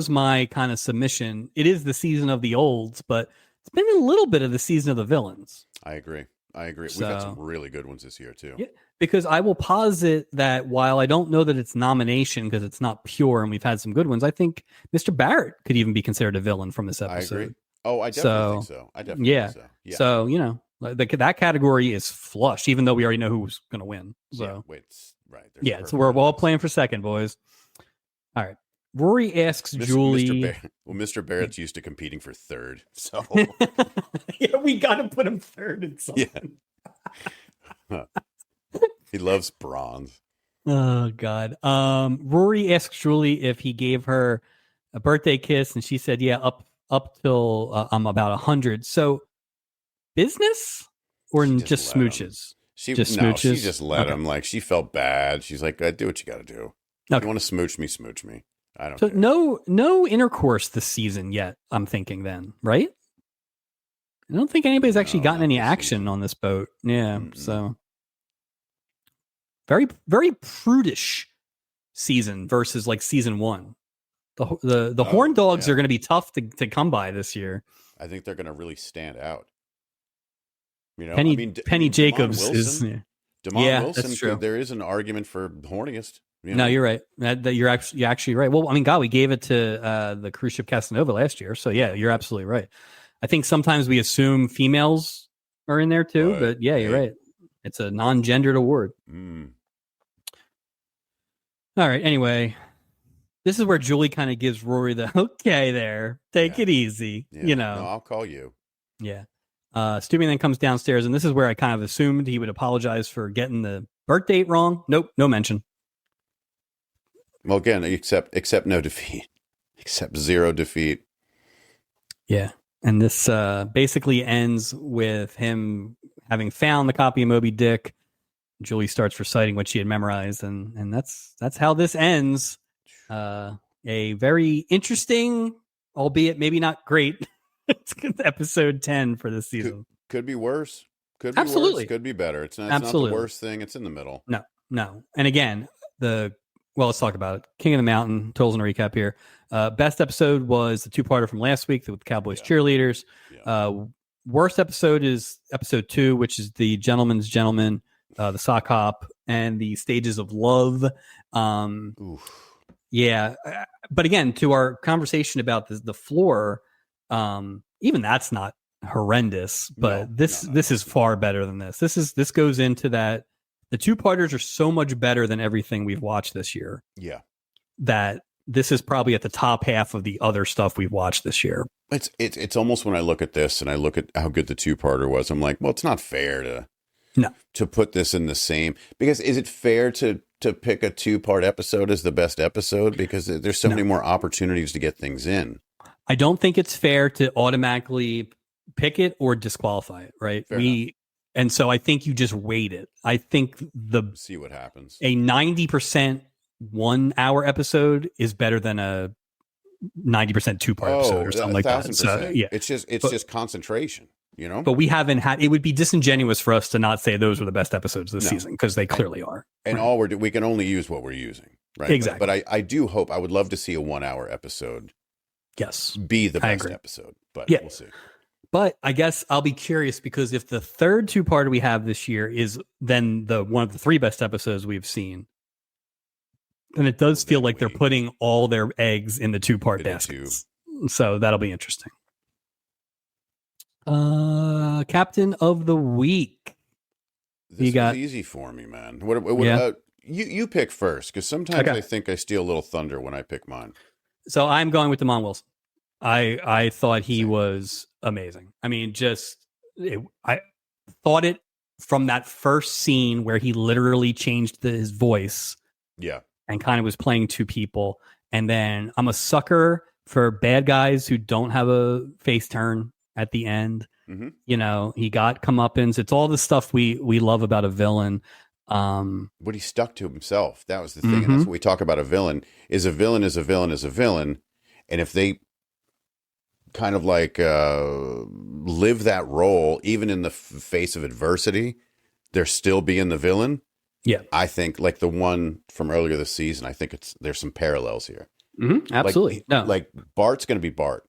my kind of submission. It is the season of the olds, but it's been a little bit of the season of the villains. I agree. We've had some really good ones this year too. Yeah, because I will posit that while I don't know that it's nomination because it's not pure and we've had some good ones, I think Mr. Barrett could even be considered a villain from this episode. I agree. Oh, I definitely think so. I definitely think so. Yeah. So, That category is flush, even though we already know who's going to win. So yeah, wait, right. Yeah, so we're all playing for second, boys. All right. Rory asks Julie. Mr. Barrett's used to competing for third, so yeah, we got to put him third in something. Yeah. He loves bronze. Oh God. Rory asks Julie if he gave her a birthday kiss, and she said, "Yeah, up till I'm about 100." So, business or just smooches? She smooches. She just let him. Like, she felt bad. She's like, "Do what you got to do. Okay. You want to smooch me, smooch me. I don't." So care. no intercourse this season yet. I'm thinking then, right? I don't think anybody's actually gotten any action on this boat. Yeah, so very very prudish season versus like season 1. The horn dogs are going to be tough to come by this year. I think they're going to really stand out. You know, Penny Jacobs Wilson, is Wilson. That's true. There is an argument for horniest. No, you're right. You're actually right. Well, I mean, God, we gave it to the cruise ship Casanova last year, so yeah, you're absolutely right. I think sometimes we assume females are in there too, but yeah, you're right. It's a non-gendered award. All right. Anyway, this is where Julie kind of gives Rory the okay there. Take it easy. Yeah. You know, no, I'll call you. Yeah. Stewie then comes downstairs, and this is where I kind of assumed he would apologize for getting the birth date wrong. Nope, no mention. Well, again, except no defeat, except 0 defeat. Yeah, and this basically ends with him having found the copy of Moby Dick. Julie starts reciting what she had memorized, and that's how this ends. A very interesting, albeit maybe not great, episode 10 for this season. Could be worse. Could be Absolutely. Worse. Could be better. It's not the worst thing. It's in the middle. No. And again, let's talk about it. King of the Mountain, totals and recap here. Best episode was the 2-parter from last week with Cowboys cheerleaders. Yeah. Worst episode is episode 2, which is the Gentleman's Gentleman, the sock hop, and the Stages of Love. Yeah. But again, to our conversation about the floor, even that's not horrendous, but this is far better than this. This goes into that. The 2-parters are so much better than everything we've watched this year. Yeah. That this is probably at the top half of the other stuff we've watched this year. It's almost, when I look at this and I look at how good the 2-parter was, I'm like, well, it's not fair to put this in the same, because is it fair to pick a 2-part episode as the best episode? Because there's so many more opportunities to get things in. I don't think it's fair to automatically pick it or disqualify it, right? And so I think you just weight it. I think see what happens. A 90% 1-hour episode is better than a 90% 2-part episode or something like that. So, yeah, it's just concentration, you know. But we haven't had. It would be disingenuous for us to not say those were the best episodes this season, because they clearly are. And we can only use what we're using, right? Exactly. But I do hope, I would love to see a 1-hour episode. Yes, be the best episode, but we'll see. But I guess I'll be curious, because if the third 2-parter we have this year is then one of the 3 best episodes we've seen, then it does feel like they're putting all their eggs in the 2-part baskets. So that'll be interesting. Captain of the Week. This is easy for me, man. What you pick first, because sometimes I think I steal a little thunder when I pick mine. So I'm going with Damon Wilson. I thought he was amazing. I mean, I thought it from that first scene where he literally changed his voice. Yeah. And kind of was playing 2 people. And then I'm a sucker for bad guys who don't have a face turn at the end. Mm-hmm. You know, he got comeuppance. It's all the stuff we love about a villain. But he stuck to himself. That was the thing. And that's what we talk about. A villain is a villain is a villain is a villain. And if they kind of like live that role, even in the face of adversity, they're still being the villain. Yeah, I think like the one from earlier this season, I think there's some parallels here. Mm-hmm. Absolutely. Like Bart's going to be Bart.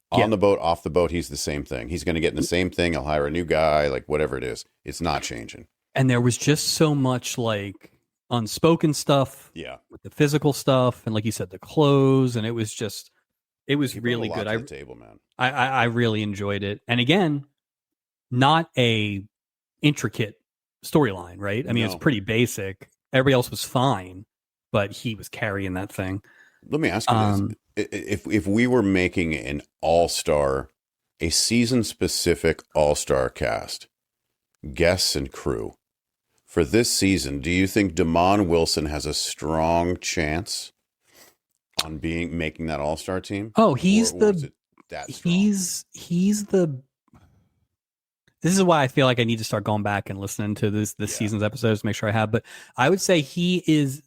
On the boat, off the boat, he's the same thing. He's going to get in the same thing. He'll hire a new guy, like whatever it is. It's not changing. And there was just so much like unspoken stuff. Yeah. With the physical stuff. And like you said, the clothes. And it was really good. To the table, man. I really enjoyed it. And again, not a intricate storyline, right? I mean, it's No. pretty basic. Everybody else was fine, but he was carrying that thing. Let me ask you this. If we were making an all-star, a season-specific all-star cast, guests and crew, for this season, do you think Damon Wilson has a strong chance on making that all-star team? Oh, he's is it that strong? he's the. This is why I feel like I need to start going back and listening to this season's episodes to make sure I have. But I would say he is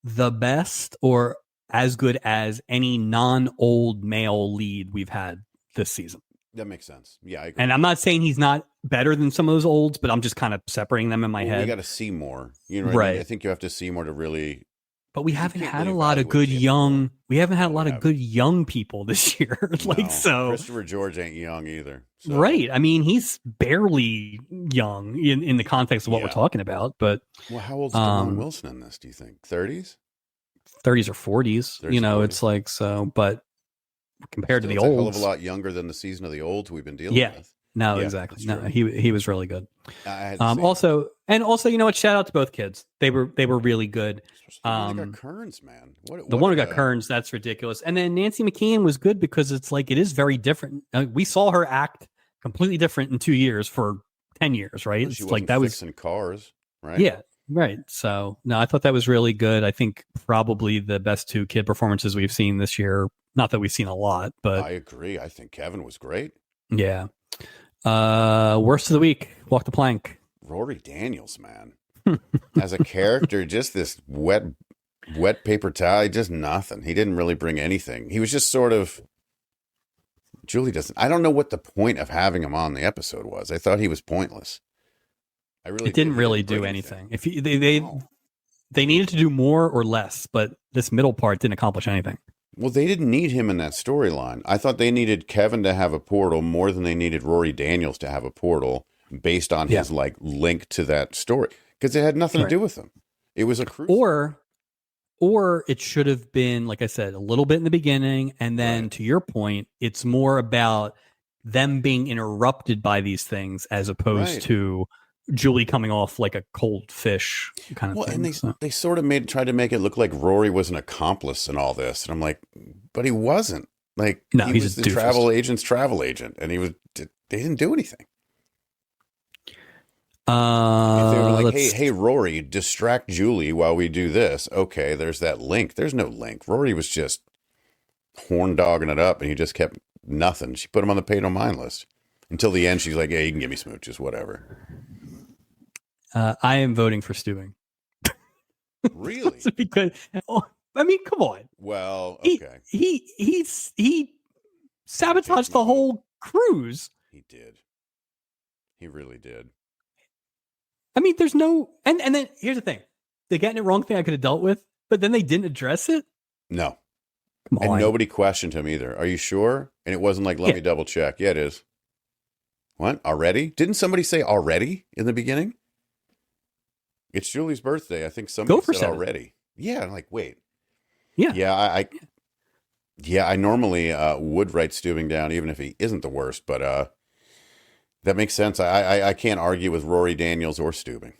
the best or as good as any non-old male lead we've had this season. That makes sense. Yeah, I agree. And I'm not saying he's not better than some of those olds, but I'm just kind of separating them in my head. We got to see more. You know what I mean? I think you have to see more to really. But we haven't had a lot of good young. We haven't had a lot of good young people this year. So Christopher George ain't young either. So. Right. I mean, he's barely young in the context of what we're talking about. But how old's Damon Wilson in this? Do you think 30s? 30s or 40s. 40s. It's like so. But compared to the olds, a hell of a lot younger than the season of the olds we've been dealing with. No, exactly. No, he was really good. Also, you know what? Shout out to both kids. They were really good. They got Kearns, man. The one who got Kearns, that's ridiculous. And then Nancy McKeon was good because it's like it is very different. We saw her act completely different in 2 years for 10 years, right? It's like that was in cars, right? Yeah, right. So no, I thought that was really good. I think probably the best 2 kid performances we've seen this year. Not that we've seen a lot, but I agree. I think Kevin was great. Yeah. Worst of the week, walk the plank. Rory Daniels, man. As a character, just this wet paper towel, just nothing. He didn't really bring anything. He was just sort of Julie doesn't. I don't know what the point of having him on the episode was. I thought he was pointless. It didn't really do anything. If they needed to do more or less, but this middle part didn't accomplish anything. Well, they didn't need him in that storyline. I thought they needed Kevin to have a portal more than they needed Rory Daniels to have a portal based on his link to that story, because it had nothing to do with him. It was a cruise. Or it should have been, like I said, a little bit in the beginning, and then to your point, it's more about them being interrupted by these things as opposed to Julie coming off like a cold fish kind of thing. And they sort of tried to make it look like Rory was an accomplice in all this. And I'm like, but he wasn't. Like, no, he was the travel agent's travel agent, and they didn't do anything. If they were like, hey, Rory, distract Julie while we do this. Okay, there's that link. There's no link. Rory was just horn dogging it up, and he just kept nothing. She put him on the pay no mind list. Until the end, she's like, hey, you can give me smooches, whatever. I am voting for stewing. Really? Because I mean, come on. Well, okay. He sabotaged the whole cruise. He did. He really did. I mean, there's no and then here's the thing. The getting it wrong thing I could have dealt with, but then they didn't address it. No. Come on. And nobody questioned him either. Are you sure? And it wasn't like, let me double check. Yeah, it is. What? Already? Didn't somebody say already in the beginning? It's Julie's birthday. I think somebody said already. Yeah, I'm like, wait. Yeah. Yeah, I normally would write Stubing down, even if he isn't the worst, but that makes sense. I can't argue with Rory Daniels or Stubing.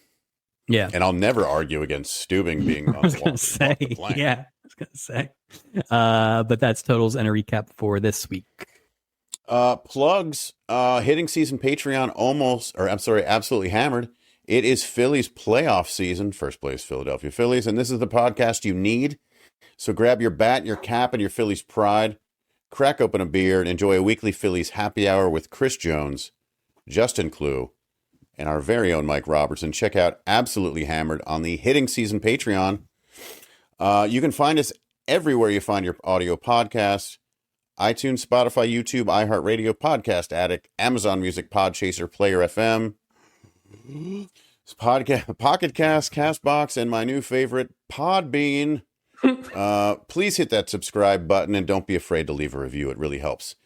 Yeah. And I'll never argue against Stubing being on the plank. Yeah, I was going to say. But that's totals and a recap for this week. Plugs, hitting season Patreon absolutely hammered. It is Phillies playoff season. First place, Philadelphia Phillies. And this is the podcast you need. So grab your bat, your cap, and your Phillies pride. Crack open a beer and enjoy a weekly Phillies happy hour with Chris Jones, Justin Clue, and our very own Mike Robertson. Check out Absolutely Hammered on the Hitting Season Patreon. You can find us everywhere you find your audio podcasts. iTunes, Spotify, YouTube, iHeartRadio, Podcast Addict, Amazon Music, Podchaser, Player FM, Pocket Cast, Castbox, and my new favorite, Podbean. Please hit that subscribe button and don't be afraid to leave a review. It really helps.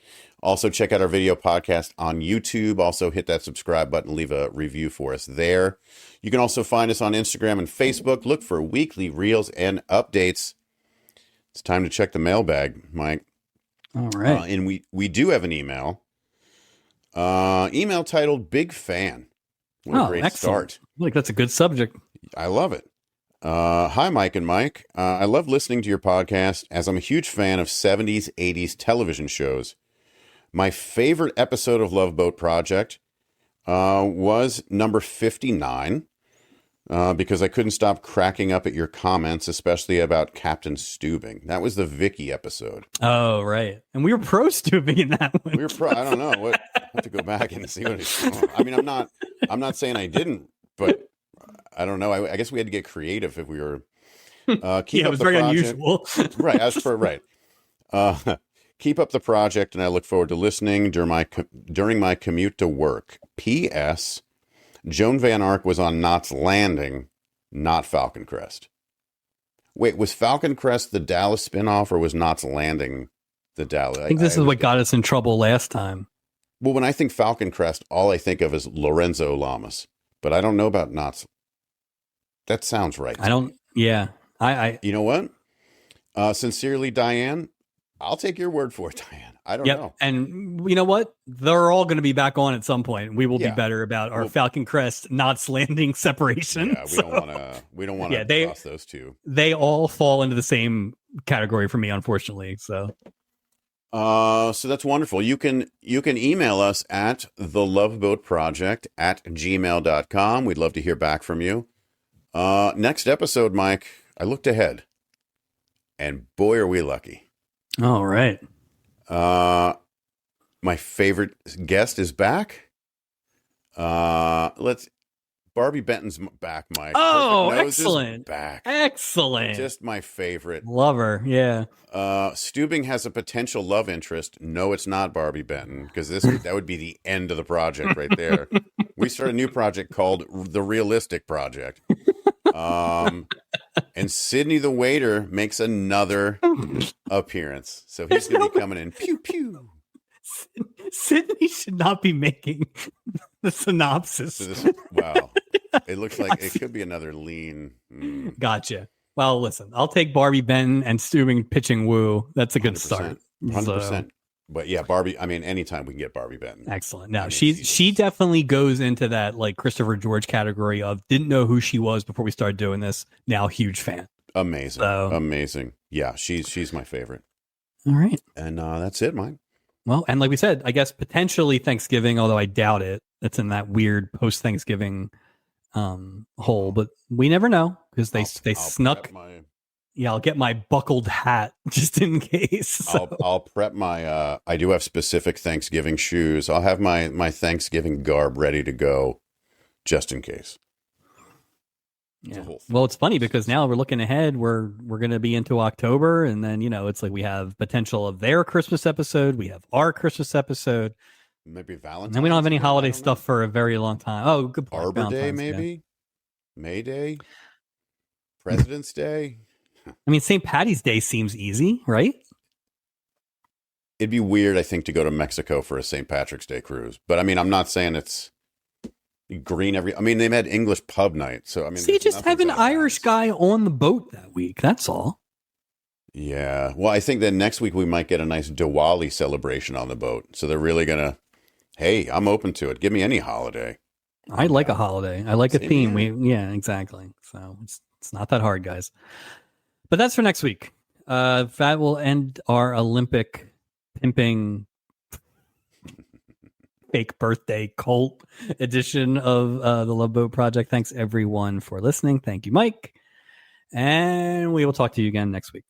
Also, check out our video podcast on YouTube. Also, hit that subscribe button, leave a review for us there. You can also find us on Instagram and Facebook. Look for weekly reels and updates. It's time to check the mailbag, Mike. All right. And we do have an email. Email titled Big Fan. What a great excellent. start. Like, that's a good subject. I love it. Hi, Mike and Mike. I love listening to your podcast as I'm a huge fan of 70s, 80s television shows. My favorite episode of Love Boat Project was number 59 because I couldn't stop cracking up at your comments, especially about Captain Steubing. That was the Vicky episode. Oh, right. And we were pro Steubing in that one. We were pro. I don't know. I have to go back and see what it's on. I mean, I'm not saying I didn't, but I don't know. I guess we had to get creative if we were. Keep it up was the very project. unusual. Right. As for right. Keep up the project, and I look forward to listening during my commute to work. P.S. Joan Van Ark was on Knots Landing, not Falcon Crest. Wait, was Falcon Crest the Dallas spinoff, or was Knots Landing the Dallas? I think this is what got us in trouble last time. Well, when I think Falcon Crest, all I think of is Lorenzo Lamas, but I don't know about Knots. That sounds right. Yeah. You know what? Sincerely, Diane. I'll take your word for it, Diane. I don't know. And you know what? They're all going to be back on at some point. We will be better about our Falcon Crest Knots Landing separation. Yeah, we don't want to cross those two. They all fall into the same category for me, unfortunately. So that's wonderful. You can email us at theloveboatproject@gmail.com. We'd love to hear back from you. Next episode, Mike, I looked ahead, and boy, are we lucky. All right. My favorite guest is back. Barbie Benton's back, Mike. Oh, excellent. Back. Excellent. Just my favorite. Love her. Yeah. Steubing has a potential love interest. No, it's not Barbie Benton, because that would be the end of the project right there. We start a new project called The Realistic Project. And Sydney the waiter makes another appearance. So he's going to be coming in. Pew, pew. Sydney should not be making the synopsis. So wow. It looks like it could be another lean. Gotcha. Well, listen, I'll take Barbie Benton and Steubing pitching woo. That's a good 100%, start. 100%. But yeah, Barbie, I mean, anytime we can get Barbie Benton. Excellent. Now, she definitely goes into that like Christopher George category of didn't know who she was before we started doing this. Now, huge fan. Amazing. Amazing. Yeah, she's my favorite. All right. And that's it, Mike. Well, and like we said, I guess potentially Thanksgiving, although I doubt it. It's in that weird post-Thanksgiving hole, but we never know because they snuck. I'll get my buckled hat just in case. So. I'll prep my. I do have specific Thanksgiving shoes. I'll have my Thanksgiving garb ready to go, just in case. Yeah. Well, it's funny because now we're looking ahead. We're going to be into October, and then it's like we have potential of their Christmas episode. We have our Christmas episode. Maybe Valentine's. And we don't have any holiday stuff for a very long time. Oh, good point. Arbor Day, maybe. May Day. President's Day. I mean, St. Patty's Day seems easy, right? It'd be weird, I think, to go to Mexico for a St. Patrick's Day cruise. But I mean, I'm not saying it's green I mean, they've had English pub night. So I mean, so you just have an Irish guy on the boat that week. That's all. Yeah. Well, I think that next week we might get a nice Diwali celebration on the boat. So they're really going to, hey, I'm open to it. Give me any holiday. I like a holiday. I like a theme. Yeah, exactly. So it's not that hard, guys. But that's for next week. That will end our Olympic pimping fake birthday cult edition of the Love Boat Project. Thanks everyone for listening. Thank you, Mike. And we will talk to you again next week.